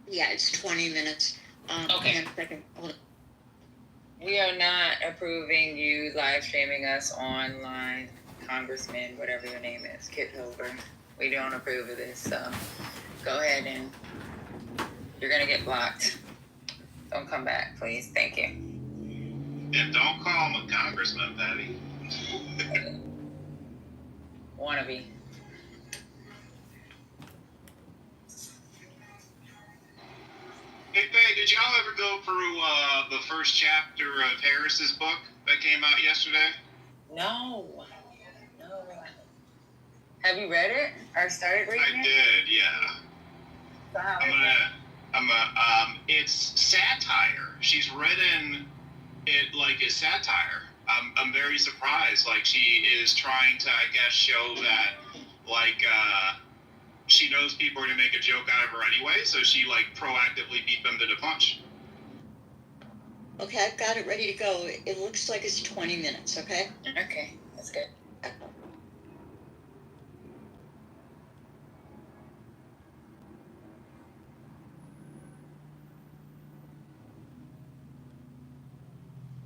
Yeah, it's 20 minutes. Okay. Hang on a second. Hold on. We are not approving you live streaming us online, Congressman, whatever your name is, Kitover. We don't approve of this, so go ahead and you're gonna get blocked. Don't come back, please. Thank you. Yeah, don't call him a congressman, Patty. Wannabe. Hey, Faye, did y'all ever go through the first chapter of Harris's book that came out yesterday? No. Have you read it or started reading it? I did, yeah. So how It's satire. She's written it like a satire. I'm very surprised. Like, she is trying to, I guess, show that, like, she knows people are going to make a joke out of her anyway, so she, like, proactively beat them to the punch. Okay, I've got it ready to go. It looks like it's 20 minutes, okay? Okay, that's good.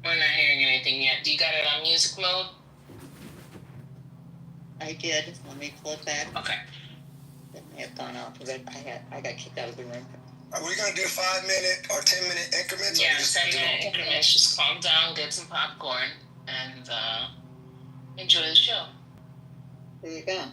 We're not hearing anything yet. Do you got it on music mode? I did. Let me pull it back. Okay. It may have gone off of it. I got kicked out of the room. Are we gonna do 5-minute or 10-minute increments? Yeah, 10-minute increments. Just calm down, get some popcorn, and enjoy the show. There you go.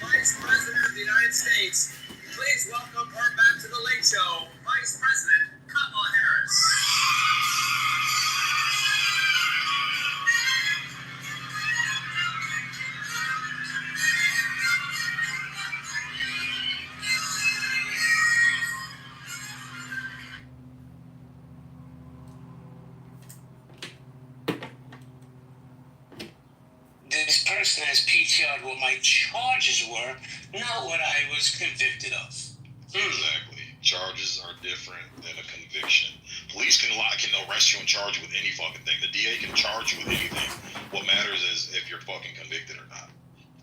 Vice President of the United States, please welcome her back to the Late Show, Vice President Kamala Harris. This person has PTR'd what my charges were, not what I was convicted of. Exactly. Charges are different than a conviction. Police can arrest you and charge you with any fucking thing. The DA can charge you with anything. What matters is if you're fucking convicted or not.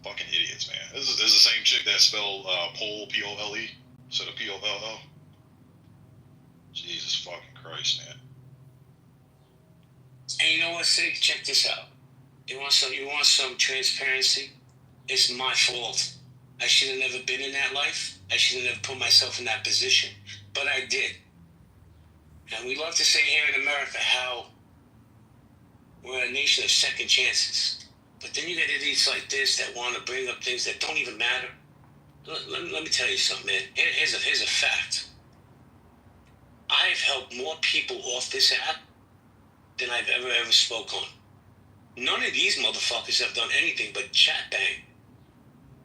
Fucking idiots, man. This is the same chick that spelled Pole, P-O-L-E, instead of P-O-L-L. Jesus fucking Christ, man. And you know what, Sig? Check this out. You want some transparency? It's my fault. I should have never been in that life. I should have never put myself in that position. But I did. And we love to say here in America how we're a nation of second chances. But then you get idiots like this that want to bring up things that don't even matter. Let me tell you something, man. Here's a fact. I've helped more people off this app than I've ever spoke on. None of these motherfuckers have done anything but chat bang.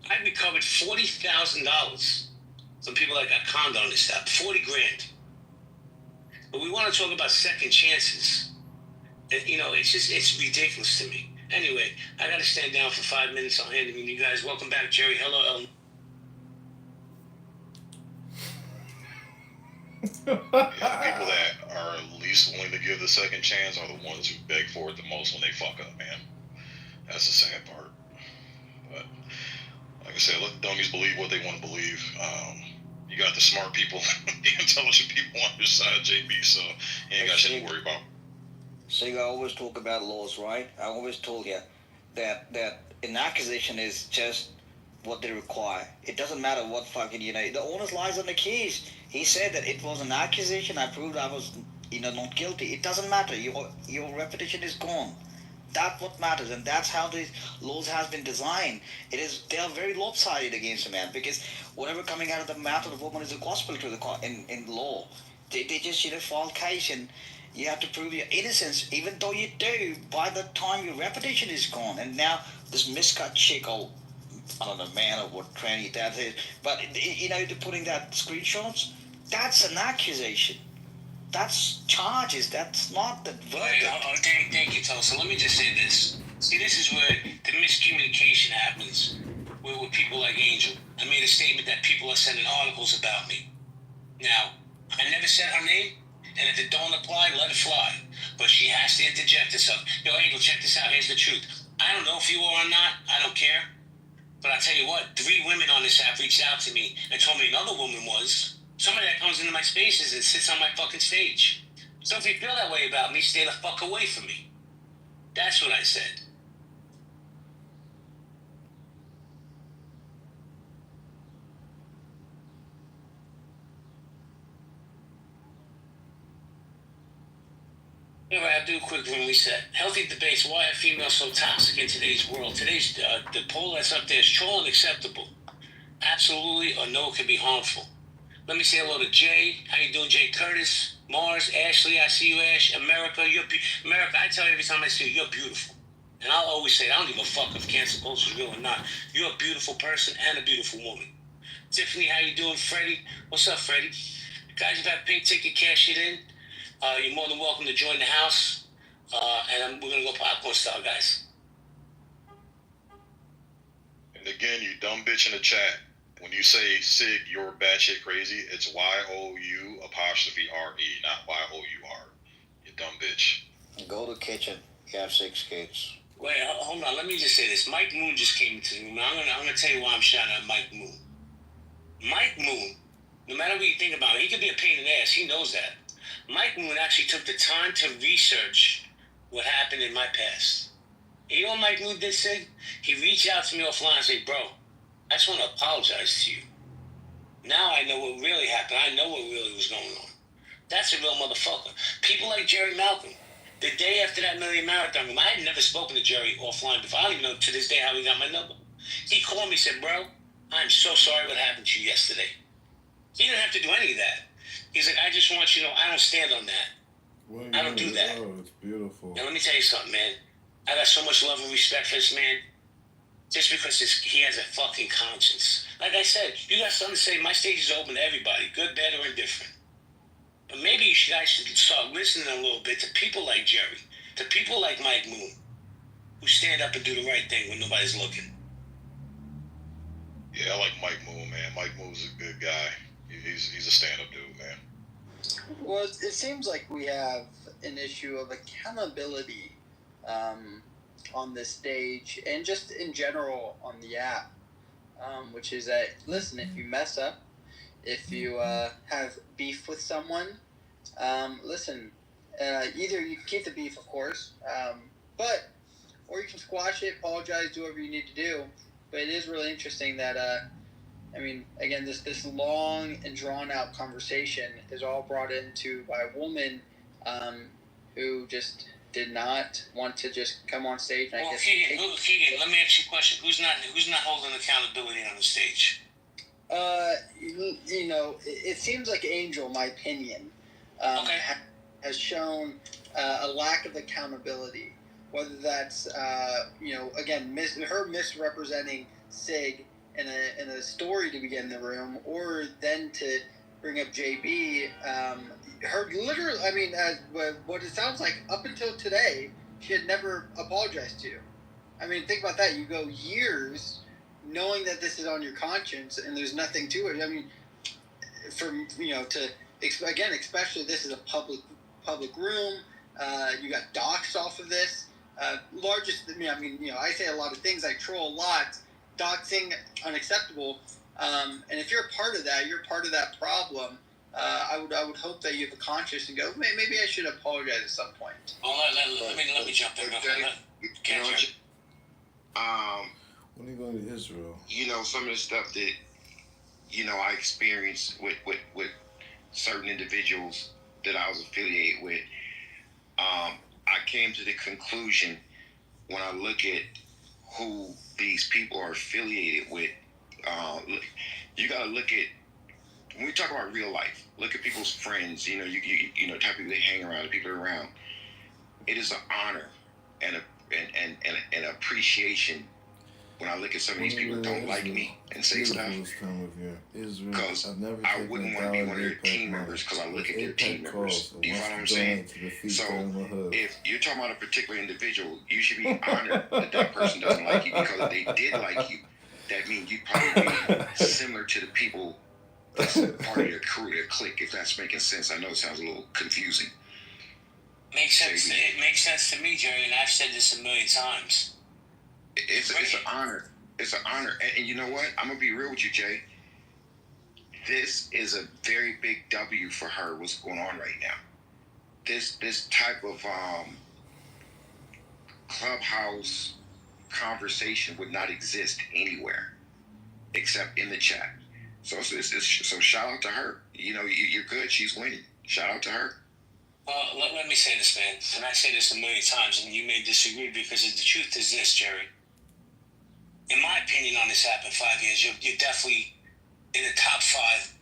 I recovered $40,000 from people that got conned on this app. 40 grand. But we want to talk about second chances. And, it's ridiculous to me. Anyway, I got to stand down for 5 minutes. I'll hand it to you guys. Welcome back, Jerry. Hello, Ellen. Yeah, people that are least willing to give the second chance are the ones who beg for it the most when they fuck up, man. That's the sad part. But like I said, let the dummies believe what they want to believe. You got the smart people, the intelligent people on your side, JB, so you ain't got shit to worry about. See, I always talk about laws, right? I always told you that an accusation is just what they require. It doesn't matter what fucking, the onus lies on the keys. He said that it was an accusation. I proved I was, not guilty. It doesn't matter. Your reputation is gone. That's what matters, and that's how these laws has been designed. They are very lopsided against a man, because whatever coming out of the mouth of the woman is a gospel to the in law. They just falcation. You have to prove your innocence, even though you do. By the time your reputation is gone, and now this miscut chick, I don't know, man or what tranny that is, but they're putting that screenshots. That's an accusation. That's charges. That's not the verdict. Thank you, Tulsa. Let me just say this. See, this is where the miscommunication happens with people like Angel. I made a statement that people are sending articles about me. Now, I never said her name, and if it don't apply, let it fly. But she has to interject herself. Yo, Angel, check this out. Here's the truth. I don't know if you are or not. I don't care. But I'll tell you what, 3 women on this app reached out to me and told me another woman was somebody that comes into my spaces and sits on my fucking stage. So if you feel that way about me, stay the fuck away from me. That's what I said. Anyway, I'll do a quick room reset. Healthy debates. Why are females so toxic in today's world? Today's the poll that's up there is troll unacceptable. Absolutely or no can be harmful. Let me say hello to Jay. How you doing, Jay Curtis? Mars, Ashley, I see you, Ash. America, America, I tell you every time I see you, you're beautiful. And I'll always say, I don't give a fuck if cancel culture is real or not. You're a beautiful person and a beautiful woman. Tiffany, how you doing? Freddie, what's up, Freddie? Guys, you've had pink ticket, cash it in. You're more than welcome to join the house. And we're going to go popcorn style, guys. And again, you dumb bitch in the chat. When you say Sig, you're batshit crazy, it's YOU', not YOUR. You dumb bitch. Go to kitchen. You have 6 kids. Wait, hold on. Let me just say this. Mike Moon just came into the room. I'm gonna tell you why I'm shouting at Mike Moon. Mike Moon, no matter what you think about it, he could be a pain in the ass. He knows that. Mike Moon actually took the time to research what happened in my past. You know what Mike Moon did say? He reached out to me offline and said, bro, I just want to apologize to you. Now I know what really happened. I know what really was going on. That's a real motherfucker. People like Jerry Malcolm. The day after that Million Marathon room, I had never spoken to Jerry offline before. I don't even know to this day how he got my number. He called me and said, bro, I'm so sorry what happened to you yesterday. He didn't have to do any of that. He's like, I just want you to know I don't stand on that. I don't do that. Oh, it's beautiful. Now, let me tell you something, man. I got so much love and respect for this man. Just because he has a fucking conscience. Like I said, you got something to say. My stage is open to everybody, good, bad, or indifferent. But maybe you guys should start listening a little bit to people like Jerry, to people like Mike Moon, who stand up and do the right thing when nobody's looking. Yeah, I like Mike Moon, man. Mike Moon's a good guy. He's a stand-up dude, man. Well, it seems like we have an issue of accountability on this stage and just in general on the app, which is that, listen, if you mess up, if you have beef with someone, listen, either you can keep the beef, of course, or you can squash it, apologize, do whatever you need to do. But it is really interesting that, again, this long and drawn-out conversation is all brought into by a woman who just did not want to just come on stage. And Keegan, let me ask you a question. Who's not holding accountability on the stage? It seems like Angel, in my opinion, has shown a lack of accountability. Whether that's, again, her misrepresenting Sig in a story to begin the room, or then to bring up JB, her literally, what it sounds like, up until today, she had never apologized to you. Think about that. You go years knowing that this is on your conscience and there's nothing to it. Especially this is a public room. You got doxxed off of this. I say a lot of things. I troll a lot. Doxing, unacceptable. And if you're a part of that, you're part of that problem. I would hope that you have a conscience and go, maybe I should apologize at some point. Let me jump in. When are you going to Israel? Some of the stuff that, I experienced with certain individuals that I was affiliated with, I came to the conclusion when I look at who these people are affiliated with, you got to look at, when we talk about real life, look at people's friends, type of people they hang around, the people they're around. It is an honor and an appreciation when I look at some of these people that don't like me and say stuff, because I wouldn't want to be one of their team members because I look at their team members. Do you follow what I'm saying? So if you're talking about a particular individual, you should be honored that person doesn't like you, because if they did like you, that means you'd probably be similar to the people that's part of your crew, their clique, if that's making sense. I know it sounds a little confusing. Makes sense. It makes sense to me, Jerry, and I've said this a million times. It's an honor. It's an honor. And you know what? I'm going to be real with you, Jay. This is a very big W for her, what's going on right now. This type of clubhouse conversation would not exist anywhere except in the chat. So shout out to her. You know, you're good. She's winning. Shout out to her. Well, let me say this, man. And I say this a million times, and you may disagree because the truth is this, Jerry. In my opinion on this app in 5 years, you're definitely in the top five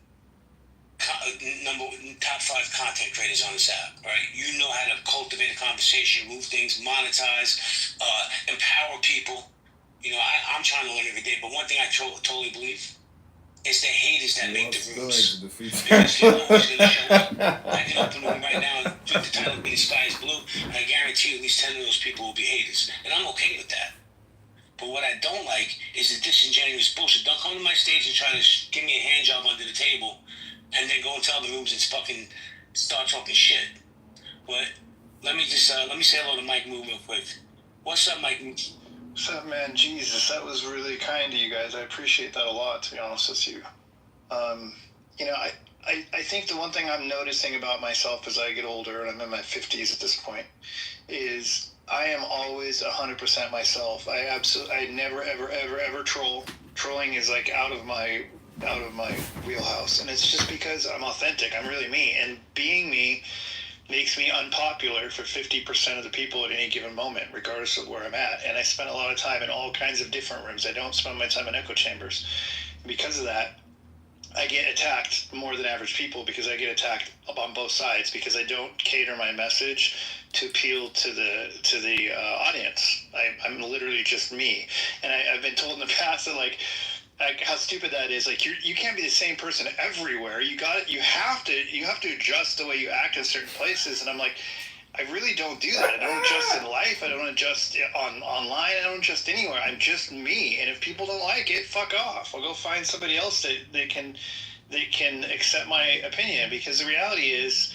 content creators on this app, right? You know how to cultivate a conversation, move things, monetize, empower people. You know, I'm trying to learn every day, but one thing I totally believe is the haters that make the rules. Because they're always going to show up. I can open them right now and the title will be The Sky is Blue, and I guarantee you at least 10 of those people will be haters. And I'm okay with that. But what I don't like is the disingenuous bullshit. Don't come to my stage and try to give me a hand job under the table and then go into other rooms and fucking start talking shit. But let me say hello to Mike Moo real quick. What's up, Mike Moo? What's up, man? Jesus, that was really kind of you guys. I appreciate that a lot, to be honest with you. You know, I think the one thing I'm noticing about myself as I get older, and I'm in my 50s at this point, is I am always 100% myself. I never, ever troll. Trolling is like out of my wheelhouse, and it's just because I'm authentic. I'm really me, and being me makes me unpopular for 50% of the people at any given moment, regardless of where I'm at. And I spend a lot of time in all kinds of different rooms. I don't spend my time in echo chambers. Because of that, I get attacked more than average people because I get attacked on both sides because I don't cater my message to appeal to the audience. I'm literally just me. And I've been told in the past that like how stupid that is. Like you can't be the same person everywhere. You have to adjust the way you act in certain places. And I'm like, I really don't do that. I don't adjust in life. I don't adjust online. I don't adjust anywhere. I'm just me. And if people don't like it, fuck off. I'll go find somebody else that can accept my opinion. Because the reality is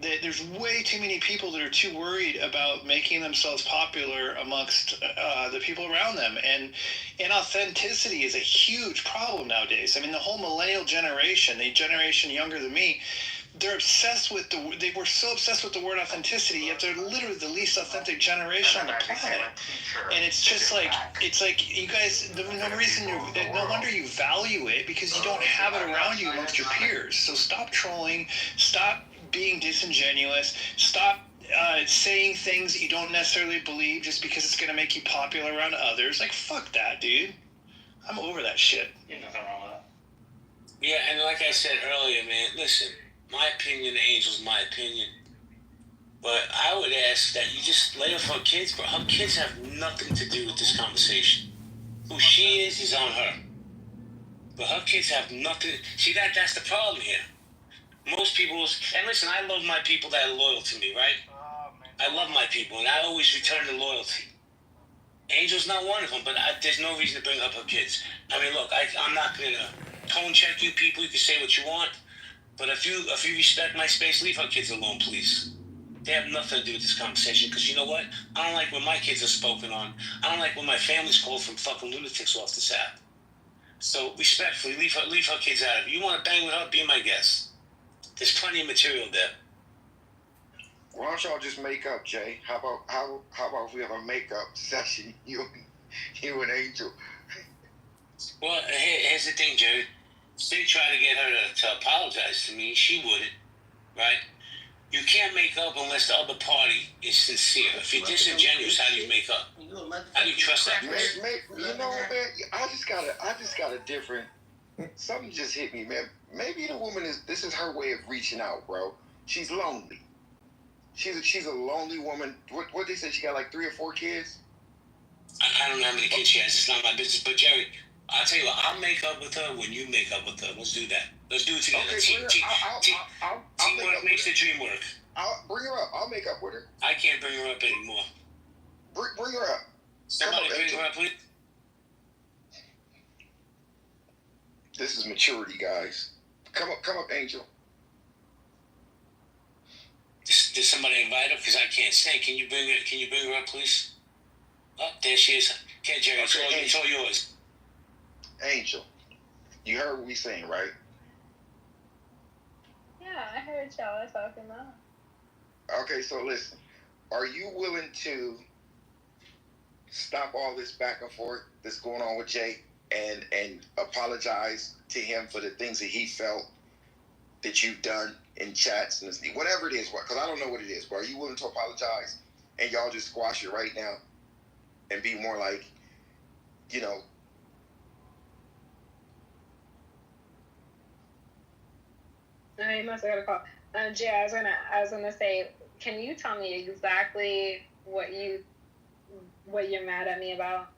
that there's way too many people that are too worried about making themselves popular amongst the people around them. And inauthenticity is a huge problem nowadays. I mean, the whole millennial generation, the generation younger than me, they're obsessed with they were so obsessed with the word authenticity, yet they're literally the least authentic generation on the planet. And it's just like, you guys, no wonder you value it, because you don't have it around you amongst your peers. So stop trolling, stop being disingenuous, stop saying things that you don't necessarily believe just because it's going to make you popular around others. Like, fuck that, dude. I'm over that shit. There's nothing wrong with that. Yeah, and like I said earlier, man, listen, my opinion, Angel's my opinion. But I would ask that you just lay off her kids, bro. Her kids have nothing to do with this conversation. Who she is on her. But her kids have nothing. See, that's the problem here. Most people, and listen, I love my people that are loyal to me, right? I love my people, and I always return the loyalty. Angel's not one of them, but there's no reason to bring up her kids. I mean, look, I'm not going to tone check you people. You can say what you want. But if you respect my space, leave her kids alone, please. They have nothing to do with this conversation, because you know what? I don't like when my kids are spoken on. I don't like when my family's called from fucking lunatics off this app. So, respectfully, leave her kids out of it. You want to bang with her, be my guest. There's plenty of material there. Why don't y'all just make up, Jay? How about if we have a makeup session, you and Angel? Well, here's the thing, Jerry. They try to get her to apologize to me. She wouldn't, right? You can't make up unless the other party is sincere. If you're disingenuous, how do you make up? How do you trust that person? You know what, man? I just got a different. Something just hit me, man. Maybe the woman this is her way of reaching out, bro. She's lonely. She's a lonely woman. What they said, she got like 3 or 4 kids? I don't know how many kids she has. It's not my business. But Jerry, I'll tell you what, I'll make up with her when you make up with her. Let's do that. Let's do it together. Okay, Teamwork makes the dream work. I'll bring her up. I'll make up with her. I can't bring her up anymore. Bring her up. Somebody bring her up, please. This is maturity, guys. Come up, Angel. Did somebody invite her? Because I can't say. Can you bring her up, please? Oh, there she is. Okay, Jerry, it's all yours. Angel, you heard what we saying, right? Yeah, I heard y'all talking about. Okay, so listen. Are you willing to stop all this back and forth that's going on with Jay and apologize to him for the things that he felt that you've done in chats and whatever it is, because I don't know what it is, but are you willing to apologize and y'all just squash it right now and be more like, you know? You must have got a call. Jay, I was gonna say, can you tell me exactly what you're mad at me about,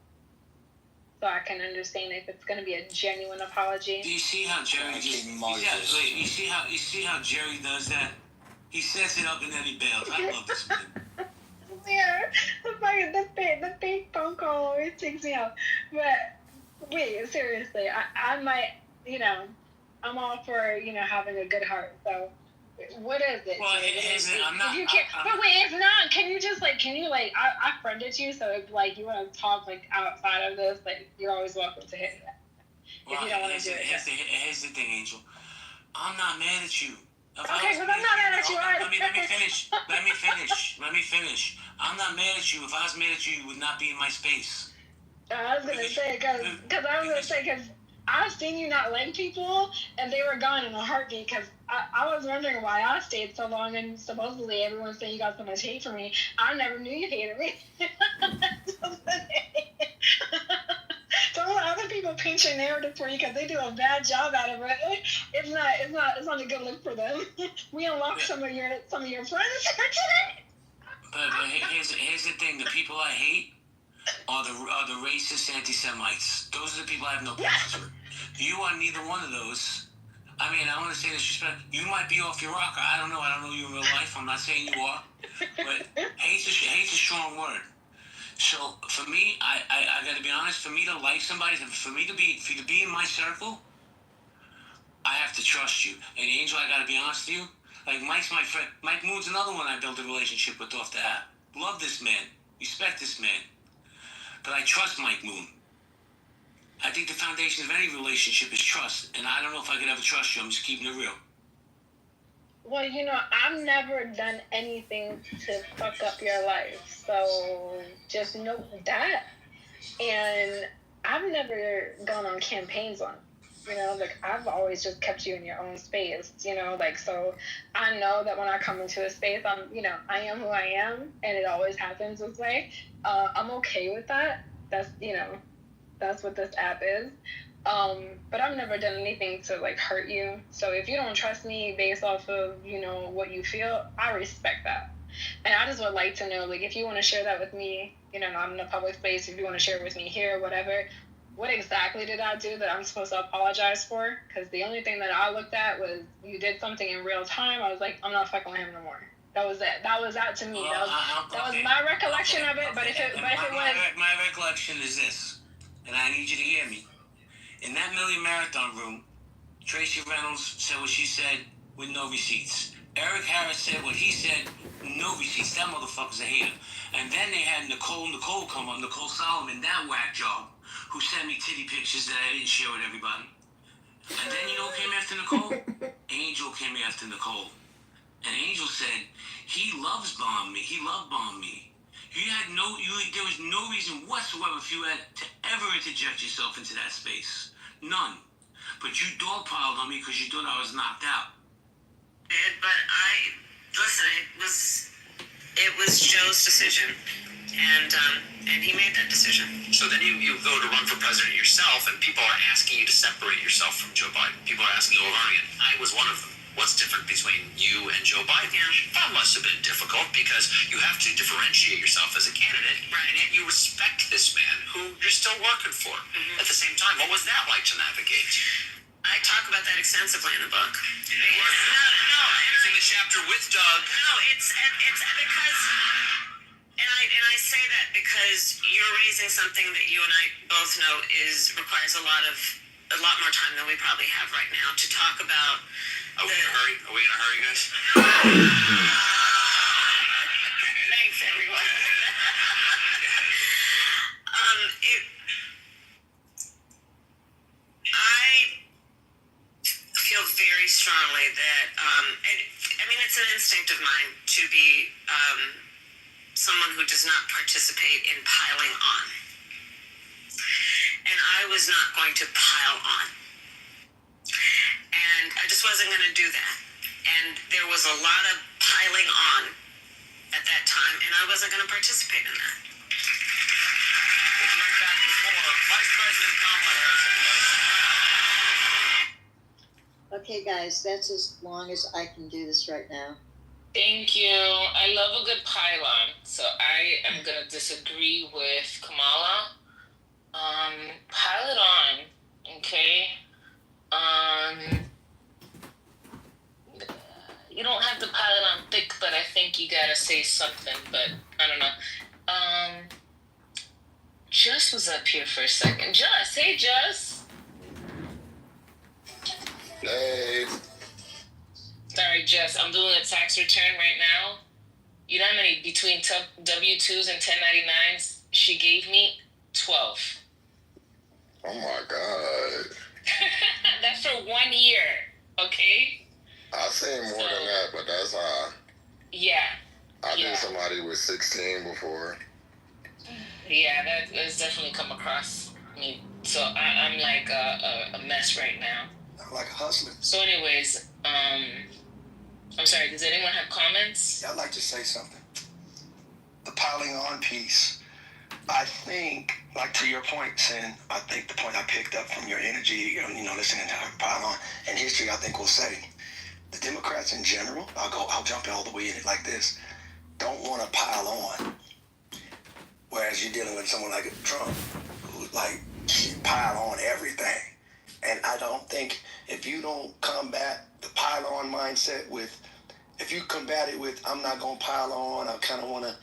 so I can understand if it's gonna be a genuine apology? Do you see how Jerry you see how Jerry does that? He sets it up and then he bails. I love this man. Yeah, the fake phone call always takes me out. But wait, seriously, I might, I'm all for, having a good heart. So what is it? Well, I'm not. But wait, if not, can you I friended you, so if you want to talk outside of this, you're always welcome to hit that. Well, if you don't want to do it. Here's the thing, Angel. I'm not mad at you. Okay, because I'm not mad at you either. Let me finish. Let me finish. I'm not mad at you. If I was mad at you, you would not be in my space. I was gonna say because I've seen you not like people, and they were gone in a heartbeat. Because I was wondering why I stayed so long, and supposedly everyone's saying you got so much hate for me. I never knew you hated me. Don't let other people paint your narrative for you because they do a bad job at it. But it's not a good look for them. We unlocked some of your friends today. But here's the thing: the people I hate are the racist anti-Semites. Those are the people I have no patience with. You are neither one of those. I mean, I want to say disrespect. You might be off your rocker. I don't know. I don't know you in real life. I'm not saying you are, but hate's a strong word. So for me, I got to be honest. For me to like somebody, for you to be in my circle, I have to trust you. And Angel, I got to be honest with you. Like Mike's my friend. Mike Moon's another one I built a relationship with off the app. Love this man. Respect this man. But I trust Mike Moon. I think the foundation of any relationship is trust. And I don't know if I could ever trust you. I'm just keeping it real. Well, I've never done anything to fuck up your life. So just know that. And I've never gone on campaigns on I've always just kept you in your own space, so I know that when I come into a space, I am who I am, and it always happens this way. I'm okay with that. That's what this app is. But I've never done anything to hurt you. So if you don't trust me based off of, what you feel, I respect that. And I just would like to know, if you want to share that with me, I'm in a public space, if you want to share it with me here, whatever, what exactly did I do that I'm supposed to apologize for? Because the only thing that I looked at was you did something in real time. I was like, I'm not fucking with him no more. That was it. That was that to me. That was my recollection of it. But if it was... My recollection is this, and I need you to hear me. In that Million Marathon room, Tracy Reynolds said what she said with no receipts. Eric Harris said what he said, no receipts. That motherfucker's a hater. And then they had Nicole come up, Nicole Solomon, that whack job, who sent me titty pictures that I didn't share with everybody. And then you know who came after Nicole? Angel came after Nicole. And Angel said, he loves bomb me. He loved bomb me. There was no reason whatsoever for you to ever interject yourself into that space. None. But you dogpiled on me because you thought I was knocked out. But it was Joe's decision, and he made that decision. So then you go to run for president yourself, and people are asking you to separate yourself from Joe Biden. People are asking you, Orion, I was one of them. What's different between you and Joe Biden? Yeah. That must have been difficult because you have to differentiate yourself as a candidate, right? And yet you respect this man who you're still working for. Mm-hmm. At the same time, what was that like to navigate? I talk about that extensively in the book. No, it's in the chapter with Doug. No, it's because, and I say that because you're raising something that you and I both know requires a lot of a lot more time than we probably have right now to talk about. Are we in a hurry? Are we in a hurry, guys? Thanks, everyone. I feel very strongly that, it's an instinct of mine to be someone who does not participate in piling on. And I was not going to pile on. And I just wasn't going to do that. And there was a lot of piling on at that time, and I wasn't going to participate in that. We'll be right back with more Vice President Kamala Harris. Okay, guys, that's as long as I can do this right now. Thank you. I love a good pylon, so I am gonna disagree with Kamala. Pile it on, okay? You don't have to pile it on thick, but I think you gotta say something. But I don't know. Just was up here for a second. Just, hey, Just. Hey. Sorry, Jess, I'm doing a tax return right now. You know how many between W-2s and 1099s she gave me? 12. Oh my God. That's for 1 year, okay? I've seen more than that, but that's high. Yeah. I knew somebody with 16 before. Yeah, that's definitely come across me. So I'm like a mess right now. Like a hustler. So anyways, I'm sorry, does anyone have comments? Yeah, I'd like to say something. The piling on piece. I think, like to your point, Sin, I think the point I picked up from your energy, listening to her pile on, and history, I think will say, the Democrats in general, I'll jump all the way in it like this, don't want to pile on. Whereas you're dealing with someone like Trump, who pile on everything. And I don't think if you don't combat the pile on mindset if you combat it with, I'm not going to pile on, I kind of want to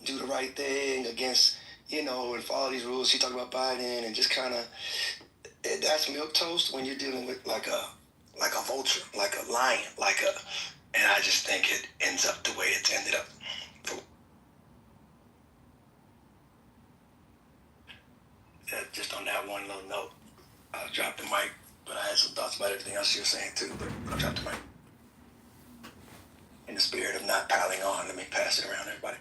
do the right thing against, and follow these rules. She talked about Biden and just kind of, that's milquetoast when you're dealing with like a vulture, like a lion, and I just think it ends up the way it's ended up. Just on that one little note, I'll drop the mic, but I had some thoughts about everything else you were saying too, but I'll drop the mic. In the spirit of not piling on, let me pass it around everybody.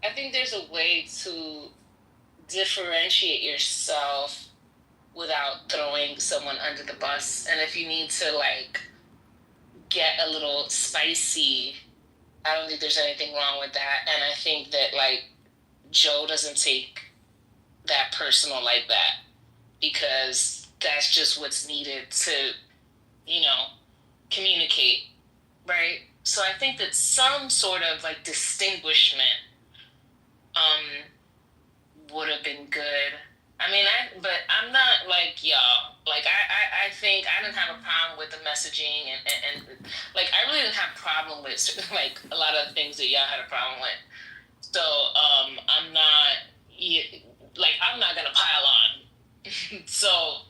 I think there's a way to differentiate yourself without throwing someone under the bus. And if you need to get a little spicy, I don't think there's anything wrong with that. And I think that Joe doesn't take that personal like that, because that's just what's needed to, communicate, right? So I think that some sort of distinguishment would have been good. But I'm not like y'all. I think I didn't have a problem with the messaging and I really didn't have a problem with a lot of things that y'all had a problem with. So I'm not gonna pile on. So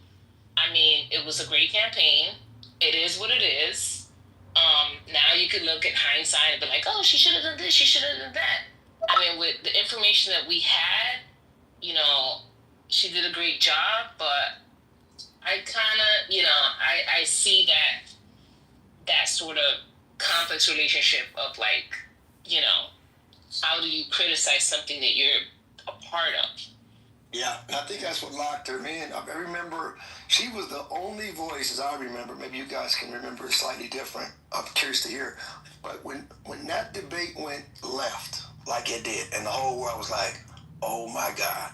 it was a great campaign. It is what it is. Now you could look at hindsight and be like, oh, she should have done this, she should have done that. With the information that we had, she did a great job, but I kind of, I see that sort of complex relationship of how do you criticize something that you're a part of? Yeah, and I think that's what locked her in. I remember she was the only voice, as I remember, maybe you guys can remember it slightly different. I'm curious to hear. But when that debate went left, like it did, and the whole world was like, oh my God.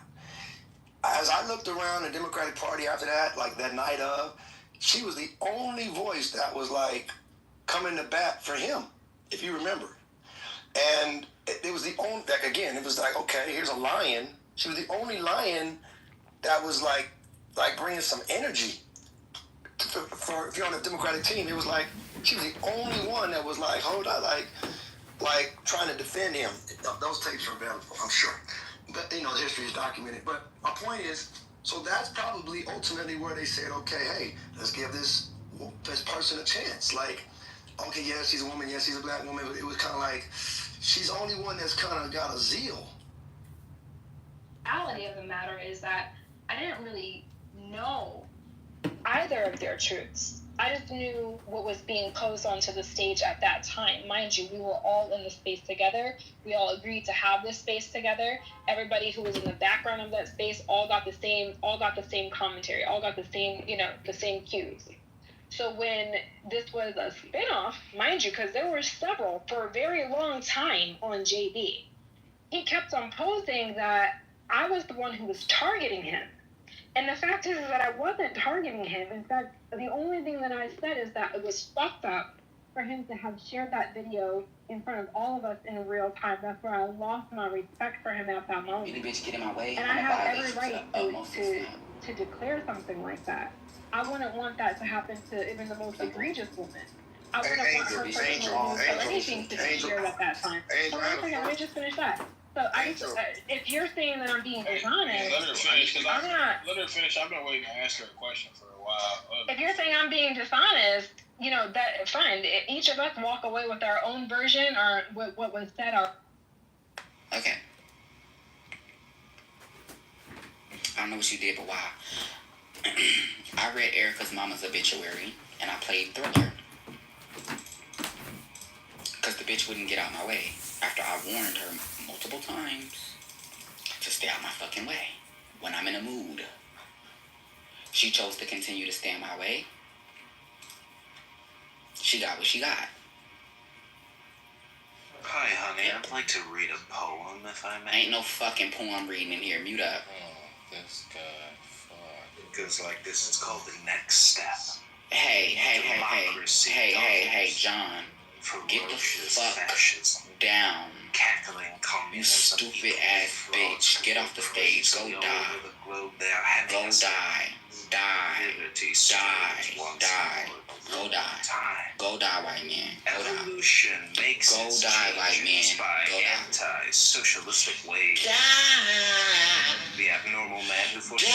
As I looked around the Democratic Party after that, that night of, she was the only voice that was coming to bat for him, if you remember. And it was the only, again, it was okay, here's a lion. She was the only lion that was bringing some energy for if you're on the Democratic team. It was she was the only one that was hold on, trying to defend him. Those tapes are available, I'm sure. But the history is documented. But my point is, So that's probably ultimately where they said, okay, hey, let's give this person a chance. Like, okay, yeah, she's a woman, yeah, she's a black woman, but it was kind of like, she's the only one that's kind of got a zeal. The reality of the matter is that I didn't really know either of their truths. I just knew what was being posed onto the stage at that time. Mind you, we were all in the space together. We all agreed to have this space together. Everybody who was in the background of that space all got the same commentary, all got the same, the same cues. So when this was a spinoff, mind you, because there were several for a very long time on JB, he kept on posing that I was the one who was targeting him. And the fact is that I wasn't targeting him. In fact, the only thing that I said is that it was fucked up for him to have shared that video in front of all of us in real time. That's where I lost my respect for him at that moment. You bitch get in my way. And I have every right to declare something like that. I wouldn't want that to happen to even the most egregious woman. I wouldn't want her personally or anything to be shared at that time. So one second, let me just finish that. So if you're saying that I'm being dishonest, Let her finish. I'm not. Let her finish. I've been waiting to ask her a question for a while. If you're saying I'm being dishonest, that fine. Each of us walk away with our own version or what was said. Okay. I don't know what you did, but why? I read Erica's mama's obituary and I played Thriller. Because the bitch wouldn't get out my way after I warned her multiple times to stay out my fucking way when I'm in a mood. She chose to continue to stay in my way. She got what she got. Hi, honey. I'd like to read a poem, if I may. Ain't no fucking poem reading in here. Mute up. Oh, this guy. Fuck. It goes like this. It's called The Next Step. Hey, John. Get the fuck down. Cackling you stupid ass bitch. Get off the stage. Go die. Go die. Go die. Go die, white man. Go die. Evolution makes go die, white man. Go die. Anti-socialistic ways. The abnormal man who foresees the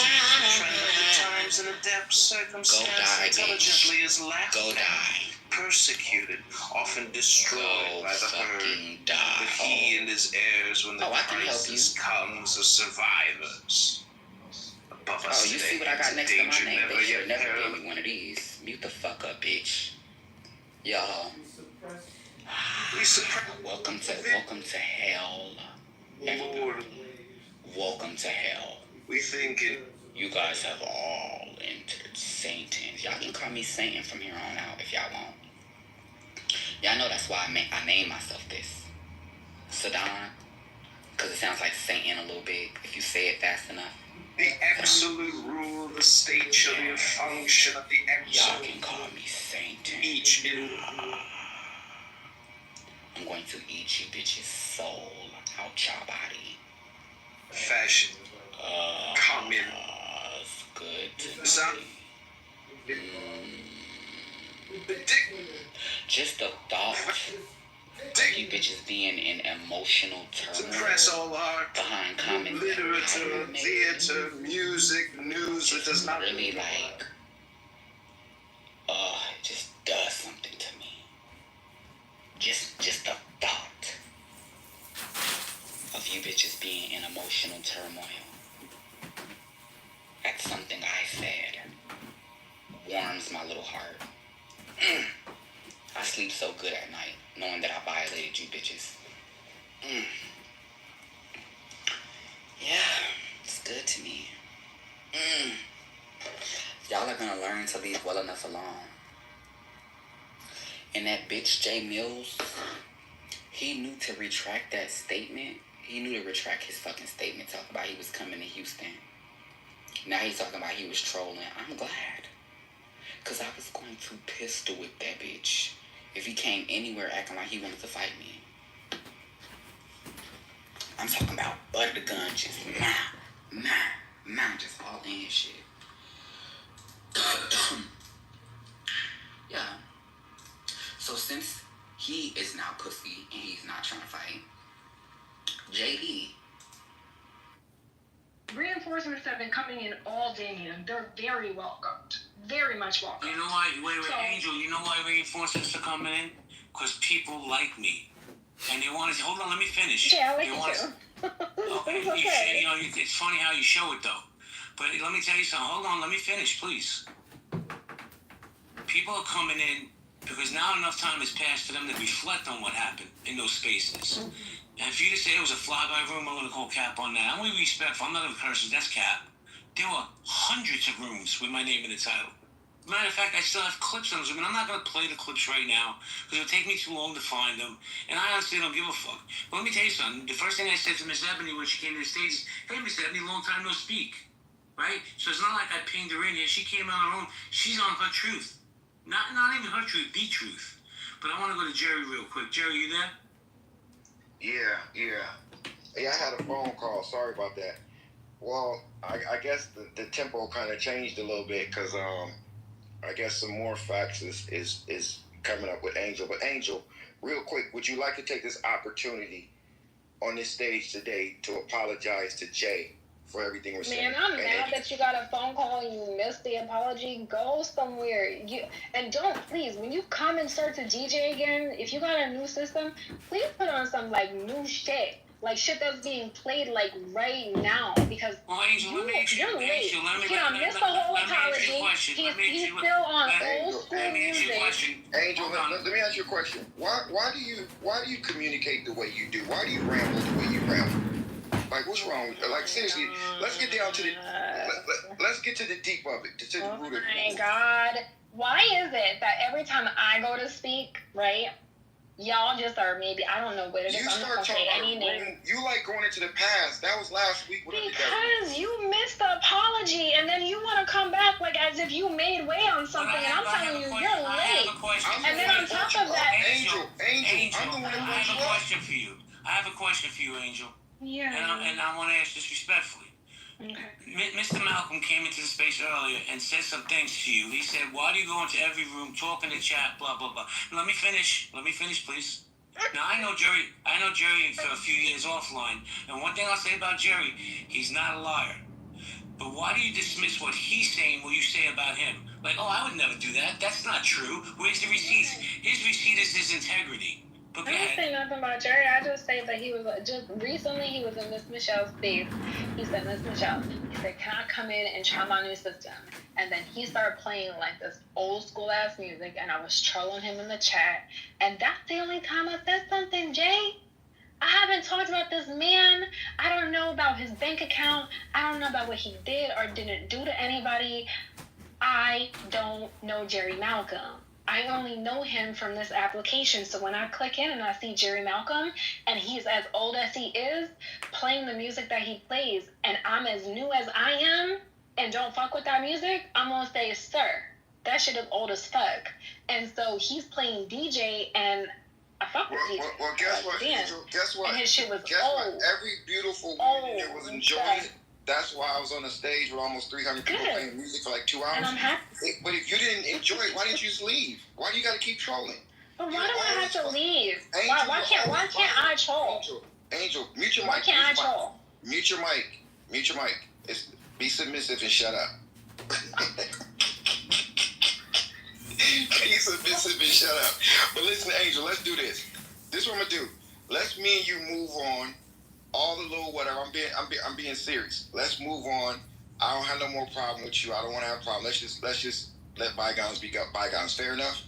trend of the times and adapts circumstances intelligently is laughed at. Persecuted, often destroyed by the herd. But he and his heirs, when the crisis comes, are survivors. Above us you see what I got next to my name? They should never gave me one of these. Mute the fuck up, bitch. Y'all. Welcome to hell. Lord. Welcome to hell. We think it. You guys have all entered Satan's. Y'all can call me Satan from here on out if y'all want. Y'all know that's why I named myself this. Saddam. Because it sounds like Satan a little bit if you say it fast enough. The absolute rule of the state shall be a function of the absolute. Y'all can call me Satan. Each in. I'm going to eat you bitches' soul out your body. Fashion. Communism. It's good to me. Just the thought of you bitches being in emotional turmoil suppress all art, behind comments, literature, theater, music, news. It does not really like. It just does something to me. Just the thought of you bitches being in emotional turmoil. That's something I said. Warms my little heart. I sleep so good at night, knowing that I violated you bitches. Yeah, it's good to me. Y'all are gonna learn to leave well enough alone. And that bitch Jay Mills, he knew to retract that statement. He knew to retract his fucking statement talking about he was coming to Houston. Now he's talking about he was trolling. I'm glad. Because I was going to pistol whip that bitch if he came anywhere acting like he wanted to fight me. I'm talking about butter the gun, just just all in his shit. Yeah. So since he is now pussy and he's not trying to fight, JD. Reinforce enforcement have been coming in all day, and they're very welcomed. Very much welcome. You know why? Wait, Angel. You know why reinforcements are coming in? Because people like me, and they want to. Hold on, let me finish. Yeah, I like you too. Okay. It's okay. You know, it's funny how you show it though. But let me tell you something. Hold on, let me finish, please. People are coming in because now enough time has passed for them to reflect on what happened in those spaces. And for you to say it was a flyby room, I'm going to call cap on that. I'm going to be respectful. I'm not going to curse. That's cap. There were hundreds of rooms with my name in the title. Matter of fact, I still have clips on them, and I'm not going to play the clips right now because it'll take me too long to find them. And I honestly don't give a fuck. But let me tell you something. The first thing I said to Miss Ebony when she came to the stage is, hey, Miss Ebony, long time no speak. Right? So it's not like I pinged her in here. She came on her own. She's on her truth. Not even her truth, the truth. But I want to go to Jerry real quick. Jerry, you there? Yeah. Hey, I had a phone call. Sorry about that. Well, I guess the tempo kind of changed a little bit because I guess some more facts is coming up with Angel. But Angel, real quick, would you like to take this opportunity on this stage today to apologize to Jay for everything we're saying? Man, I'm mad that you got a phone call and you missed the apology. Go somewhere. And don't, please, when you come and start to DJ again, if you got a new system, please put on some like new shit. Like shit that's being played like right now because you're late. You know, missed the whole apology. He's still on old school music. Angel, let me ask you a question. Why do you communicate the way you do? Why do you ramble the way you ramble? Like, what's wrong with you? Like, seriously, let's get down to the let's get to the deep of it, to the root of it. Oh my God. Why is it that every time I go to speak, right, y'all just are maybe, I don't know what it is. You start talking about you like going into the past. That was last week. Because you missed the apology, and then you want to come back like as if you made way on something, and I'm telling you, you're late. And then on top of that, Angel, I'm the one that I have a question for you. I have a question for you, Angel. Yeah. And I want to ask this respectfully. Okay. Mr. Malcolm came into the space earlier and said some things to you. He said, why do you go into every room, talk in the chat, blah, blah, blah. Let me finish, please. Now, I know Jerry for a few years offline, and one thing I'll say about Jerry, he's not a liar. But why do you dismiss what he's saying, what you say about him? Like, oh, I would never do that. That's not true. Where's the receipts? His receipt is his integrity. I don't say nothing about Jerry. I just say that he was just recently he was in Miss Michelle's space. He said, Miss Michelle, he said, can I come in and try my new system? And then he started playing like this old school ass music, and I was trolling him in the chat. And that's the only time I said something, Jay. I haven't talked about this man. I don't know about his bank account. I don't know about what he did or didn't do to anybody. I don't know Jerry Malcolm. I only know him from this application. So when I click in and I see Jerry Malcolm and he's as old as he is playing the music that he plays, and I'm as new as I am and don't fuck with that music, I'm gonna say, sir, that shit is old as fuck. And so he's playing DJ, and I fuck with DJ. Well, guess what, Angel? Guess what? And his shit was old. Every beautiful woman there was enjoying it. That's why I was on the stage with almost 300 people playing music for like 2 hours. And I'm happy. But if you didn't enjoy it, why didn't you just leave? Why do you got to keep trolling? But why do I have to leave? Why can't I troll? Angel, mute your mic. Why can't I troll? Mute your mic. Be submissive and shut up. Be submissive and shut up. But listen, Angel, let's do this. This is what I'm gonna do. Let's me and you move on. All the little whatever. I'm being serious. Let's move on. I don't have no more problem with you. I don't want to have a problem. Let's just let bygones be bygones. Fair enough?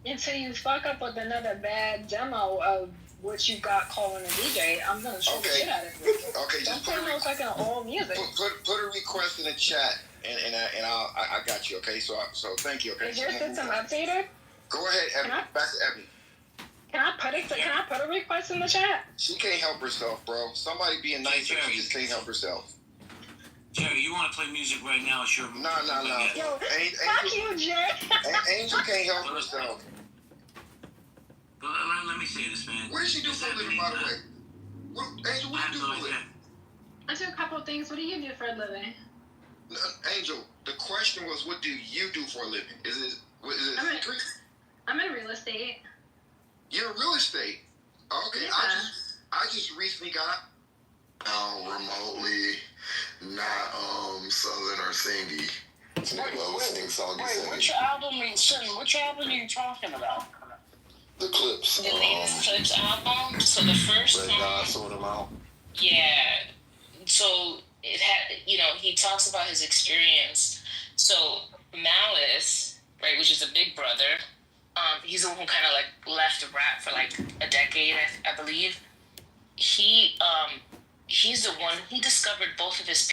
Until you fuck up with another bad demo of what you got calling a DJ, I'm gonna show the shit out of you. Okay, just put no fucking old music. Put a request in the chat, and I got you. Okay, so thank you. Okay. Is your system updated? Go ahead, Ebony. Back to Ebony. Can I put a request in the chat? She can't help herself, bro. Somebody being nice, but she just can't help herself. Jerry, you want to play music right now? It's your No. Yo, fuck you, Jerry. Angel can't help herself. But let me say this, man. What does she do for a living, by the way? Angel, what do you do for a living? I do a couple of things. What do you do for a living? Angel, the question was, what do you do for a living? Is it secret? I'm in real estate. You're in real estate? Okay, Yeah. I just recently got remotely. not Southern or Singy. Which album are you talking about? The clips. The latest Clips album. So the first Let one. God sort them out. Yeah. So it had, he talks about his experience. So Malice, right, which is a big brother. He's the one who kind of like left rap for like a decade, I believe. He's the one who discovered both of his